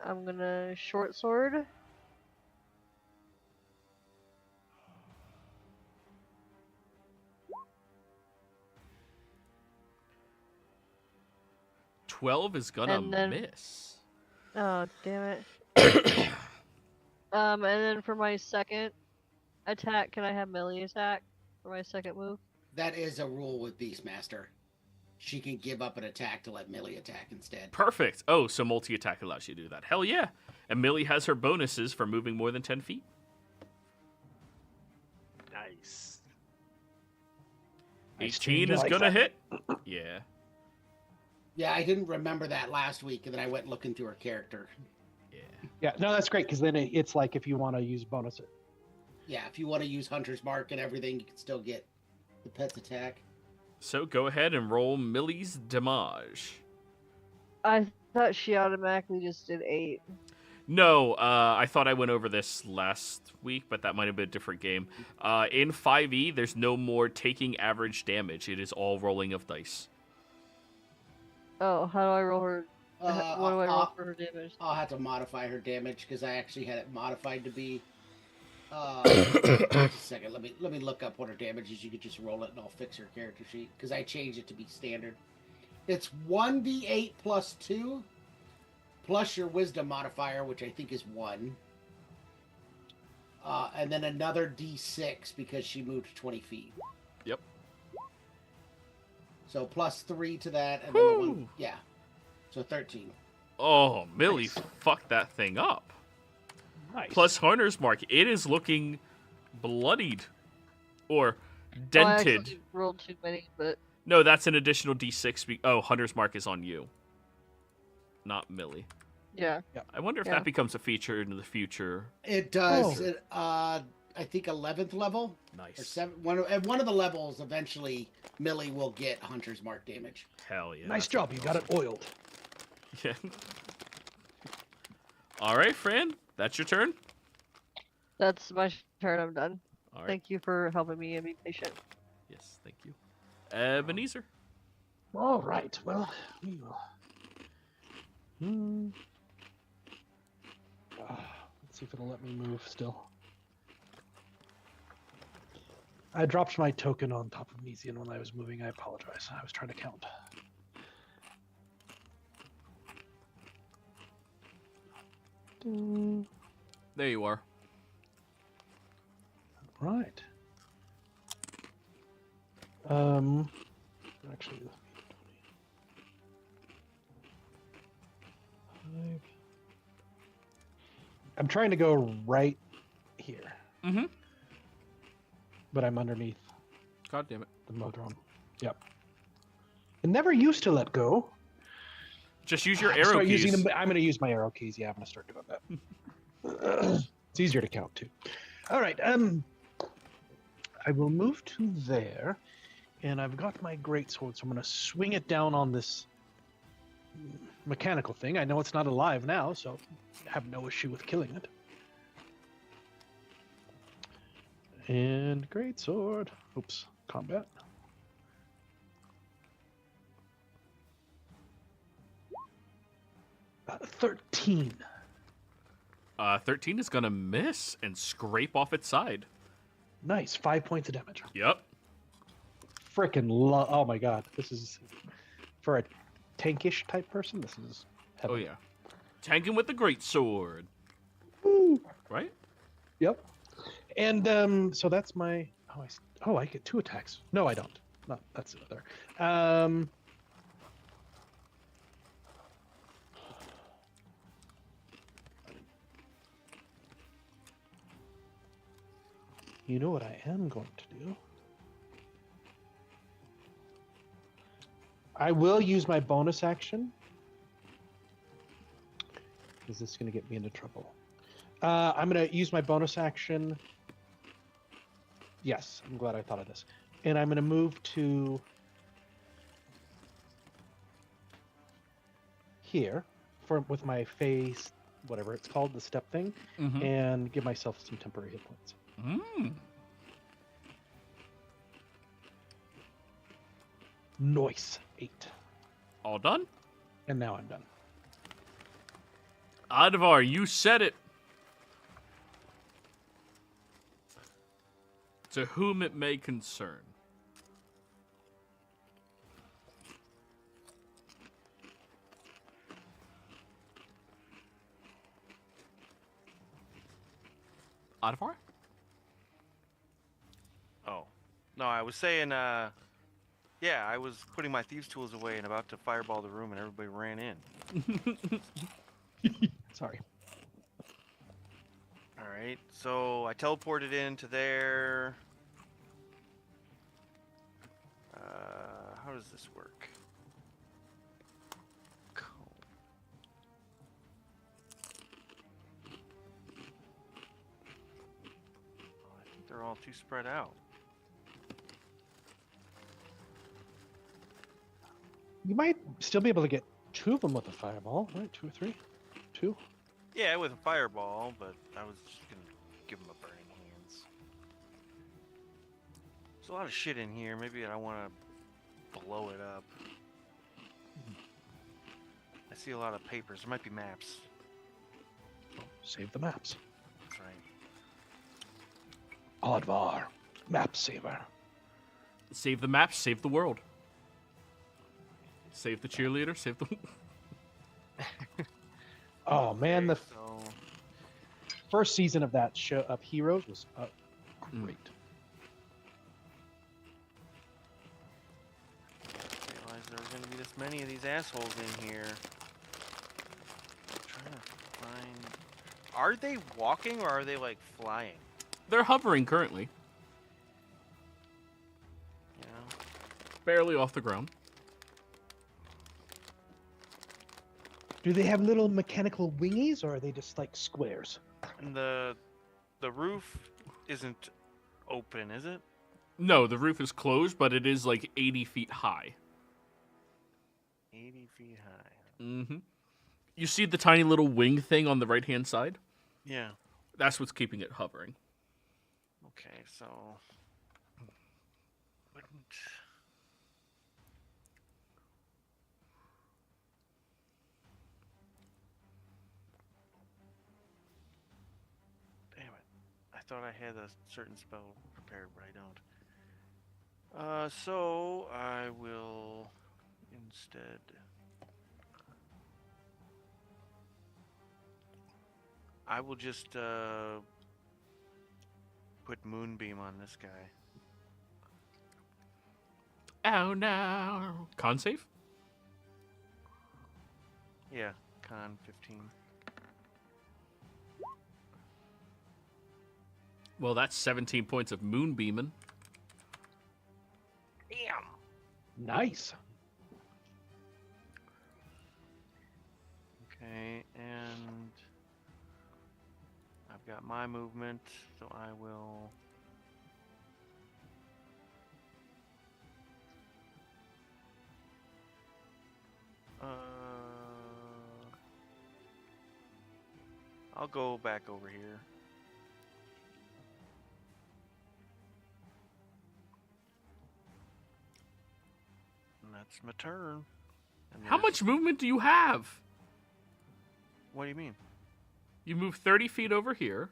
I'm gonna short sword. $12 is gonna And then- miss. Oh, damn it. And then for my second attack, can I have melee attack for my second move? That is a rule with Beastmaster. She can give up an attack to let Millie attack instead. Perfect. Oh, so multi-attack allows you to do that. Hell yeah. And Millie has her bonuses for moving more than 10 feet. Nice. 18 is like gonna that. hit. Yeah. Yeah, I didn't remember that last week, and then I went looking through her character. Yeah. Yeah, no, that's great because then it's like if you want to use bonus. Yeah, if you want to use Hunter's Mark and everything, you can still get the pet's attack. So go ahead and roll Millie's damage. I thought she automatically just did 8. No, I thought I went over this last week, but that might have been a different game. In 5e, there's no more taking average damage. It is all rolling of dice. Oh, how do I roll her? What do I roll for her damage? I'll have to modify her damage because I actually had it modified to be. Just a second. Let me look up what her damage is. You could just roll it, and I'll fix her character sheet because I changed it to be standard. It's 1d8 plus 2, plus your wisdom modifier, which I think is 1. And then another d6 because she moved 20 feet. Yep. So plus 3 to that, and then the one, yeah. So 13. Oh, Millie fucked that thing up. Nice. Plus Hunter's Mark, it is looking bloodied. Or I dented. actually rolled too many, but No, that's an additional d6. Oh, Hunter's Mark is on you. Not Millie. yeah. I wonder if Yeah. that becomes a feature in the future. It does. Oh. I think 11th level or Nice. 7. At one of the levels, eventually, Millie will get Hunter's Mark damage. Hell yeah. Nice that's job. You got it oiled. Yeah. All right, Fran, that's your turn. That's my turn. I'm done. All right. Thank you for helping me and be patient. Yes, thank you. Ebenezer. All right. Well, we will. Let's see if it'll let me move still. I dropped my token on top of Mesian when I was moving. I apologize. I was trying to count. There you are. Right. Actually, let me 5. I'm trying to go right here, Mm-hmm. but I'm underneath God damn it. the modron. Yep. It never used to let go. Just use your I'm arrow start keys. using them. I'm going to use my arrow keys. Yeah, I'm going to start doing that. It's easier to count too. All right. I will move to there, and I've got my greatsword, so I'm going to swing it down on this mechanical thing. I know it's not alive now, so I have no issue with killing it. And greatsword. Oops. Combat. 13. 13 is going to miss and scrape off its side. Nice. 5 points of damage. Yep. Freaking oh my god. This is for a tankish type person. This is heavy. Oh, yeah. Tanking with the great sword. Woo. Right? Yep. And so that's my I get 2 attacks. No, I don't. No, that's it there. You know what I am going to do? I will use my bonus action. Is this going to get me into trouble? I'm going to use my bonus action. Yes, I'm glad I thought of this. And I'm going to move to here with my face, whatever it's called, the step thing, Mm-hmm. and give myself some temporary hit points. Mm. Nice. 8. All done? And now I'm done. Advar, you said it. To whom it may concern. Advar? Oh. No, I was saying, yeah, I was putting my thieves' tools away and about to fireball the room and everybody ran in. Sorry. Alright, so I teleported into there. How does this work? all too spread out. You might still be able to get 2 of them with a fireball, right? 2 or 3? 2? Yeah, with a fireball, but I was just gonna give him a burning hands. There's a lot of shit in here. Maybe I want to blow it up. I see a lot of papers. There might be maps. Save the maps. That's right. Oddvar, map saver. Save the maps, save the world. Save the cheerleader, save the... Oh man, the So first season of that show of Heroes was great. I realized there were going to be this many of these assholes in here. I'm trying to find... Are they walking or are they like flying? They're hovering currently. Yeah. Barely off the ground. Do they have little mechanical wingies, or are they just like squares? And the roof isn't open, is it? No, the roof is closed, but it is like 80 feet high. 80 feet high. Mm-hmm. You see the tiny little wing thing on the right-hand side? Yeah. That's what's keeping it hovering. Okay, so wouldn't damn it. I thought I had a certain spell prepared, but I don't. So I will instead just put Moonbeam on this guy. Oh no. Con save? Yeah, con 15. Well, that's 17 points of moonbeaming. Damn. Nice. Okay, and I've got my movement, so I will. I'll go back over here. And that's my turn. And How there's- much movement do you have? What do you mean? You move 30 feet over here.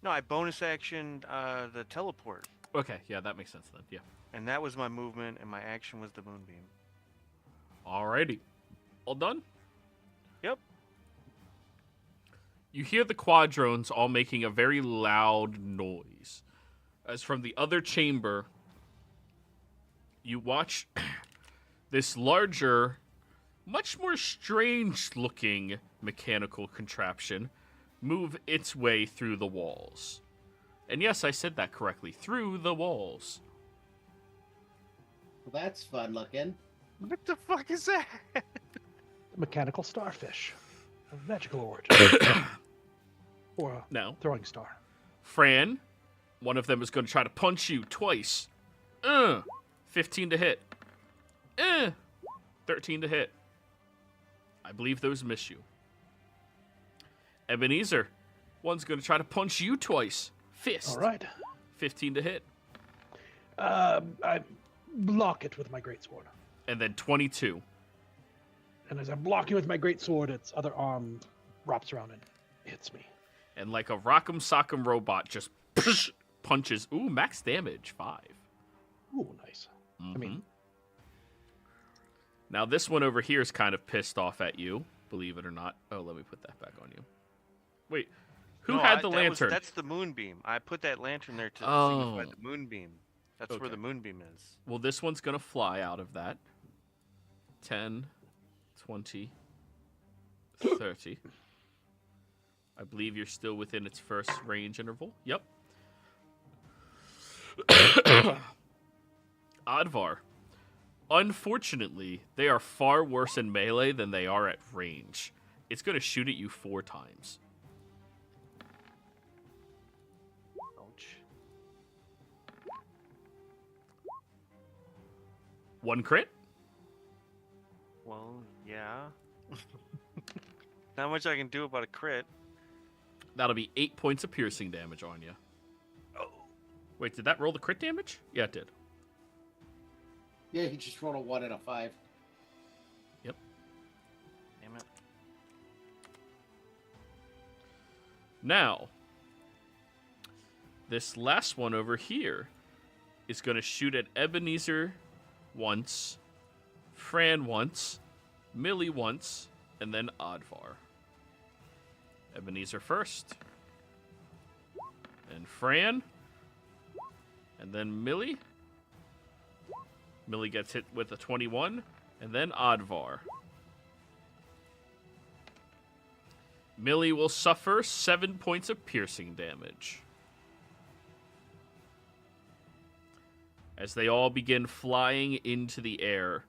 No, I bonus action the teleport, Okay, yeah, that makes sense then. Yeah. and that was my movement, and my action was the moonbeam. Alrighty. All done? Yep. You hear the quadrones all making a very loud noise. As from the other chamber, you watch this larger, much more strange-looking mechanical contraption move its way through the walls. And yes, I said that correctly. Through the walls. Well, that's fun looking. What the fuck is that? Mechanical starfish. Of magical origin. Or a Now, throwing star. Fran, one of them is going to try to punch you twice. 15 to hit. 13 to hit. I believe those miss you. Ebenezer, one's going to try to punch you twice. Fist. All right. 15 to hit. I block it with my greatsword. And then 22. And as I'm blocking with my greatsword, its other arm wraps around and hits me. And like a rock'em sock'em robot, just punches. Ooh, max damage, 5. Ooh, nice. I mean, now this one over here is kind of pissed off at you, believe it or not. Oh, let me put that back on you. Wait, who had the lantern? That's the moonbeam. I put that lantern there to Oh. signify the moonbeam. That's where Okay. the moonbeam is. Well, this one's going to fly out of that. 10, 20, 30. I believe you're still within its first range interval. Yep. Advar. Unfortunately, they are far worse in melee than they are at range. It's going to shoot at you 4 times. Ouch. 1 crit. Well, yeah. Not much I can do about a crit. That'll be 8 points of piercing damage on you. Oh. Wait, did that roll the crit damage? Yeah, it did. Yeah, he just rolled a 1 and a 5. Yep. Damn it. Now, this last one over here is going to shoot at Ebenezer once, Fran once, Millie once, and then Oddvar. Ebenezer first. And Fran. And then Millie. Millie gets hit with a 21. And then Oddvar. Millie will suffer 7 points of piercing damage. As they all begin flying into the air.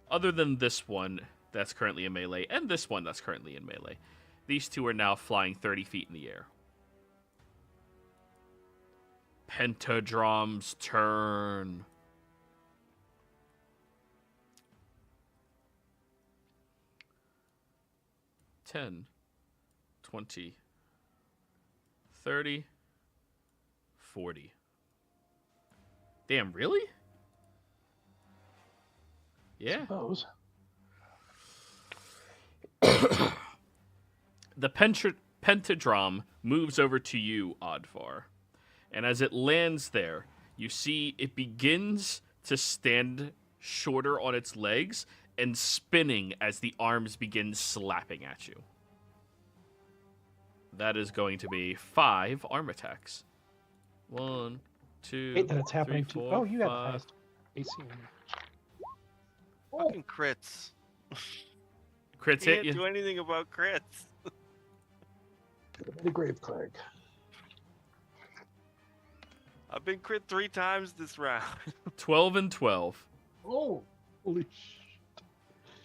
Other than this one that's currently in melee, and this one that's currently in melee. These two are now flying 30 feet in the air. Pentadrom's turn. $10, 20, 30, 40. Damn, really? Yeah. Suppose. The pentadrom moves over to you, Oddvar. And as it lands there, you see it begins to stand shorter on its legs and spinning as the arms begin slapping at you. That is going to be 5 arm attacks. 1, 2, Hate that it's 3, happening 4, to. Oh, you got the 5. highest AC. Fucking crits. Crits hit Can't you. do anything about crits. The Grave Clerk. I've been crit 3 times this round. 12 and 12. Oh, Holy shit.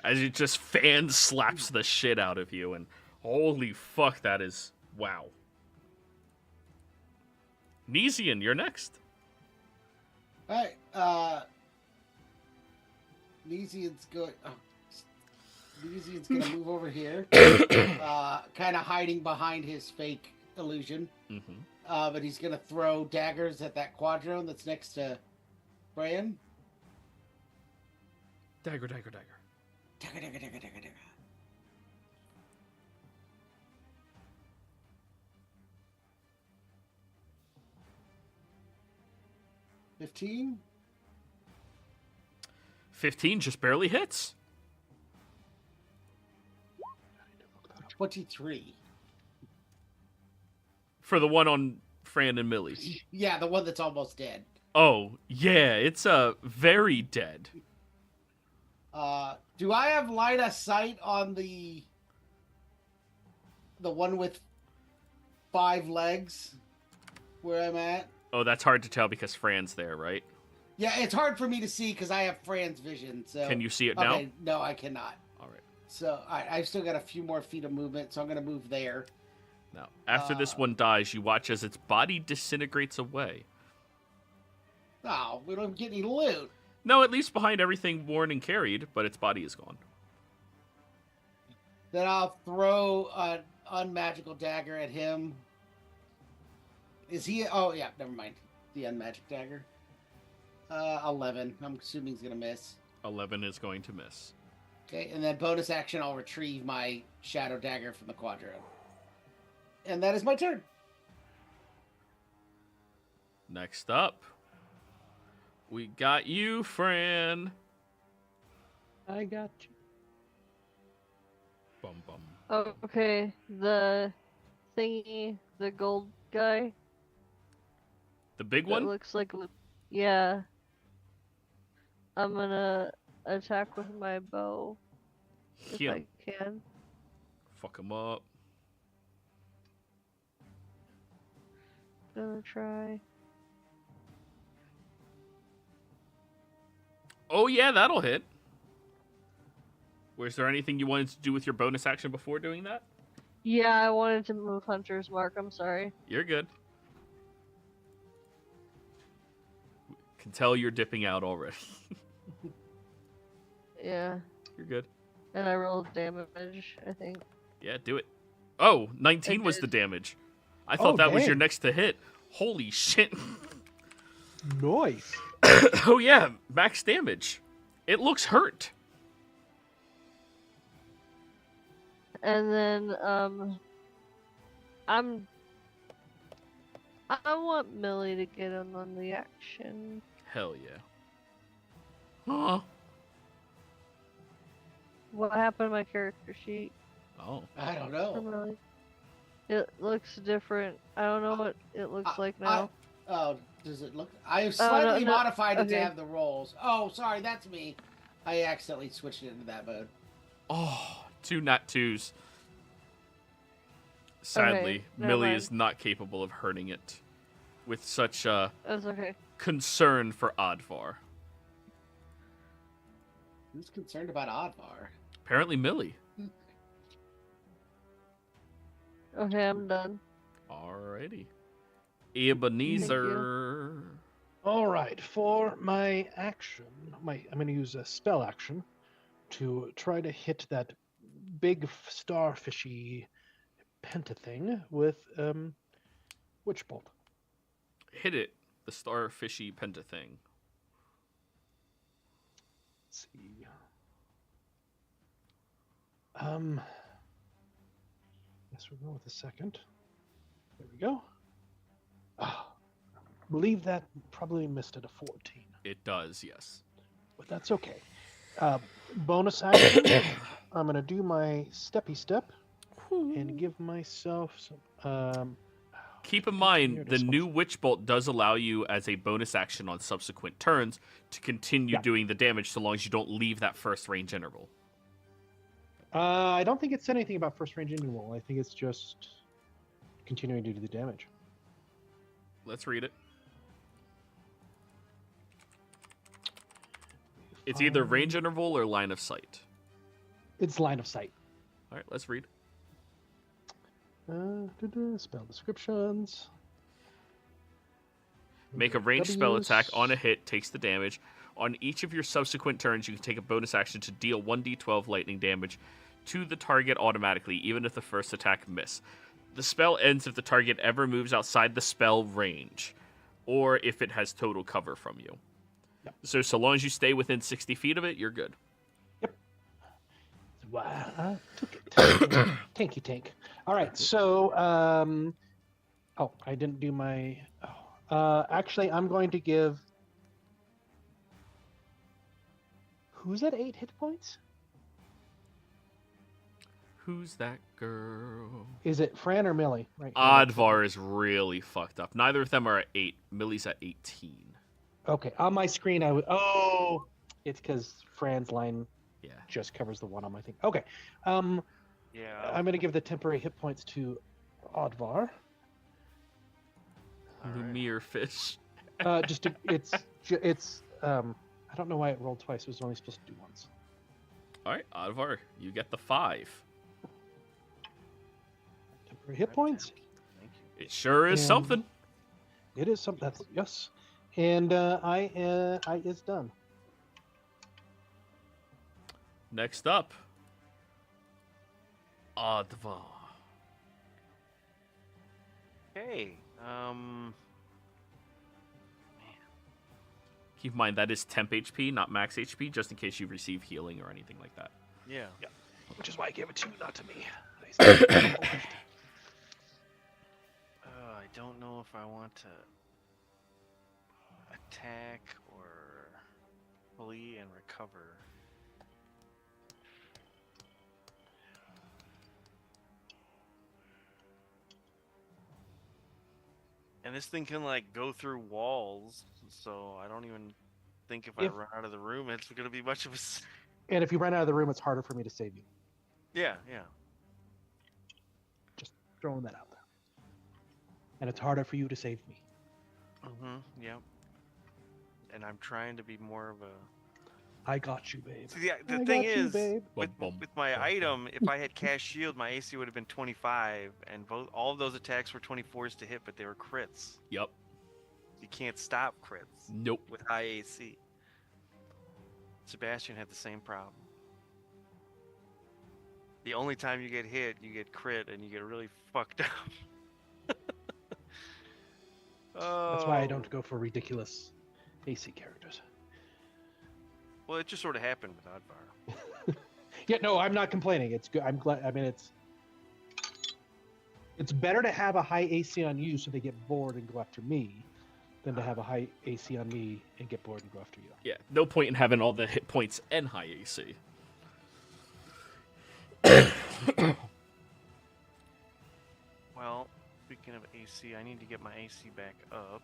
As it just fan slaps the shit out of you, and holy fuck, that is wow. Nesian, you're next. all right. Nesian's going. Oh, Nesian's gonna move over here, kind of hiding behind his fake illusion. Mm-hmm. But he's gonna throw daggers at that quadrone that's next to Brian. Dagger, dagger, dagger. Dagger, dagger, dagger, dagger, dagger. 15? 15 just barely hits. 23. For the one on Fran and Millie's. Yeah, the one that's almost dead. Oh, yeah, it's very dead. Do I have line of sight on the one with 5 legs where I'm at? Oh, that's hard to tell because Fran's there, right? Yeah, it's hard for me to see because I have Fran's vision. So Can you see it now? Okay, no, I cannot. All right. So I've still got a few more feet of movement, so I'm going to move there. Now, after this one dies, you watch as its body disintegrates away. Oh, we don't get any loot. No, it leaves behind everything worn and carried, but its body is gone. Then I'll throw an unmagical dagger at him. Is he? Oh, yeah, never mind. The unmagic dagger. 11. I'm assuming he's going to miss. 11 is going to miss. Okay, and then bonus action, I'll retrieve my shadow dagger from the quadrone. And that is my turn. Next up, we got you, Fran. I got you. Bum bum. Oh, okay, the thingy, the gold guy. The big That one? looks like, yeah. I'm gonna attack with my bow if Him. I can. Fuck him up. Gonna try. Oh yeah, that'll hit. Was there anything you wanted to do with your bonus action before doing that? Yeah, I wanted to move Hunter's Mark. I'm sorry. You're good. Can tell you're dipping out already. Yeah. You're good. And I rolled damage, I think. Yeah, do it. Oh, 19 It was the did. damage. I thought Oh, that was your dang. next to hit. Holy shit. Nice. Oh yeah, max damage. It looks hurt. And then, I want Millie to get in on the action. Hell yeah. Huh? What happened to my character sheet Oh. I don't for know. Millie? It looks different. I don't know what it looks like now. Oh, does it look? I slightly no, modified it to okay. have the rolls. Oh, sorry, that's me. I accidentally switched it into that mode. Oh, 2 nat 2s. Sadly, never Millie mind. is not capable of hurting it with such That's okay. concern for Advar. Who's concerned about Advar? Apparently Millie. Okay, I'm done. Alrighty. Ebenezer. All right, for my action, I'm going to use a spell action to try to hit that big starfishy penta thing with Witch Bolt. Hit it. The starfishy penta thing. Let's see. Guess we'll go with a second. There we go. Ah, believe that probably missed at a 14, It does, yes. but that's okay. Bonus action. I'm going to do my steppy step and give myself some. Keep in Here mind, it the is. new Witch Bolt does allow you, as a bonus action on subsequent turns, to continue Yeah. doing the damage so long as you don't leave that first range interval. I don't think it said anything about first range interval. I think it's just continuing to do the damage. Let's read it. It's either range interval or line of sight. It's line of sight. All right, let's read. Spell descriptions. Make a ranged spell W's. attack on a hit, takes the damage. On each of your subsequent turns, you can take a bonus action to deal 1d12 lightning damage to the target automatically, even if the first attack miss. The spell ends if the target ever moves outside the spell range, or if it has total cover from you. Yep. So long as you stay within 60 feet of it, you're good. Wow, I took it. Tanky tank. All right, so oh, I didn't do my. Actually, I'm going to give. Who's at 8 hit points? Who's that girl? Is it Fran or Millie? Right. Advar is really fucked up. Neither of them are at 8. Millie's at 18. Okay, on my screen I would. Oh, it's because Fran's line Yeah. just covers the one on my thing. Okay. Yeah. I'm going to give the temporary hit points to Advar. Lumiere fish. Just to, it's I don't know why it rolled twice. It was only supposed to do once. All right, Advar, you get the 5. Temporary hit points. Thank you. It sure is And- something. It is something. That's yes. And I is done. Next up, Advar. Okay. Keep in mind that is temp HP, not max HP, just in case you receive healing or anything like that. Yeah. Which is why I gave it to you, not to me. I don't know if I want to attack or flee and recover. And this thing can like go through walls, so I don't even think if I If- run out of the room, it's gonna be much of a. And if you run out of the room, it's harder for me to save you. Yeah. Just throwing that out there. And it's harder for you to save me. Yep. And I'm trying to be more of a. I got you, babe. See, I the thing got you, is, babe. with my item, if I had cast shield, my AC would have been 25, and all of those attacks were 24s to hit, but they were crits. Yep. You can't stop crits Nope. with high AC. Sebastian had the same problem. The only time you get hit, you get crit, and you get really fucked up. That's why I don't Oh. go for ridiculous AC characters. Well, it just sort of happened with Oddvar. Yeah, no, I'm not complaining. It's good. I'm glad. I mean, it's better to have a high AC on you so they get bored and go after me than to have a high AC on me and get bored and go after you. Yeah, no point in having all the hit points and high AC. Well, speaking of AC, I need to get my AC back up.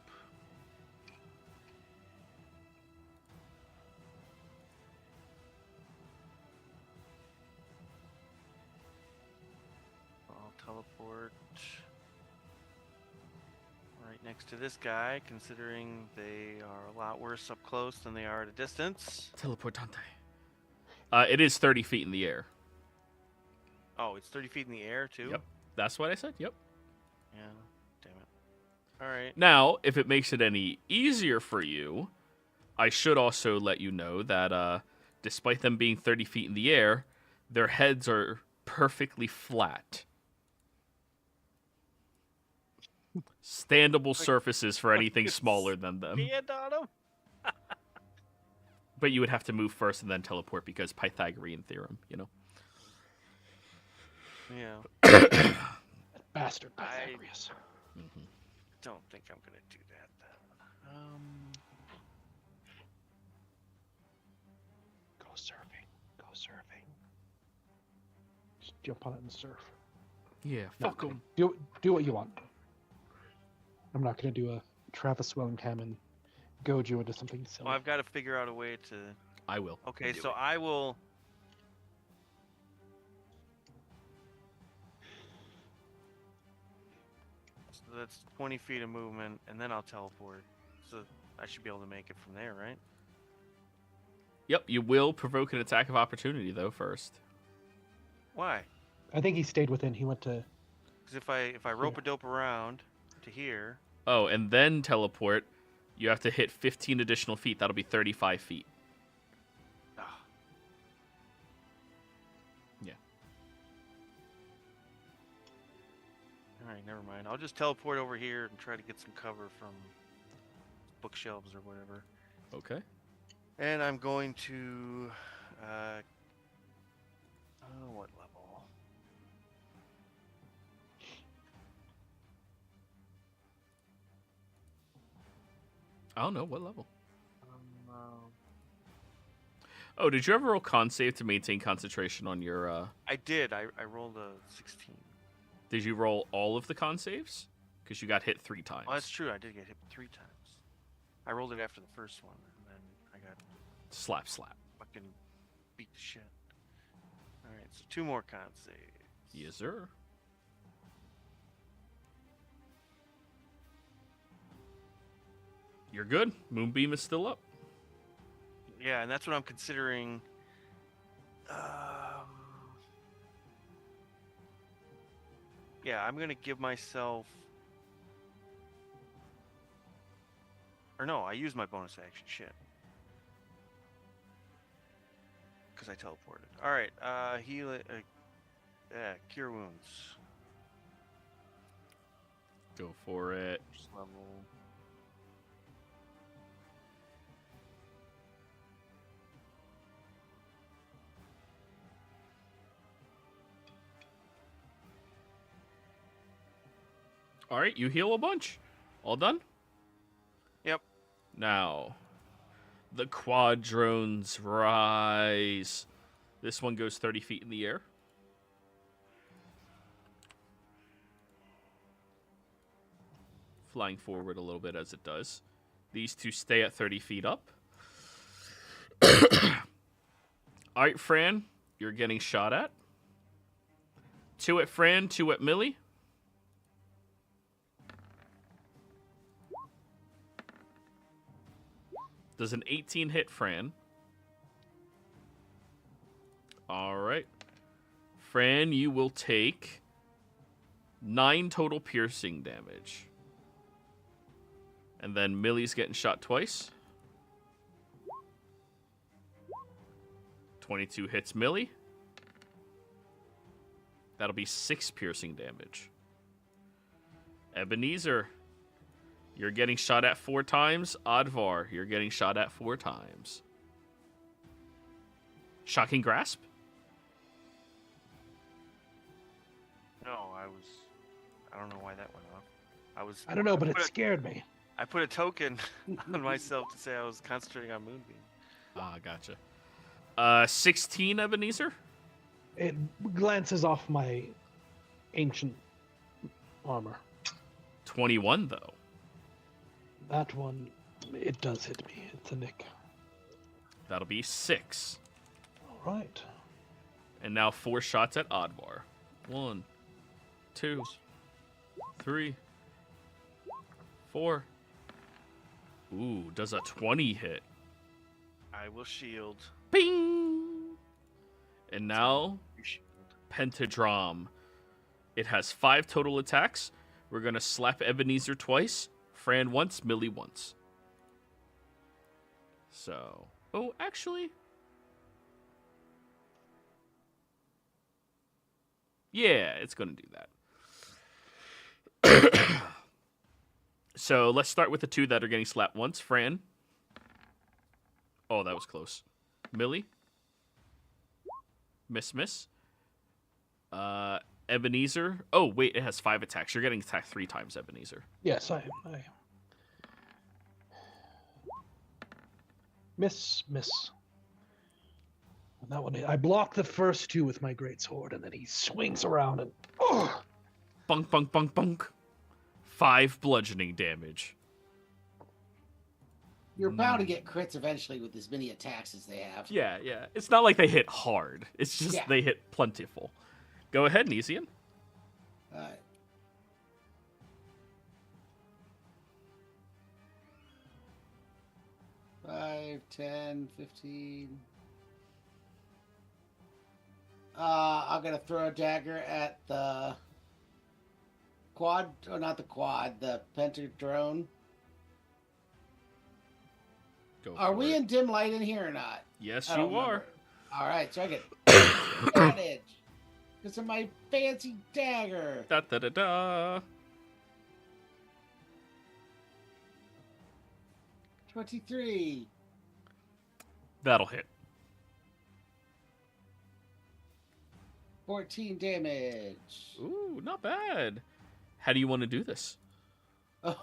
I'll teleport right next to this guy, considering they are a lot worse up close than they are at a distance. Teleportante. It is 30 feet in the air. Oh, it's 30 feet in the air, too? Yep. That's what I said. Yep. Yeah, damn it. Alright. Now, if it makes it any easier for you, I should also let you know that despite them being 30 feet in the air, their heads are perfectly flat. Standable surfaces for anything smaller than them. Stand on them? But you would have to move first and then teleport because Pythagorean theorem, you know? Yeah. Bastard Pythagoras. Mm-hmm. Don't think I'm gonna do that then. Go surfing. Go surfing. Just jump on it and surf. Yeah, No, fuck them. do what you want. I'm not going to do a Travis Willingham and goad you into something silly. Well, I've got to figure out a way to. I will. Okay, Do so it. I will. So that's 20 feet of movement, and then I'll teleport. So I should be able to make it from there, right? Yep, you will provoke an attack of opportunity, though, first. Why? I think he stayed within. He went to... Because if I rope a dope around to here, Oh, and then teleport, you have to hit 15 additional feet. That'll be 35 feet. ah, Yeah. all right, never mind. I'll just teleport over here and try to get some cover from bookshelves or whatever. Okay. And I'm going to, what level? I don't know. What level? Um, Oh, did you ever roll con save to maintain concentration on your... I did. I rolled a 16. Did you roll all of the con saves? Because you got hit 3 times. Oh, that's true. I did get hit 3 times. I rolled it after the first one, and then I got Slap, slap. fucking beat the shit. All right, so 2 more con saves. Yes, sir. You're good. Moonbeam is still up. Yeah, and that's what I'm considering. Yeah, I'm gonna give myself. Or no, I used my bonus action. Shit. Because I teleported. All right, heal it. Yeah, cure wounds. Go for it. First level. All right, you heal a bunch. All done? Yep. Now, the quadrones rise. This one goes 30 feet in the air. Flying forward a little bit as it does. These two stay at 30 feet up. All right, Fran, you're getting shot at. 2 at Fran, 2 at Millie. Does an 18 hit Fran? All right. Fran, you will take 9 total piercing damage. And then Millie's getting shot twice. 22 hits Millie. That'll be 6 piercing damage. Ebenezer, you're getting shot at 4 times. Advar, you're getting shot at 4 times. Shocking Grasp? No, I don't know why that went off. I don't know, but it scared me. I put a token on myself to say I was concentrating on Moonbeam. Ah, gotcha. 16, Ebenezer? It glances off my ancient armor. 21, though. That one, it does hit me. It's a nick. That'll be 6. All right. And now 4 shots at Advar. 1, 2, 3, 4. Ooh, does a 20 hit? I will shield. Bing! And now, You shield. Pentadrom. It has 5 total attacks. We're going to slap Ebenezer twice, Fran once, Millie once. So, oh, actually. Yeah, it's going to do that. So let's start with the 2 that are getting slapped once. Fran. Oh, that was close. Millie. Miss. Ebenezer. Oh, wait, it has 5 attacks. You're getting attacked 3 times, Ebenezer. Yes, I miss. And that one, I block the first 2 with my greatsword, and then he swings around and Bunk, bunk, bunk, bunk. 5 bludgeoning damage. You're bound to get crits eventually with as many attacks as they have. Yeah. It's not like they hit hard. It's just Yeah. they hit plentiful. Go ahead, Nesian. Alright. Five, 10, 15. I'm gonna throw a dagger at the quad, or not the quad, the pentadrone. Go Are for we it. in dim light in here or not? Yes, I don't you are. remember. All right, so I get advantage because of my fancy dagger. Da da da da. 23. That'll hit. 14 damage. Ooh, not bad. How do you want to do this? Oh.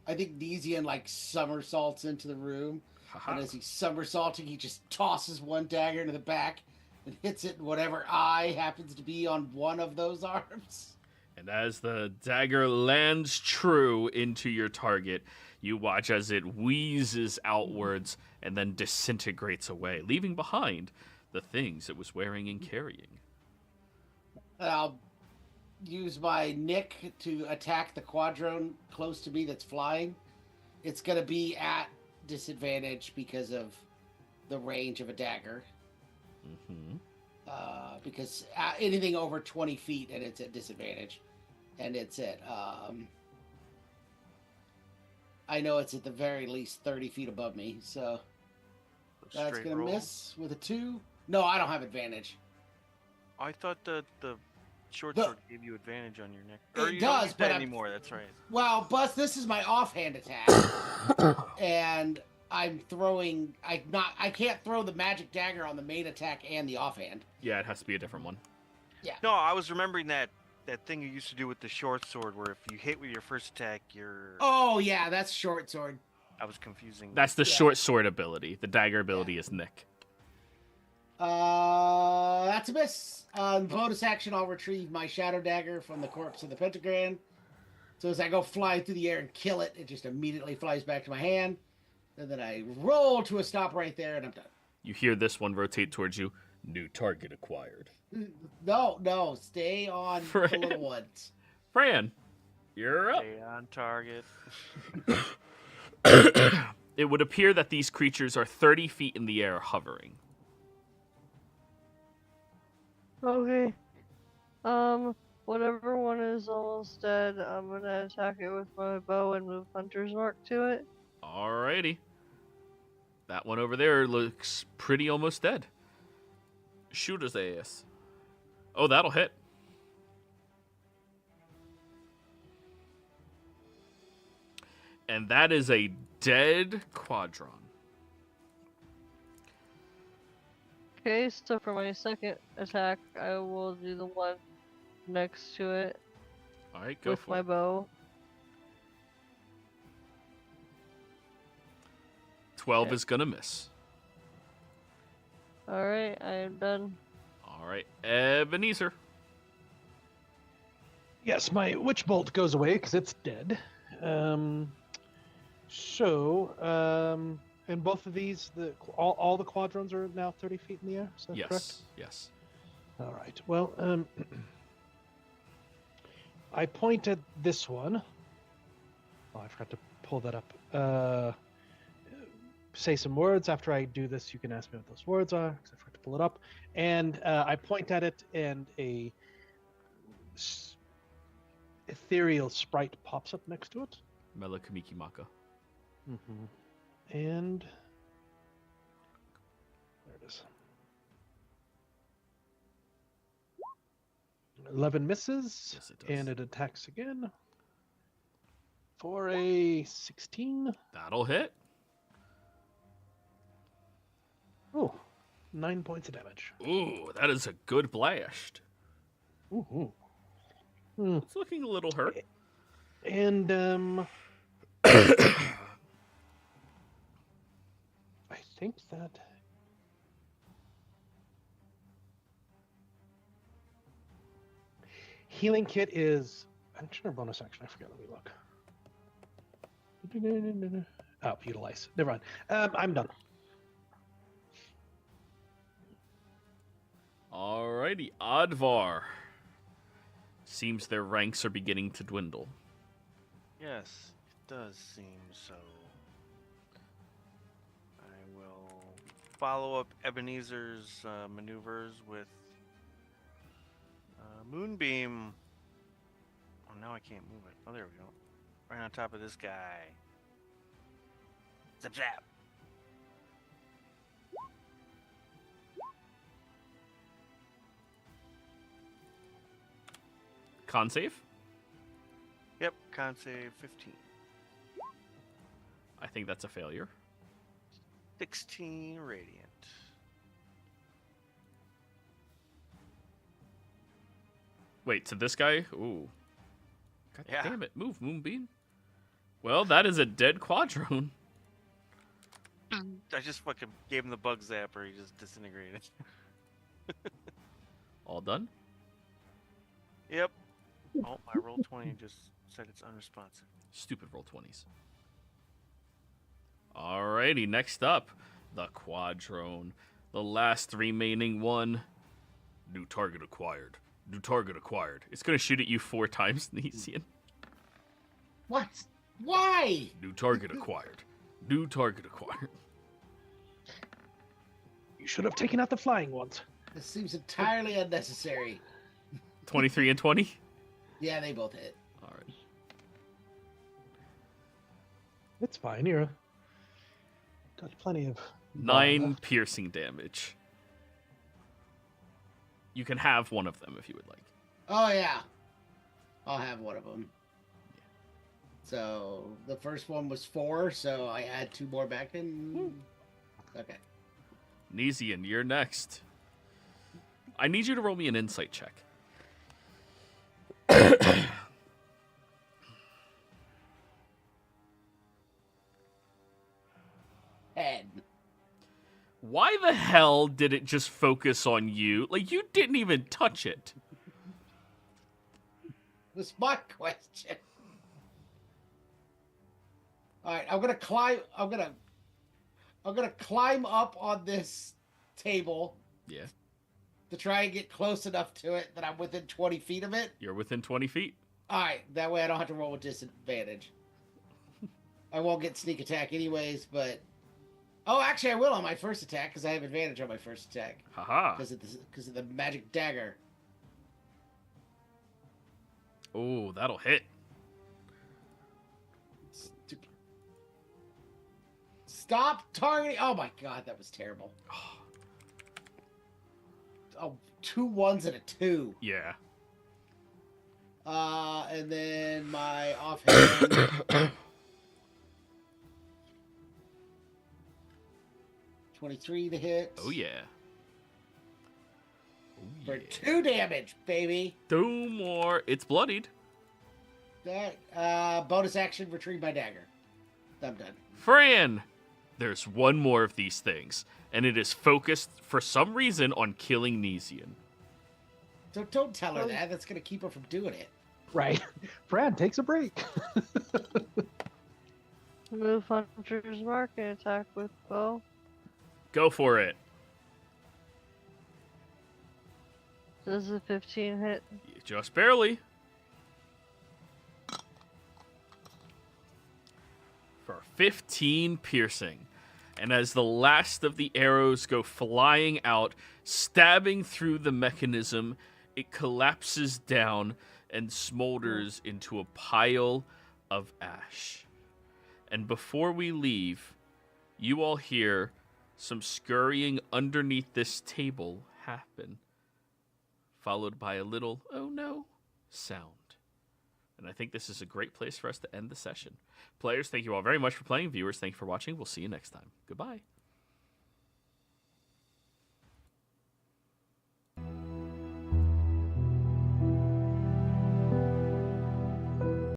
I think Nesian like somersaults into the room, and as he's somersaulting, he just tosses one dagger into the back and hits it in whatever eye happens to be on one of those arms. And as the dagger lands true into your target, you watch as it wheezes outwards and then disintegrates away, leaving behind the things it was wearing and carrying. And I'll use my nick to attack the quadrone close to me that's flying. It's going to be at disadvantage because of the range of a dagger. Mm-hmm. Because anything over 20 feet and it's at disadvantage. And it's at, I know it's at the very least 30 feet above me, so that's Straight going to roll. miss with a 2. No, I don't have advantage. I thought the short The- sword gave you advantage on your neck. Or It you does, don't use but that I'm- anymore. That's right. Well, Bus, this is my offhand attack. And I'm throwing, I can't throw the magic dagger on the main attack and the offhand. Yeah, it has to be a different one. No, I was remembering that thing you used to do with the short sword, where if you hit with your first attack, you're. Oh, yeah, that's short sword. I was confusing. That's the Yeah. short sword ability. The dagger ability is Nick. That's a miss. Bonus action, I'll retrieve my shadow dagger from the corpse of the pentagram. So as I go flying through the air and kill it, it just immediately flies back to my hand. And then I roll to a stop right there, and I'm done. You hear this one rotate towards you. New target acquired. No, stay on the Fran. little ones. Fran, you're up. Stay on target. It would appear that these creatures are 30 feet in the air hovering. Okay. Whatever one is almost dead, I'm gonna attack it with my bow and move Hunter's Mark to it. Alrighty. That one over there looks pretty almost dead. Shoot his ass. Oh, that'll hit. And that is a dead Quadron. Okay, so for my second attack, I will do the one next to it All right, go with for my it. bow. 12 Okay. is going to miss. Alright, I am done. All right, Ebenezer. Yes, my witch bolt goes away because it's dead. And both of these, all the quadrons are now 30 feet in the air. Is that correct? Yes, yes. All right. Well, I point at this one. Oh, I forgot to pull that up. Say some words. After I do this, you can ask me what those words are, because I forgot to pull it up. And I point at it, and a ethereal sprite pops up next to it. Melakamiki Maka. Mm-hmm. And there it is. 11 misses, Yes, it does. and it attacks again for a 16. That'll hit. Oh, 9 points of damage. Ooh, that is a good blast. Ooh. Hmm. It's looking a little hurt. And I think that healing kit is action or bonus action. I forget. Let me look. Oh, utilize. Never mind. I'm done. Alrighty, Advar. Seems their ranks are beginning to dwindle. Yes, it does seem so. I will follow up Ebenezer's maneuvers with Moonbeam. Oh, now I can't move it. Oh, there we go. Right on top of this guy. Zap zap. Con save? Yep, con save 15. I think that's a failure. 16 radiant. Wait, to this guy? Ooh. God Yeah. damn it. Move, Moonbeam. Well, that is a dead Quadrone. I just fucking gave him the bug zapper. He just disintegrated. All done? Yep. Oh, my roll 20 just said it's unresponsive. Stupid roll 20s. Alrighty, next up, the Quadrone. The last remaining one. New target acquired. New target acquired. It's gonna shoot at you 4 times, Nesian. What? Why? New target acquired. New target acquired. You should have taken out the flying ones. This seems entirely unnecessary. 23 and 20? Yeah, they both hit. Alright. It's fine. You're got plenty of 9 piercing damage. You can have one of them if you would like. Oh, yeah. I'll have one of them. So, the first one was 4, so I add 2 more back in. Okay. Nesian, you're next. I need you to roll me an insight check. Head. Why the hell did it just focus on you? Like, you didn't even touch it. That's my question. All right, I'm gonna climb. I'm gonna climb up on this table Yeah, to try and get close enough to it that I'm within 20 feet of it. you're within 20 feet. All right, that way I don't have to roll with disadvantage. I won't get sneak attack anyways, but oh, actually I will on my first attack because I have advantage on my first attack Haha. because of the magic dagger. Oh, that'll Stop targeting. Oh my god, that was terrible. Oh, 2 1s and a 2. Yeah. And then my offhand. 23 to hit. Oh, yeah. Oh, For yeah. 2 damage, baby. 2 more. It's bloodied. That bonus action, retrieve my dagger. I'm done. Fran! There's one more of these things, and it is focused, for some reason, on killing Nesian. Don't tell her that. That's going to keep her from doing it. Right. Fran takes a break. Move Hunter's Mark and attack with bow. Go for it. Does a 15 hit? Just barely. For 15 piercing. And as the last of the arrows go flying out, stabbing through the mechanism, it collapses down and smolders into a pile of ash. And before we leave, you all hear some scurrying underneath this table happen, followed by a little, oh no, sound. And I think this is a great place for us to end the session. Players, thank you all very much for playing. Viewers, thank you for watching. We'll see you next time. Goodbye.